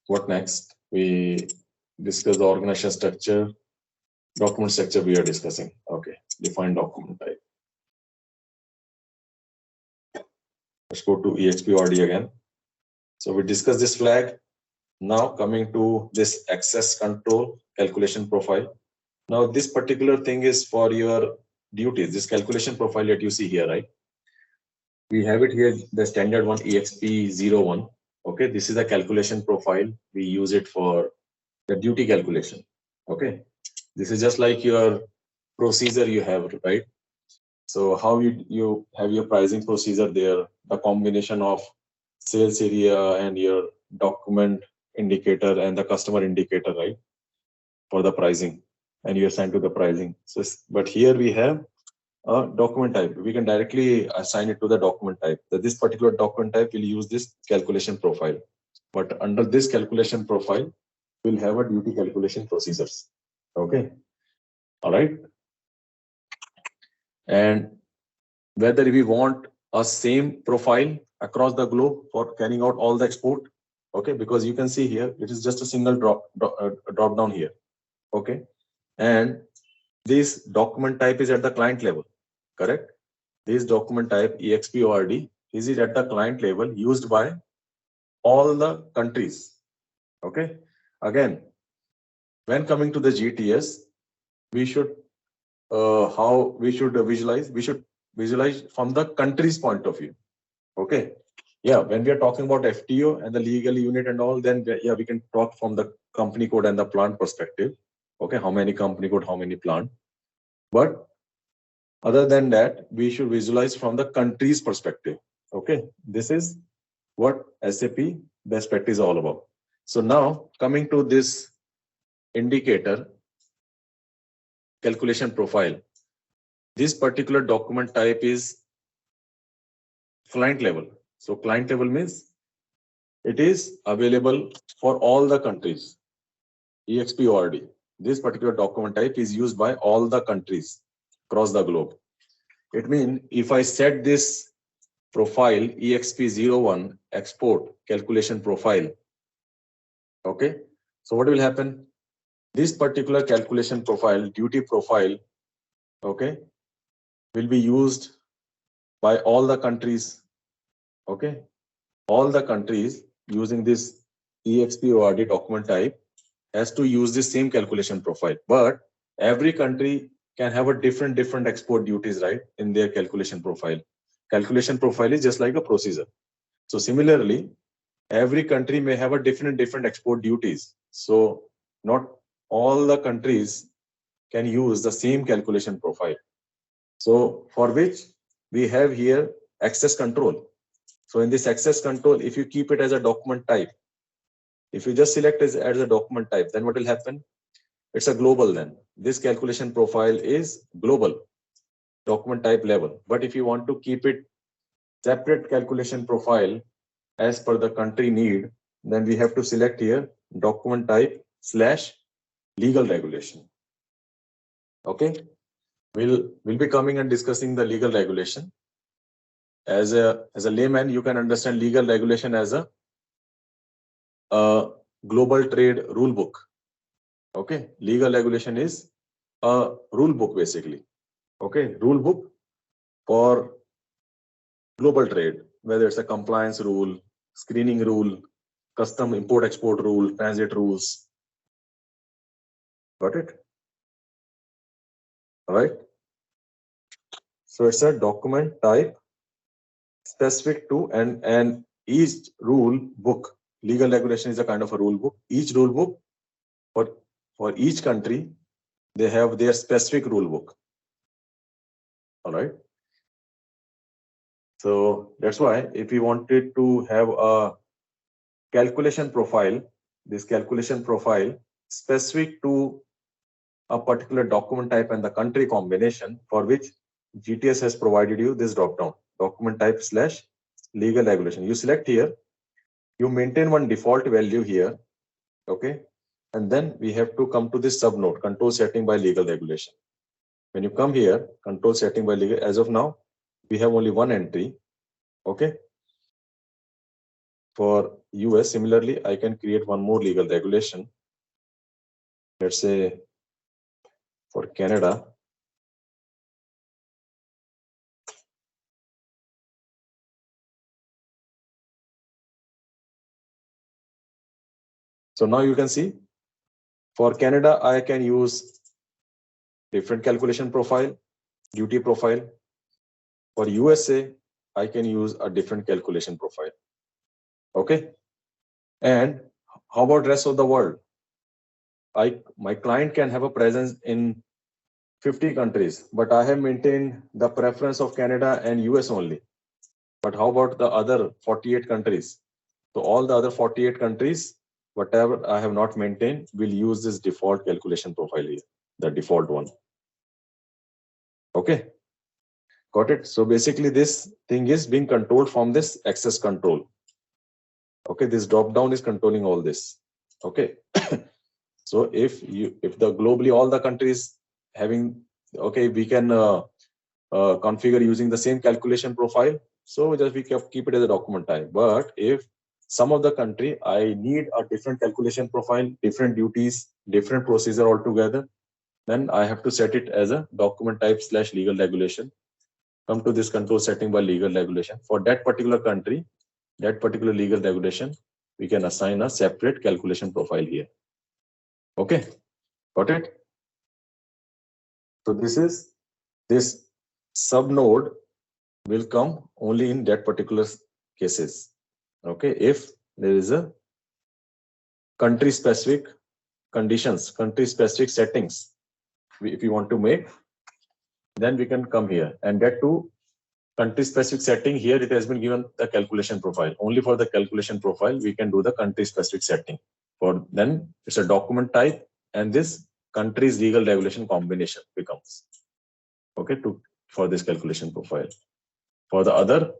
B: What next? We discuss the organization structure, document structure we are discussing. Okay, define document type. Let's go to EXPORD again. So we discuss this flag. Now coming to this access control calculation profile. Now this particular thing is for your duties, this calculation profile that you see here, right? We have it here, the standard one, EXP01. Okay, this is a calculation profile. We use it for the duty calculation. Okay, this is just like your procedure you have, right? So how you have your pricing procedure there, the combination of sales area and your document indicator and the customer indicator, right? For the pricing, and you assign to the pricing. So, but here we have a document type. We can directly assign it to the document type. That this particular document type will use this calculation profile. But under this calculation profile, we'll have a duty calculation procedures. Okay. All right. And whether we want a same profile across the globe for carrying out all the export. Okay, because you can see here, it is just a single drop down here. Okay. And this document type is at the client level, correct? This document type EXPORD is it at the client level used by all the countries. Okay. Again, when coming to the GTS, we should how we should visualize. We should visualize from the country's point of view. Okay. Yeah, when we are talking about FTO and the legal unit and all, then yeah, we can talk from the company code and the plant perspective. Okay, how many company code, how many plant. But other than that, we should visualize from the country's perspective. Okay, this is what SAP best practice is all about. So now coming to this indicator calculation profile, this particular document type is client level. So client level means it is available for all the countries. EXPORD. This particular document type is used by all the countries across the globe. It means if I set this profile EXP01 export calculation profile, okay, so what will happen? This particular calculation profile, duty profile, okay, will be used by all the countries. Okay, all the countries using this EXPORD document type has to use the same calculation profile, but every country can have a different export duties, right, in their calculation profile. Calculation profile is just like a procedure. So similarly, every country may have a different export duties. So not all the countries can use the same calculation profile. So for which we have here access control. So in this access control, if you keep it as a document type, if you just select as a document type, then what will happen? It's a global then. This calculation profile is global, document type level. But if you want to keep it separate calculation profile as per the country need, then we have to select here document type / legal regulation. Okay, we'll be coming and discussing the legal regulation. As a layman, you can understand legal regulation as a global trade rule book. Okay, legal regulation is a rule book basically. Okay, rule book for global trade, whether it's a compliance rule, screening rule, custom import export rule, transit rules. Got it? All right. So it's a document type specific to and each rule book. Legal regulation is a kind of a rule book. Each rule book for each country, they have their specific rule book. All right. So that's why if we wanted to have a calculation profile, this calculation profile specific to a particular document type and the country combination, for which GTS has provided you this drop down, document type / legal regulation. You select here, you maintain one default value here. Okay. And then we have to come to this sub node, control setting by legal regulation. When you come here, control setting by legal, as of now, we have only one entry. Okay. For US, similarly, I can create one more legal regulation. Let's say for Canada. So now you can see for Canada, I can use different calculation profile, duty profile. For USA, I can use a different calculation profile. Okay. And how about rest of the world? My client can have a presence in 50 countries, but I have maintained the preference of Canada and US only. But how about the other 48 countries? So all the other 48 countries, whatever I have not maintained, will use this default calculation profile here, the default one. Okay. Got it? So basically this thing is being controlled from this access control. Okay, this drop down is controlling all this. Okay. So if the globally all the countries having, okay, we can configure using the same calculation profile. So just we keep it as a document type. But if some of the country, I need a different calculation profile, different duties, different procedure altogether, then I have to set it as a document type / legal regulation. Come to this control setting by legal regulation. For that particular country, that particular legal regulation, we can assign a separate calculation profile here. Okay, got it? So this sub node will come only in that particular cases. Okay, if there is a country specific conditions, country specific settings, if you want to make, then we can come here, and that too country specific setting here, it has been given the calculation profile. Only for the calculation profile, we can do the country specific setting. For then it's a document type and this country's legal regulation combination becomes. Okay, for this calculation profile. For the other,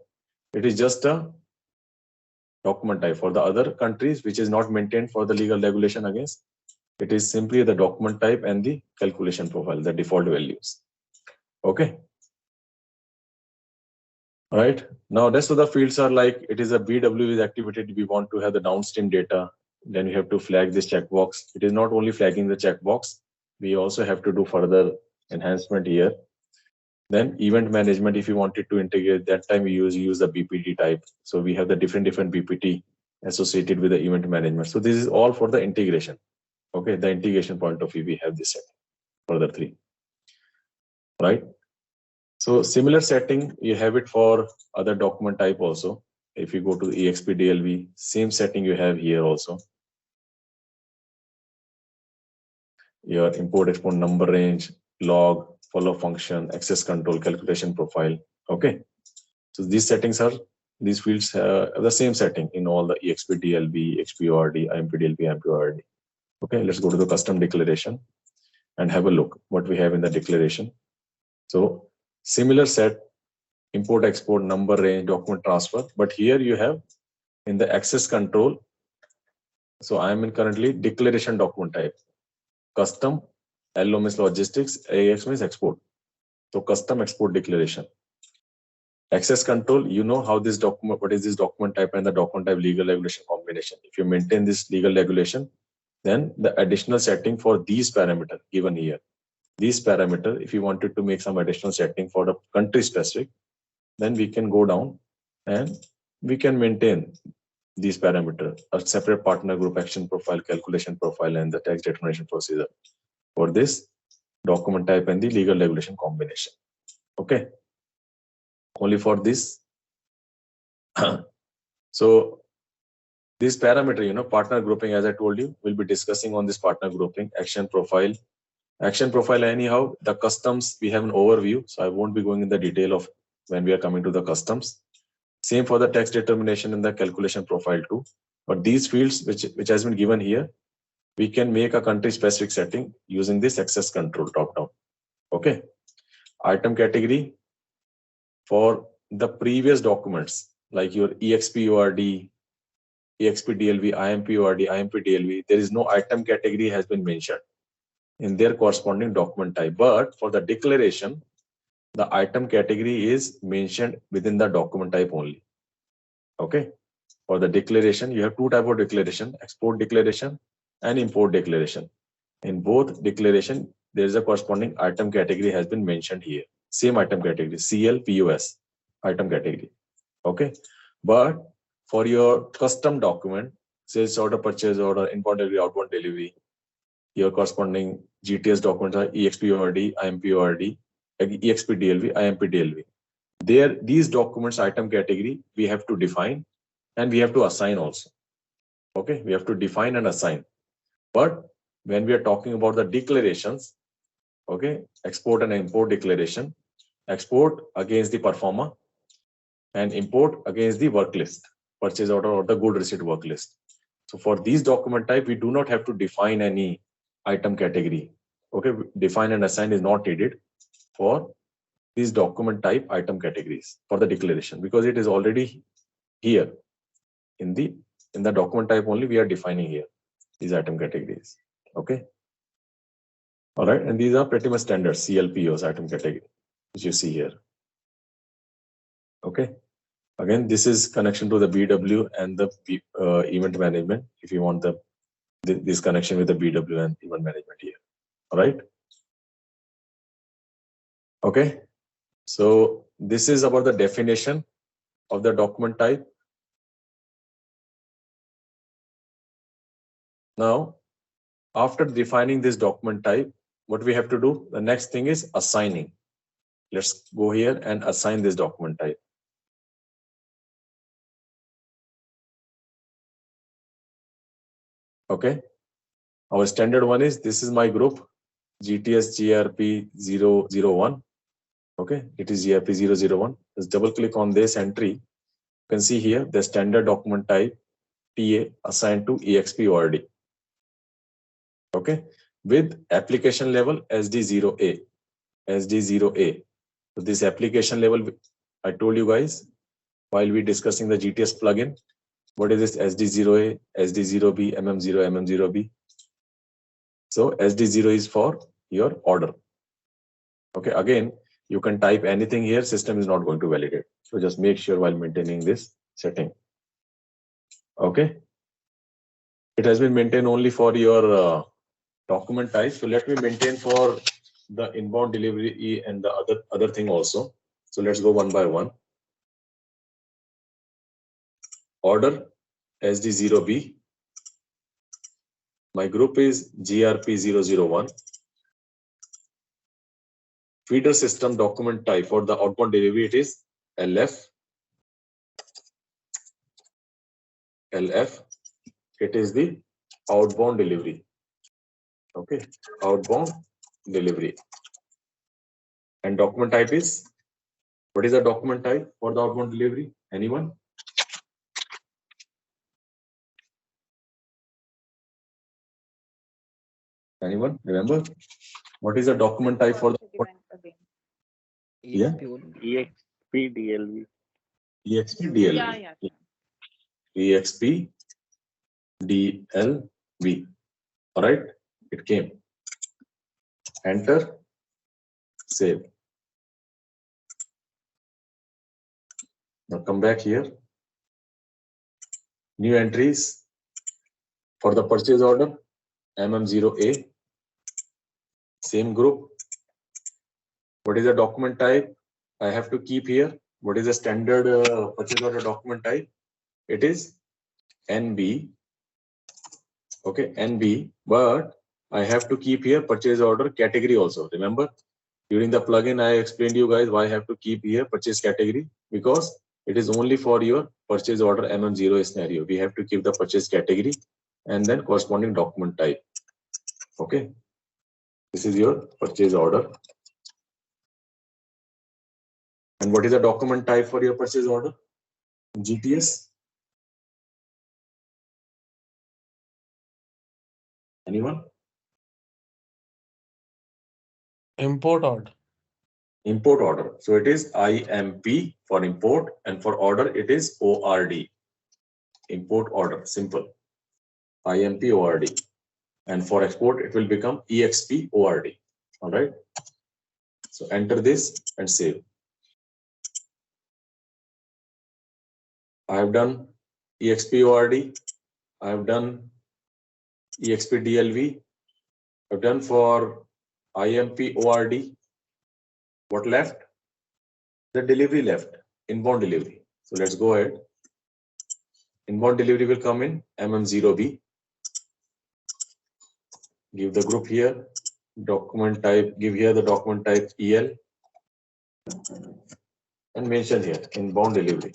B: it is just a document type. For the other countries, which is not maintained for the legal regulation against, it is simply the document type and the calculation profile, the default values. Okay. All right. Now, rest of the fields are like it is a BW is activated. We want to have the downstream data. Then we have to flag this checkbox. It is not only flagging the checkbox. We also have to do further enhancement here. Then event management, if you wanted to integrate, that time we use the BPT type. So we have the different BPT associated with the event management. So this is all for the integration. Okay, the integration point of view, we have this set for the 3. Right. So similar setting, you have it for other document type also. If you go to the EXPDLV, same setting you have here also. Your import export number range, log, follow function, access control, calculation profile. Okay, so these settings are, these fields have the same setting in all the EXP DLB, XPORD, IMP DLB, IMPORD. Okay, let's go to the custom declaration and have a look what we have in the declaration. So similar set, import, export, number, range, document transfer, but here you have in the access control. So I am in currently declaration document type, custom, LO means logistics, AX means export. So custom export declaration. Access control, you know how this document, what is this document type and the document type legal regulation combination. If you maintain this legal regulation, then the additional setting for these parameter given here, these parameter, if you wanted to make some additional setting for the country specific, then we can go down and we can maintain these parameter, a separate partner group action profile, calculation profile, and the tax determination procedure for this document type and the legal regulation combination. Okay, only for this. So this parameter, you know, partner grouping, as I told you, we'll be discussing on this partner grouping, action profile. Action profile, anyhow, the customs, we have an overview, so I won't be going in the detail of when we are coming to the customs. Same for the tax determination and the calculation profile too. But these fields, which has been given here, we can make a country specific setting using this access control drop down. Okay, item category for the previous documents like your EXPORD, EXPDLV, IMPORD, IMPDLV, there is no item category has been mentioned in their corresponding document type. But for the declaration, the item category is mentioned within the document type only. Okay, for the declaration, you have two types of declaration, export declaration and import declaration. In both declaration, there is a corresponding item category has been mentioned here. Same item category, CLPOS item category. Okay, but for your custom document, sales order, purchase order, inbound delivery, outbound delivery, your corresponding GTS documents are EXPORD, IMPORD, EXPDLV, IMPDLV. There, these documents item category we have to define and we have to assign also. Okay, we have to define and assign. But when we are talking about the declarations, okay, export and import declaration, export against the performer and import against the work list, purchase order or the good receipt work list. So for these document type, we do not have to define any item category. Okay, define and assign is not needed for these document type item categories for the declaration, because it is already here in the document type only we are defining here these item categories. Okay, all right, and these are pretty much standard CLPOs item category which you see here. Okay, again, this is connection to the BW and the event management if you want this connection with the BW and event management here. All right, okay, so this is about the definition of the document type. Now, after defining this document type, what we have to do, the next thing is assigning. Let's go here and assign this document type. Okay, our standard one is, this is my group, GTS GRP 001. Okay, it is GRP 001. Let's double click on this entry. You can see here the standard document type TA assigned to EXPORD. Okay, with application level SD0A. SD0A. So this application level, I told you guys while we discussing the GTS plugin, what is this SD0A, SD0B, MM0, MM0B. So SD0 is for your order. Okay, again, you can type anything here, system is not going to validate. So just make sure while maintaining this setting. Okay, it has been maintained only for your document type. So let me maintain for the inbound delivery and the other thing also. So let's go one by one. Order SD0B. My group is GRP001. Feeder system document type for the outbound delivery, it is LF. LF. It is the outbound delivery. Okay, outbound delivery. And document type is, what is the document type for the outbound delivery? Anyone? Anyone remember? What is the document type for the yeah?
K: EXP DLV.
B: EXP DLV.
I: Yeah.
B: EXP DLV. All right, it came. Enter, save. Now come back here. New entries for the purchase order, MM0A. Same group. What is the document type? I have to keep here. What is the standard purchase order document type? It is NB. Okay, NB, but I have to keep here purchase order category also. Remember, during the plugin, I explained you guys why I have to keep here purchase category, because it is only for your purchase order MM0 scenario. We have to keep the purchase category and then corresponding document type. Okay, this is your purchase order. And what is the document type for your purchase order? GTS? Anyone?
J: Import order.
B: Import order. So it is IMP for import, and for order it is ORD. Import order, simple. IMP ORD. And for export it will become EXP ORD. All right. So enter this and save. I have done EXP ORD. I have done EXP DLV. I've done for IMP ORD. What left? The delivery left, inbound delivery. So let's go ahead. Inbound delivery will come in MM0B. Give the group here, document type, give here the document type EL, and mention here inbound delivery.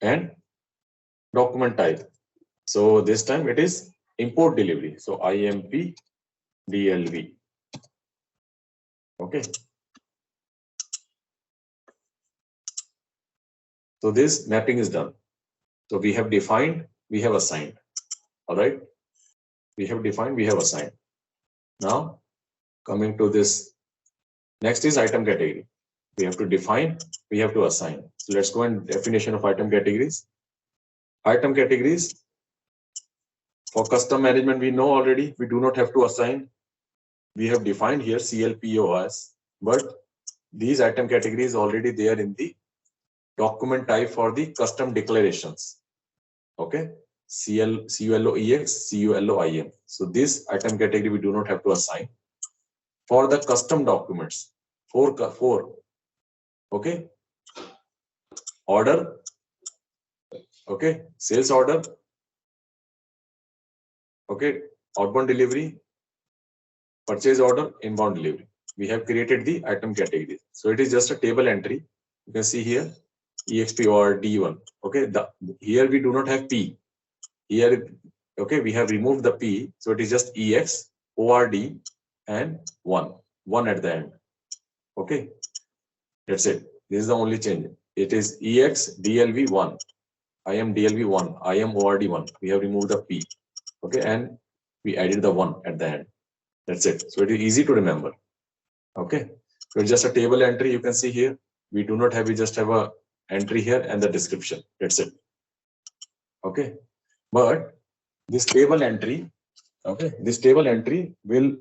B: And document type. So this time it is import delivery. So IMP DLV. Okay. So this mapping is done. So we have defined, we have assigned. All right. We have defined, we have assigned. Now coming to this, next is item category. We have to define, we have to assign. So let's go and definition of item categories. Item categories for custom management, we know already, we do not have to assign. We have defined here CLPOS, but these item categories already there in the document type for the custom declarations. Okay, CULOEX, CULOIM. So this item category we do not have to assign. For the custom documents, four. Okay, order. Okay, sales order. Okay, outbound delivery, purchase order, inbound delivery. We have created the item categories. So it is just a table entry. You can see here EXP or D1. Okay, here we do not have P. Here, okay, we have removed the P. So it is just EX, ORD, and 1 at the end. Okay, that's it. This is the only change. It is EX DLV 1. I am DLV 1. I am ORD 1. We have removed the P. Okay, and we added the 1 at the end. That's it. So it is easy to remember. Okay, so it's just a table entry. You can see here. We do not have, we just have a entry here and the description. That's it. Okay, but this table entry, okay, this table entry will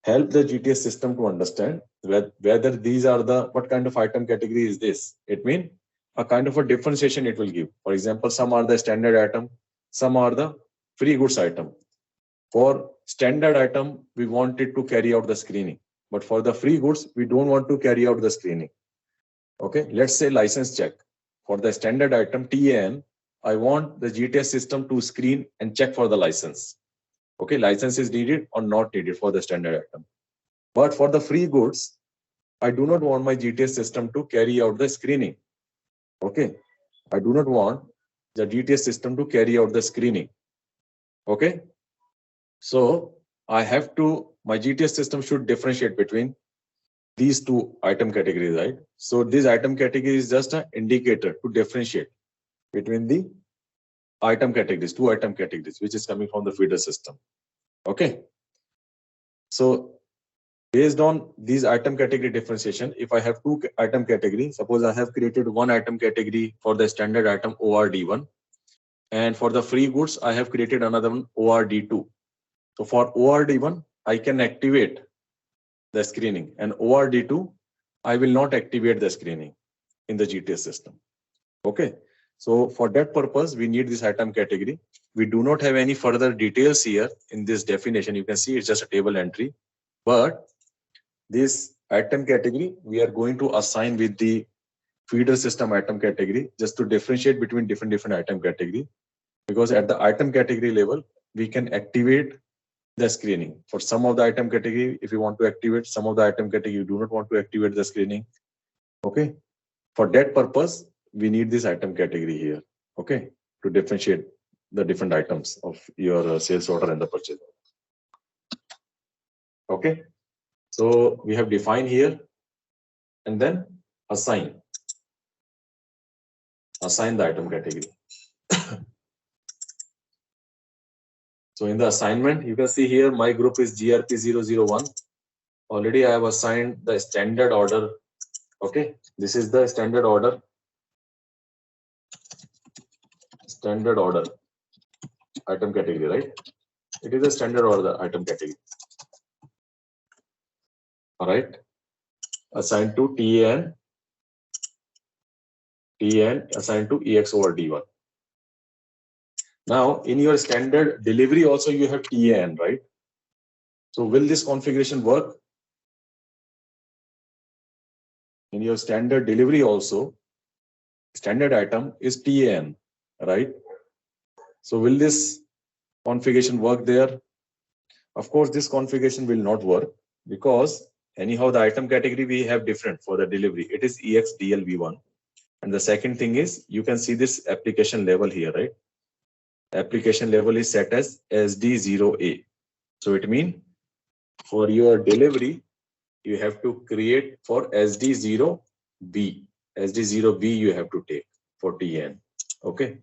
B: help the GTS system to understand whether these are the, what kind of item category is this. It means a kind of a differentiation it will give. For example, some are the standard item, some are the free goods item. For standard item, we want it to carry out the screening, but for the free goods, we don't want to carry out the screening. Okay, let's say license check. For the standard item TAN, I want the GTS system to screen and check for the license. Okay, license is needed or not needed for the standard item. But for the free goods, I do not want my GTS system to carry out the screening. Okay, I do not want the GTS system to carry out the screening. Okay, so I have to my GTS system should differentiate between these two item categories, right? So this item category is just an indicator to differentiate between the item categories, two item categories, which is coming from the feeder system. Okay. So based on these item category differentiation, if I have two item categories, suppose I have created one item category for the standard item ORD1, and for the free goods, I have created another one ORD2. So for ORD1, I can activate the screening, and ORD2, I will not activate the screening in the GTS system. Okay. So for that purpose, we need this item category. We do not have any further details here in this definition. You can see it's just a table entry, but this item category, we are going to assign with the feeder system item category just to differentiate between different item category, because at the item category level, we can activate the screening. For some of the item category, if you want to activate, some of the item category, you do not want to activate the screening. Okay. For that purpose, we need this item category here. Okay. To differentiate the different items of your sales order and the purchase order. Okay. So we have defined here and then assign the item category. So in the assignment, you can see here, my group is GRP001. Already I have assigned the standard order. Okay. This is the standard order item category, right? It is a standard order item category. All right. Assigned to TAN assigned to EX over D1. Now, in your standard delivery also you have TAN, right? So will this configuration work? In your standard delivery also, standard item is TAN, right? So will this configuration work there? Of course, this configuration will not work, because anyhow the item category we have different for the delivery. It is EXDLV1. And the second thing is, you can see this application level here, right? Application level is set as SD0A. So it means for your delivery, you have to create for SD0B. SD0B you have to take for TN. Okay.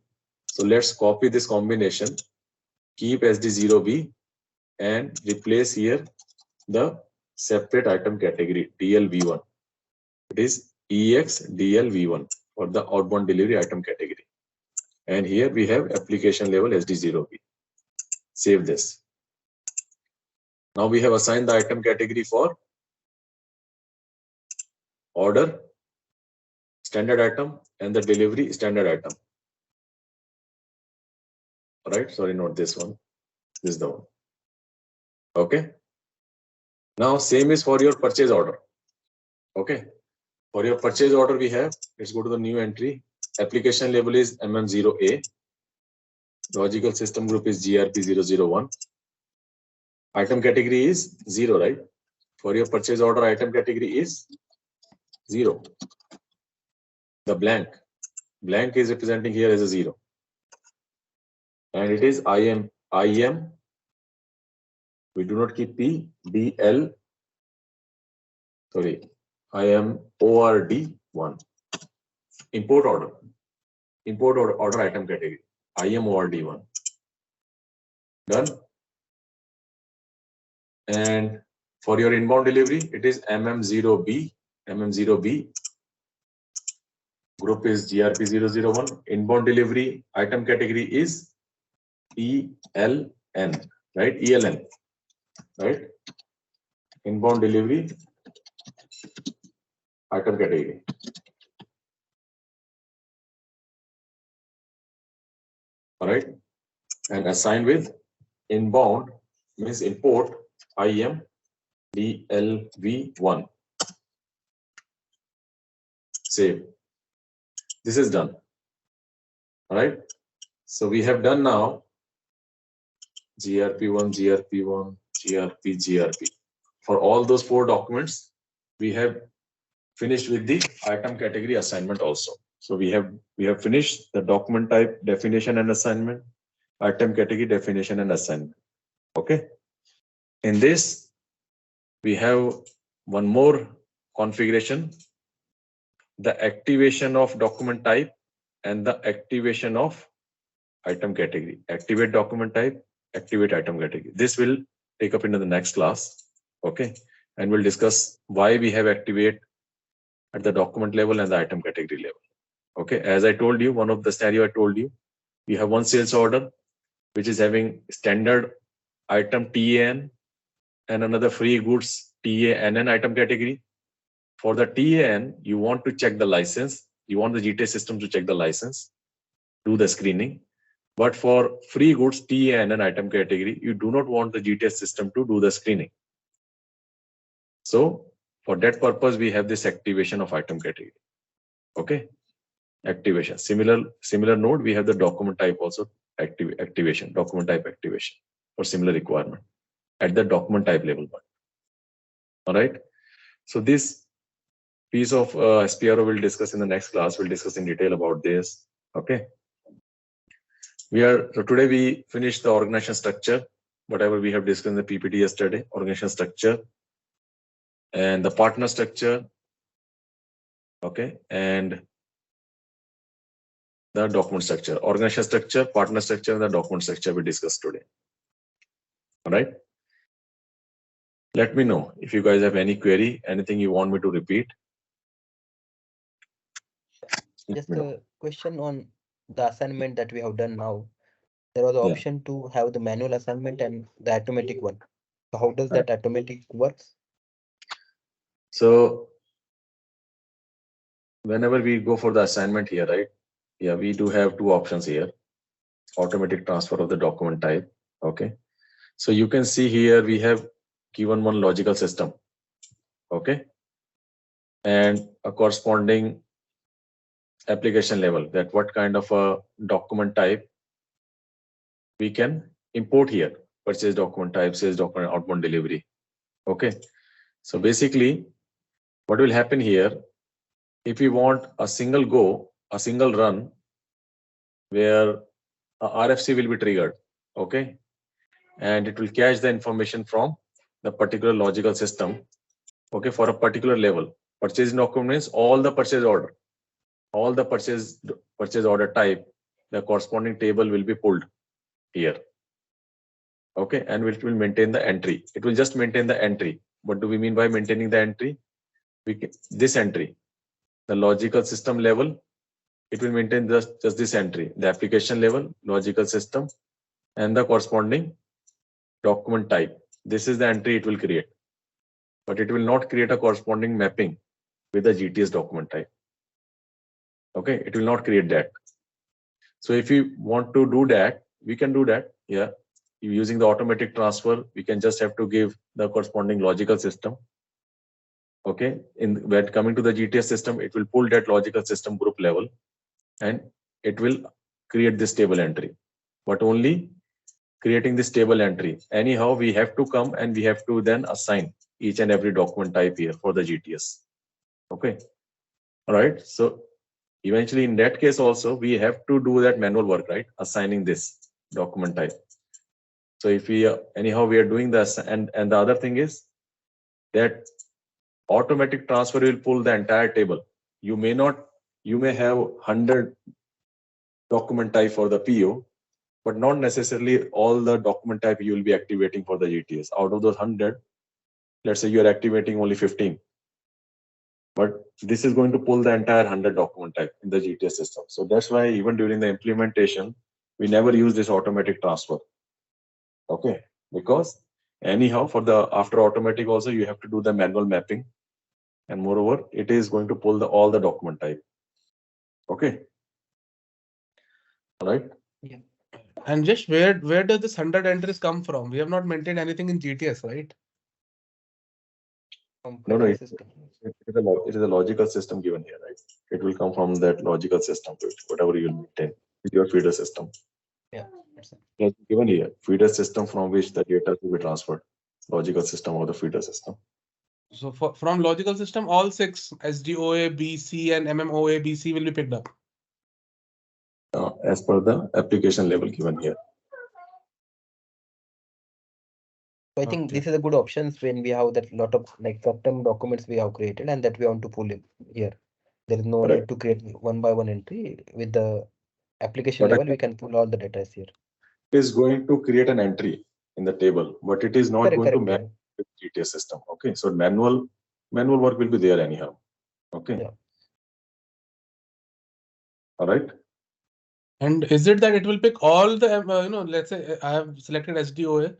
B: So let's copy this combination, keep SD0B and replace here the separate item category DLV1. It is EXDLV1 for the outbound delivery item category. And here we have application level SD0B. Save this. Now we have assigned the item category for order, standard item, and the delivery standard item. All right. Sorry, not this one. This is the one. Okay. Now same is for your purchase order. Okay. For your purchase order, we have, let's go to the new entry. Application label is MM0A. Logical system group is GRP001. Item category is 0, right? For your purchase order, item category is 0. The blank is representing here as a 0. And it is IM. We do not keep P, DL. Sorry, IM ORD1. Import order item category. IM ORD1. Done. And for your inbound delivery, it is MM0B. Group is GRP001. Inbound delivery item category is ELN, right? ELN, right? Inbound delivery item category. All right. And assigned with inbound means import IM DLV1. Save. This is done. All right. So we have done now GRP1, GRP. For all those 4 documents, we have finished with the item category assignment also. So we have finished the document type definition and assignment, item category definition and assignment. Okay. In this, we have one more configuration, the activation of document type and the activation of item category. Activate document type, activate item category. This will take up into the next class. Okay. And we'll discuss why we have activate at the document level and the item category level. Okay. As I told you, one of the scenario I told you, we have one sales order which is having standard item TAN and another free goods TANN item category. For the TAN, you want to check the license. You want the GTS system to check the license, do the screening. But for free goods TANN item category, you do not want the GTS system to do the screening. So for that purpose, we have this activation of item category. Okay, activation. Similar node, we have the document type also activation, document type activation for similar requirement at the document type level. All right. So this piece of SPRO we'll discuss in the next class. We'll discuss in detail about this. Okay. So today we finished the organization structure, whatever we have discussed in the PPT yesterday, organization structure and the partner structure. Okay. And the document structure, organization structure, partner structure, and the document structure we discussed today. All right. Let me know if you guys have any query, anything you want me to repeat.
H: Just a question on the assignment that we have done now. There was the option to have the manual assignment and the automatic one. So how does that automatic works?
B: So whenever we go for the assignment here, right? Yeah, we do have two options here. Automatic transfer of the document type. Okay. So you can see here we have given one logical system. Okay. And a corresponding application level, that what kind of a document type we can import here. Purchase document type, sales document, outbound delivery. Okay. So basically what will happen here, if we want a single run where a RFC will be triggered. Okay. And it will catch the information from the particular logical system. Okay. For a particular level, purchase document means all the purchase order, all the purchase order type, the corresponding table will be pulled here. Okay. And it will maintain the entry. It will just maintain the entry. What do we mean by maintaining the entry? This entry, the logical system level, it will maintain just this entry, the application level, logical system, and the corresponding document type. This is the entry it will create, but it will not create a corresponding mapping with the GTS document type. Okay, it will not create that. So if you want to do that, we can do that. Yeah, using the automatic transfer, we can just have to give the corresponding logical system. Okay, when coming to the GTS system, it will pull that logical system group level and it will create this table entry. But only creating this table entry, anyhow, we have to come and we have to then assign each and every document type here for the GTS. Okay, all right. So eventually in that case also, we have to do that manual work, right? Assigning this document type. So if we, anyhow, we are doing this, and the other thing is that automatic transfer will pull the entire table. You may have 100 document type for the PO, but not necessarily all the document type you will be activating for the GTS. Out of those 100, let's say you're activating only 15. But this is going to pull the entire 100 document type in the GTS system. So that's why even during the implementation, we never use this automatic transfer. Okay, because anyhow, for the after automatic also, you have to do the manual mapping. And moreover, it is going to pull all the document type. Okay. All right.
J: Yeah. And just where does this 100 entries come from? We have not maintained anything in GTS, right?
B: No, it is a logical system given here, right? It will come from that logical system, whatever you maintain with your feeder system.
H: Yeah.
B: It's given here, feeder system from which the data will be transferred. Logical system or the feeder system.
J: So from logical system, all 6 SDOA, BC, and MMOA, BC will be picked up.
B: As per the application level given here.
H: So I think
J: Okay.
H: this is a good options when we have that lot of like custom documents we have created and that we want to pull in here. There is no
B: Correct.
H: need to create one by one entry. With the application
B: But
H: level,
B: again,
H: we can pull all the data here.
B: it is going to create an entry in the table, but it is not
H: Correct,
B: going to
H: correct.
B: match
H: Yeah.
B: the GTS system. Okay, so manual work will be there anyhow. Okay.
H: Yeah.
B: All right.
J: And is it that it will pick all the, let's say I have selected SDOA.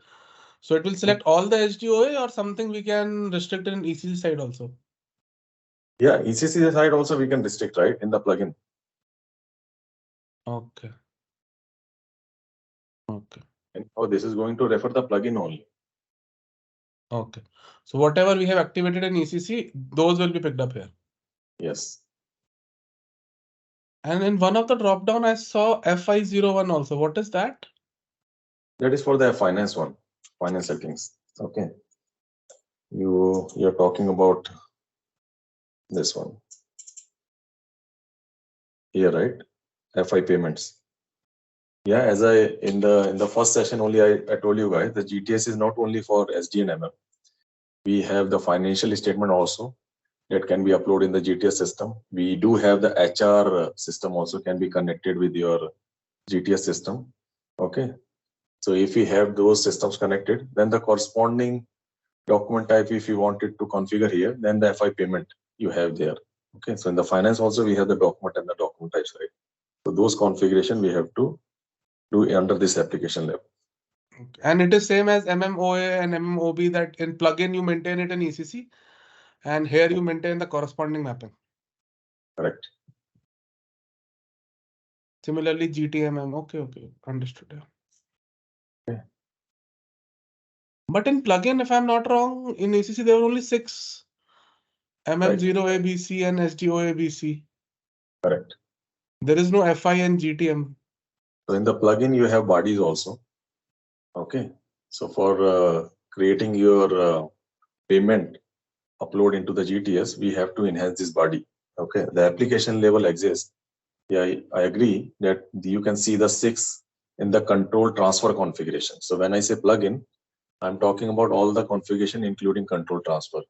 J: So it will select all the SDOA or something we can restrict in ECC side also?
B: Yeah, ECC side also we can restrict, right, in the plugin.
J: Okay. Okay.
B: And oh, this is going to refer the plugin only.
J: Okay. So whatever we have activated in ECC, those will be picked up here.
B: Yes.
J: And in one of the drop down, I saw FI01 also. What is that?
B: That is for the finance one, finance settings. Okay. You're talking about this one here, right? FI payments. Yeah, as I in the first session only I told you guys the GTS is not only for SD and MM. We have the financial statement also that can be uploaded in the GTS system. We do have the HR system also can be connected with your GTS system. Okay. So if we have those systems connected, then the corresponding document type, if you wanted to configure here, then the FI payment you have there. Okay. So in the finance also we have the document and the document types, right? So those configuration we have to do under this application level.
J: And it is same as MMOA and MMOB that in plugin you maintain it in ECC and here you maintain the corresponding mapping.
B: Correct.
J: Similarly, GTMM. Okay. Understood. Yeah.
B: Okay.
J: But in plugin, if I'm not wrong, in ECC there were only 6 MM0ABC and SDOABC.
B: Correct.
J: There is no FI and GTM.
B: So in the plugin you have bodies also. Okay. So for creating your payment upload into the GTS, we have to enhance this body. Okay. The application level exists. Yeah, I agree that you can see the 6 in the control transfer configuration. So when I say plugin, I'm talking about all the configuration, including control transfer.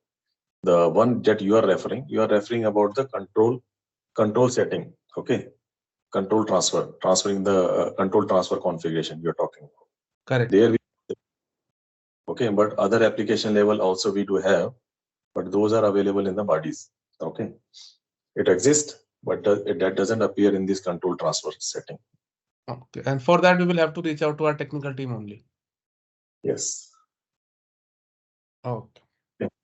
B: The one that you are referring about the control setting. Okay. Control transfer, transferring the control transfer configuration you're talking about.
J: Correct.
B: There okay, but other application level also we do have, but those are available in the bodies. Okay. It exists, but that doesn't appear in this control transfer setting.
J: Okay. And for that, we will have to reach out to our technical team only.
B: Yes.
J: Okay.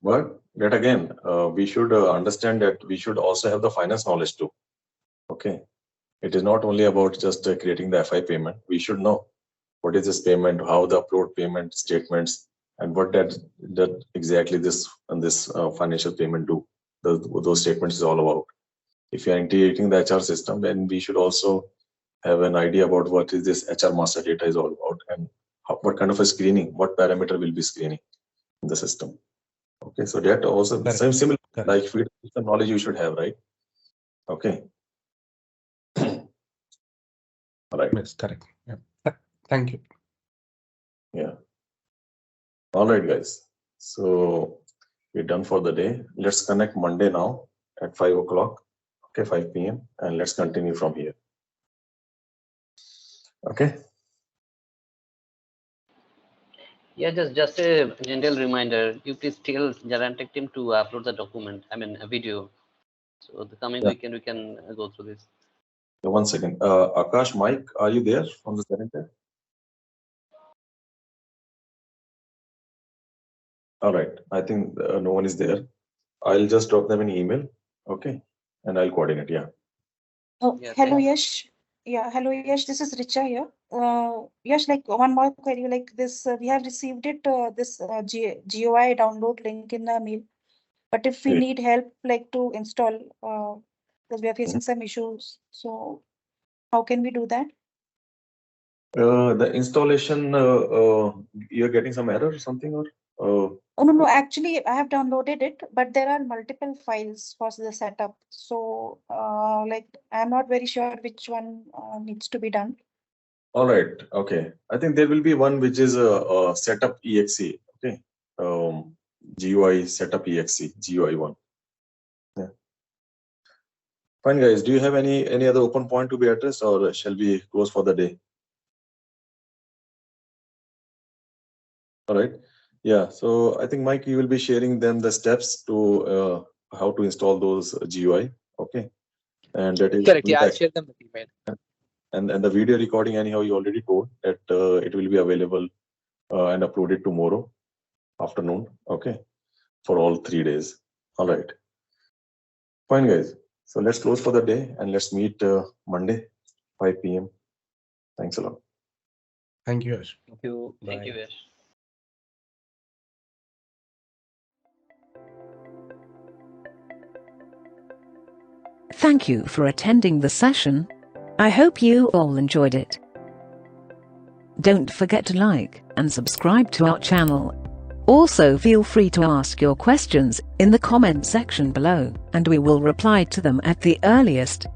B: But that again, we should understand that we should also have the finance knowledge too. Okay. It is not only about just creating the FI payment. We should know what is this payment, how the upload payment statements, and what that exactly this financial payment do. Those statements is all about. If you are integrating the HR system, then we should also have an idea about what is this HR master data is all about and what kind of a screening, what parameter will be screening in the system. Okay, so that also same similar like feed system knowledge you should have, right? Okay. All right.
J: Yes, correct. Yeah. Thank you.
B: Yeah. All right, guys. So we're done for the day. Let's connect Monday now at 5 o'clock. Okay, 5 p.m. and let's continue from here. Okay.
L: Yeah, just a gentle reminder. You please tell ZaranTech team to upload the document. I mean, a video. So the coming weekend we can go through this.
B: Yeah, one second. Akash, Mike, are you there from the ZaranTech? All right. I think no one is there. I'll just drop them an email. Okay. And I'll coordinate. Yeah.
I: Oh,
L: Yeah,
I: hello, Yash. Yeah, hello, Yash. This is Richa here. Yash, like one more query, like this, we have received it, this GUI download link in the mail. But if we need help, like to install, because we are facing some issues, so how can we do that?
B: The installation, you're getting some error or something, or?
I: Oh, no, actually, I have downloaded it, but there are multiple files for the setup. So, like, I'm not very sure which one needs to be done.
B: All right. Okay. I think there will be one which is a setup exe. Okay. GUI setup exe, GUI 1. Yeah. Fine, guys. Do you have any other open point to be addressed, or shall we close for the day? All right. Yeah. So I think, Mike, you will be sharing them the steps to how to install those GUI. Okay. And that is
M: Correct. Yeah, I'll share them with email.
B: And the video recording, anyhow, you already told that it will be available and uploaded tomorrow afternoon. Okay. For all 3 days. All right. Fine, guys. So let's close for the day and let's meet Monday, 5 p.m. Thanks a lot.
J: Thank you, Yash.
H: Thank you.
L: Thank
H: Bye.
L: you, Yash.
A: Thank you for attending the session. I hope you all enjoyed it. Don't forget to like and subscribe to our channel. Also, feel free to ask your questions in the comment section below, and we will reply to them at the earliest.